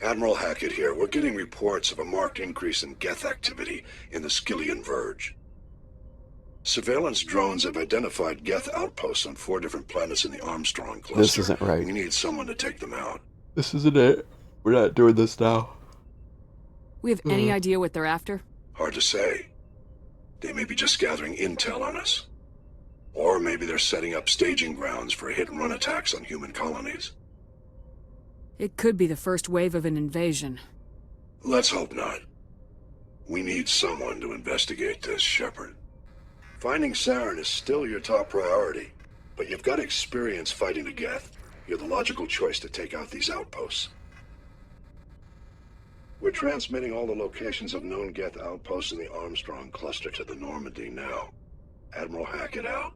Admiral Hackett here. We're getting reports of a marked increase in Geth activity in the Skyllian Verge. Surveillance drones have identified Geth outposts on 4 different planets in the Armstrong cluster. This isn't right. We need someone to take them out. This isn't it. We're not doing this now. We have any idea what they're after? Hard to say. They may be just gathering intel on us. Or maybe they're setting up staging grounds for hit-and-run attacks on human colonies. It could be the first wave of an invasion. Let's hope not. We need someone to investigate this, Shepard. Finding Saren is still your top priority, but you've got experience fighting the Geth. You're the logical choice to take out these outposts. We're transmitting all the locations of known Geth outposts in the Armstrong cluster to the Normandy now. Admiral Hackett out.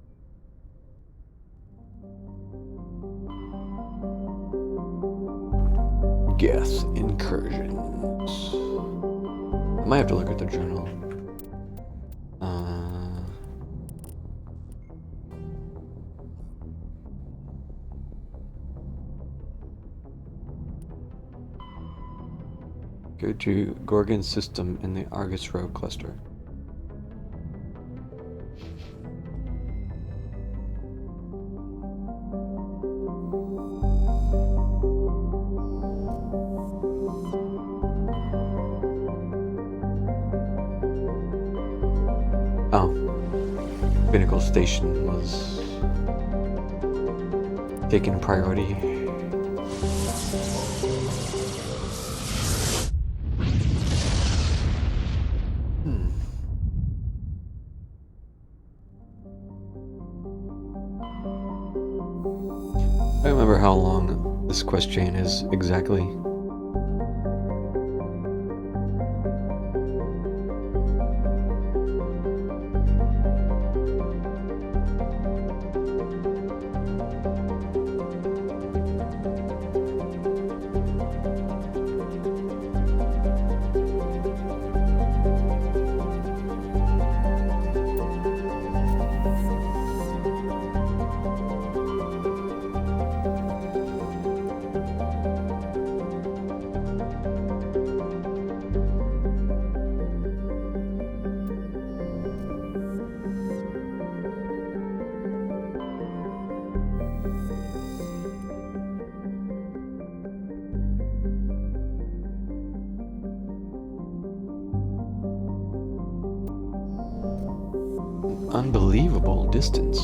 Geth incursions. I might have to look at the journal. Go to Gorgon system in the Argus Row cluster. Oh. Pinnacle Station was taking priority. I don't remember how long this quest chain is exactly. unbelievable distance.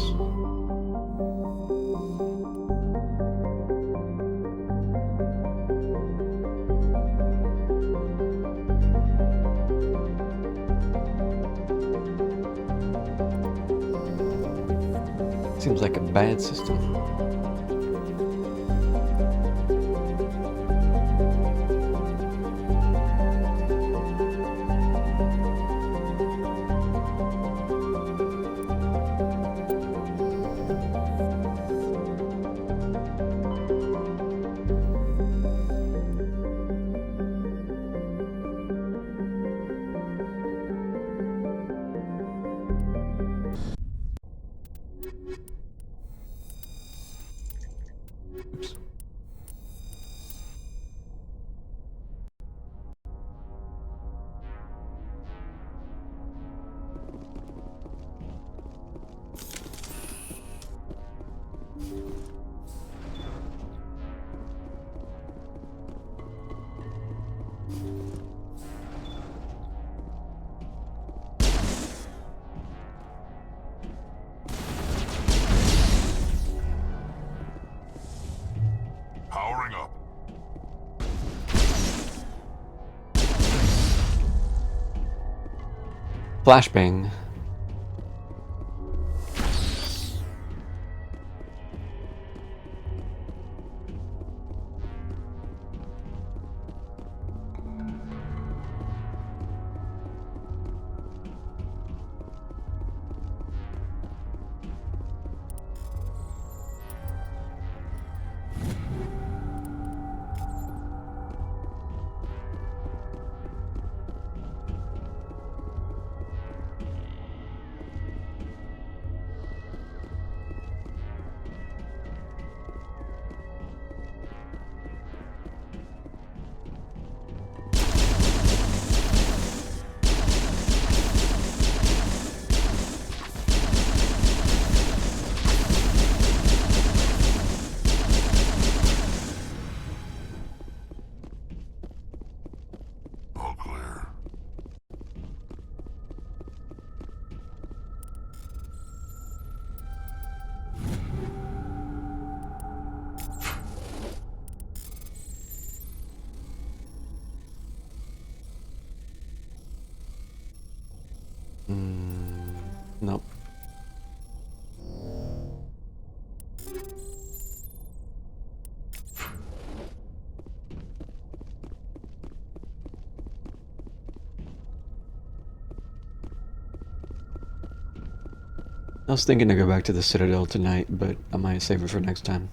Seems like a bad system. Powering up. Flashbang. All clear. Nope. I was thinking to go back to the Citadel tonight, but I might save it for next time.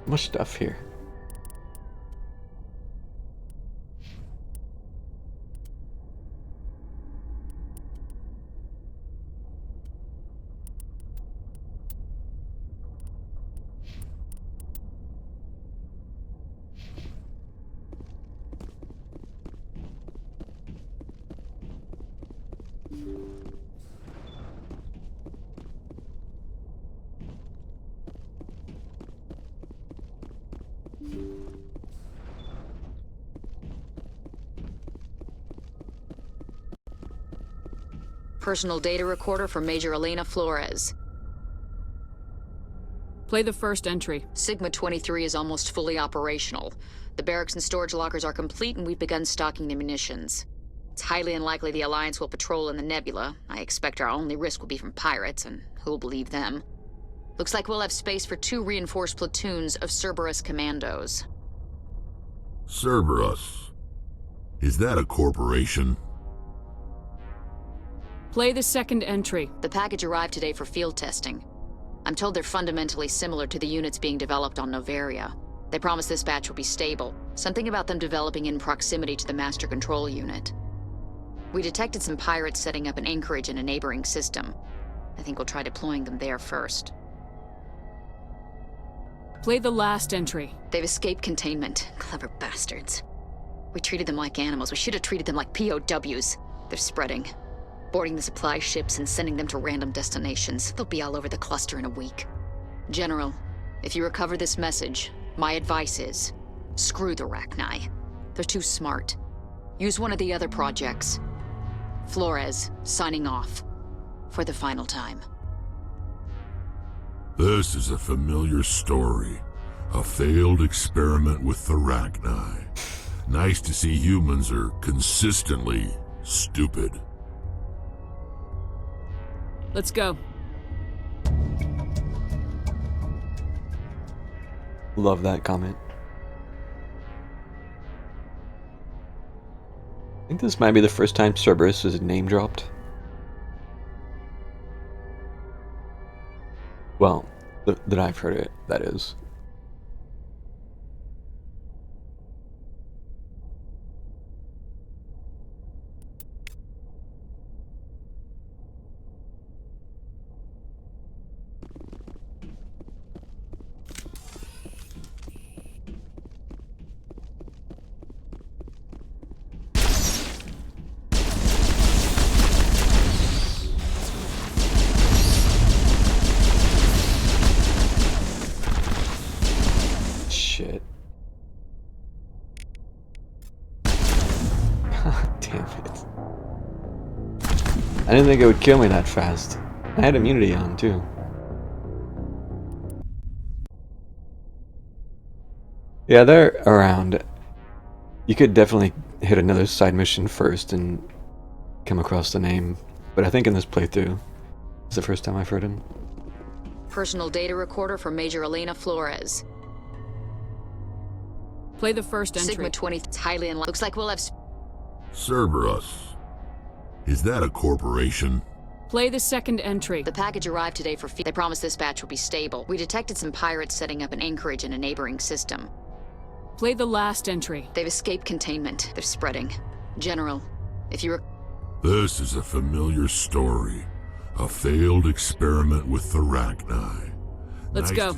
Much stuff here. Personal data recorder for Major Elena Flores. Play the first entry. Sigma 23 is almost fully operational. The barracks and storage lockers are complete, and we've begun stocking the munitions. It's highly unlikely the Alliance will patrol in the nebula. I expect our only risk will be from pirates, and who'll believe them? Looks like we'll have space for 2 reinforced platoons of Cerberus commandos. Cerberus. Is that a corporation? Play the second entry. The package arrived today for field testing. I'm told they're fundamentally similar to the units being developed on Novaria. They promise this batch will be stable. Something about them developing in proximity to the master control unit. We detected some pirates setting up an anchorage in a neighboring system. I think we'll try deploying them there first. Play the last entry. They've escaped containment. Clever bastards. We treated them like animals. We should have treated them like POWs. They're spreading. Boarding the supply ships and sending them to random destinations. They'll be all over the cluster in a week. General, if you recover this message, my advice is, screw the Rachni. They're too smart. Use one of the other projects. Flores, signing off. For the final time. This is a familiar story. A failed experiment with the Rachni. Nice to see humans are consistently stupid. Let's go. Love that comment. I think this might be the first time Cerberus is name dropped. Well, that I've heard it, that is. Shit. Damn it. I didn't think it would kill me that fast. I had immunity on, too. Yeah, they're around. You could definitely hit another side mission first and come across the name. But I think in this playthrough, it's the first time I've heard him. Personal data recorder for Major Elena Flores. Play the first entry. Sigma 20, it's highly unlikely. Looks like we'll have... Cerberus. Is that a corporation? Play the second entry. The package arrived today for... They promise this batch will be stable. We detected some pirates setting up an anchorage in a neighboring system. Play the last entry. They've escaped containment. They're spreading. General, if you... This is a familiar story. A failed experiment with the Rachni. Let's go.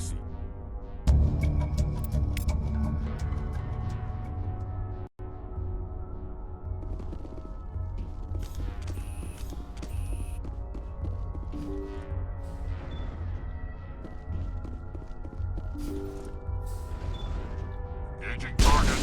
Engaging target.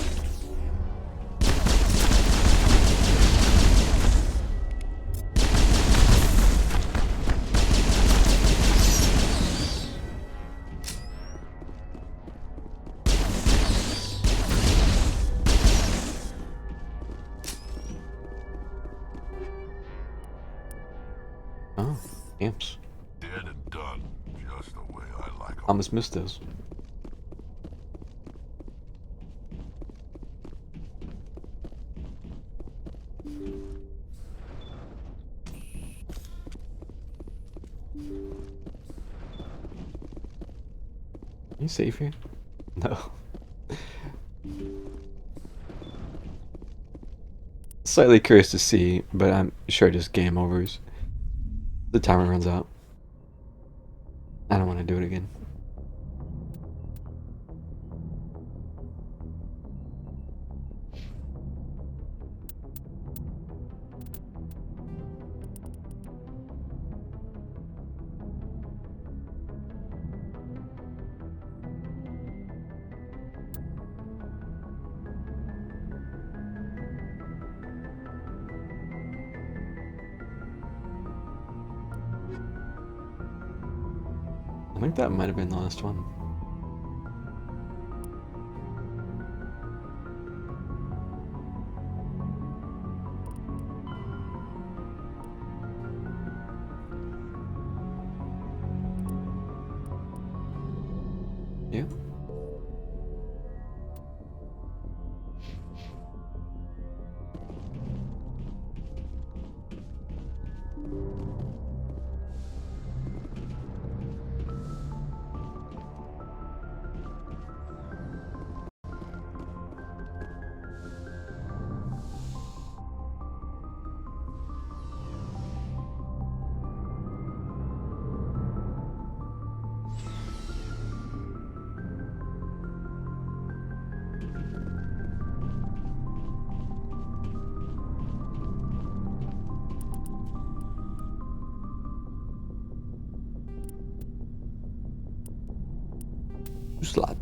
Oh, amps. Dead and done, just the way I like 'em. Almost missed those. You safe here? No. Slightly curious to see, but I'm sure just game overs. The timer runs out. I don't want to do it again. think that might have been the last one. Yeah. Slot.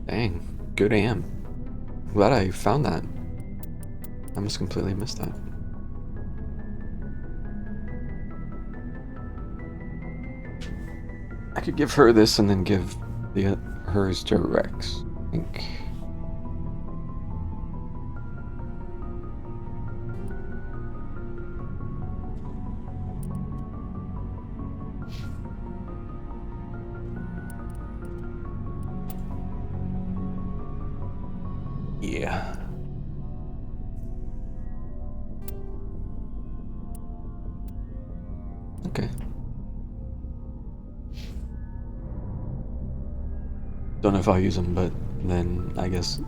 Dang, good aim. Glad I found that. I must completely missed that. I could give her this and then give hers to Rex, I think. Yeah. Okay. Don't know if I'll use them, but then I guess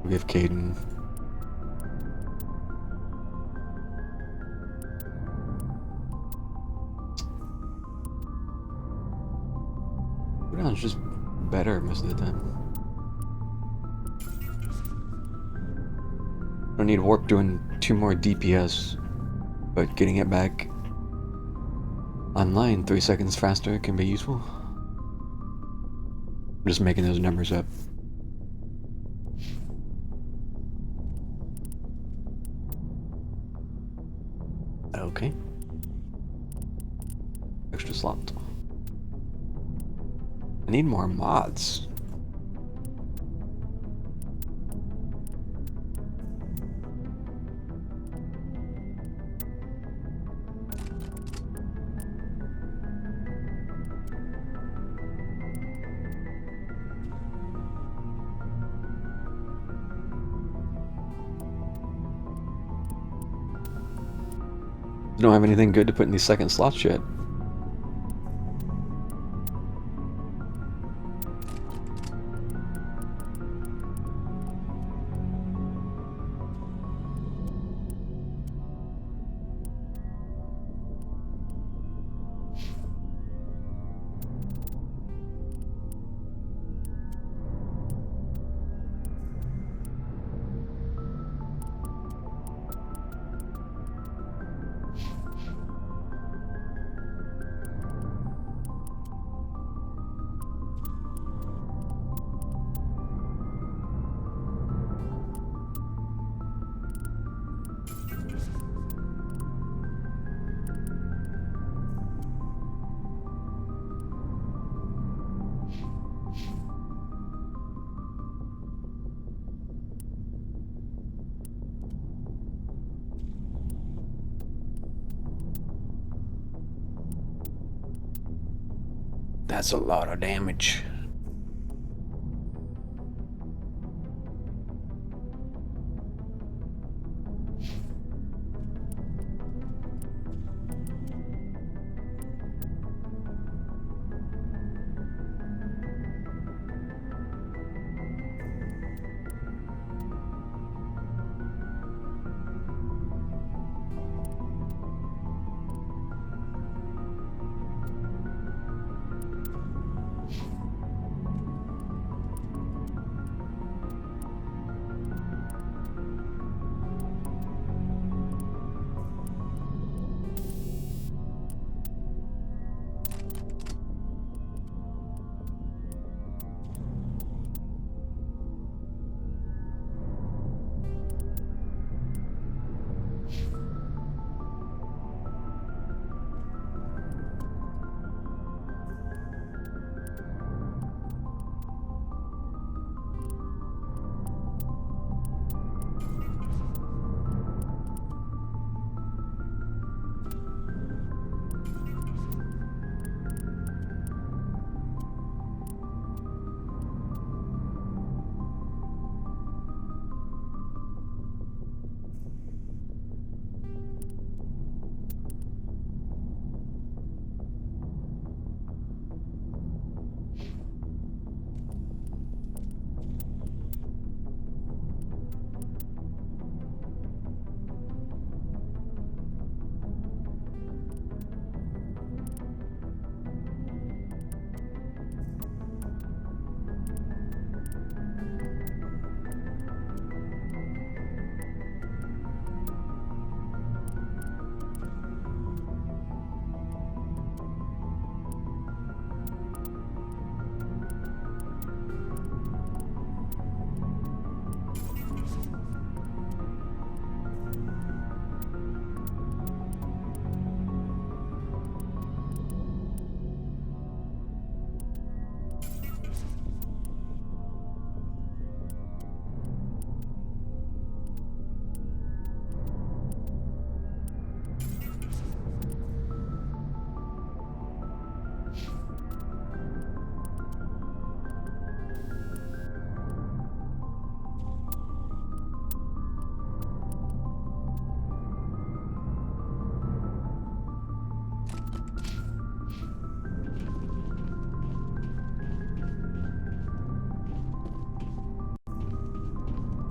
we'll give Caden. Cooldown's just better most of the time. Don't need warp doing 2 more DPS, but getting it back online 3 seconds faster can be useful. I'm just making those numbers up. Okay. Extra slot. I need more mods. Don't have anything good to put in these second slots yet. That's a lot of damage.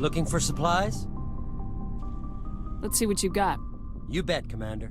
Looking for supplies? Let's see what you got. You bet, Commander.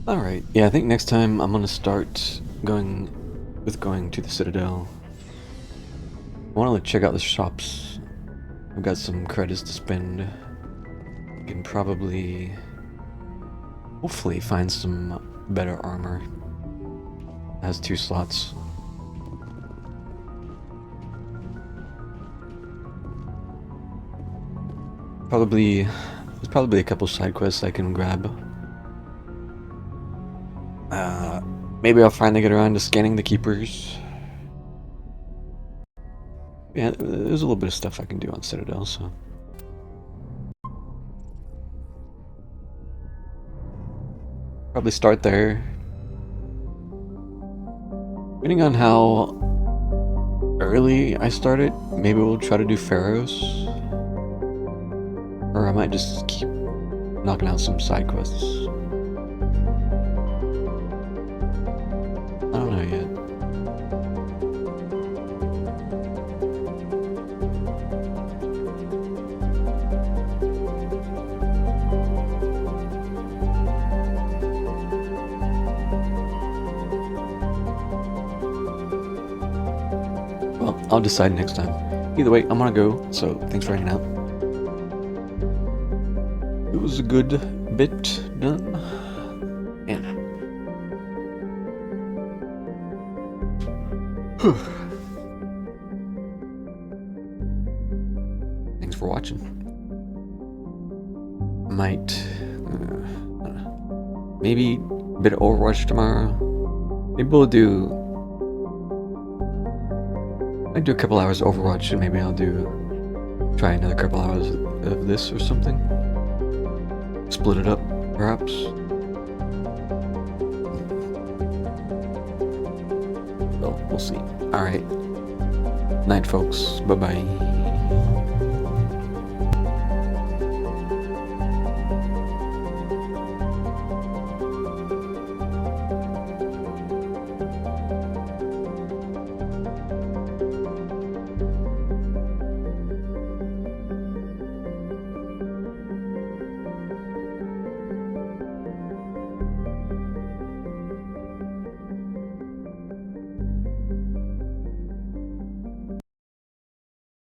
Alright, yeah, I think next time I'm gonna start going to the Citadel. I want to check out the shops. I've got some credits to spend. I can probably, hopefully, find some better armor. It has 2 slots. There's probably a couple side quests I can grab. Maybe I'll finally get around to scanning the keepers. Yeah, there's a little bit of stuff I can do on Citadel, so. Probably start there. Depending on how early I start it, maybe we'll try to do Pharaohs. Or I might just keep knocking out some side quests. I don't know yet. Well, I'll decide next time. Either way, I'm gonna go, so thanks for hanging out. It was a good bit done. And thanks for watching. Might maybe a bit of Overwatch tomorrow. Maybe we'll do. I'd do a couple hours of Overwatch, and maybe I'll try another couple hours of this or something. Split it up, perhaps. Well, we'll see. Alright. Night, folks. Bye-bye.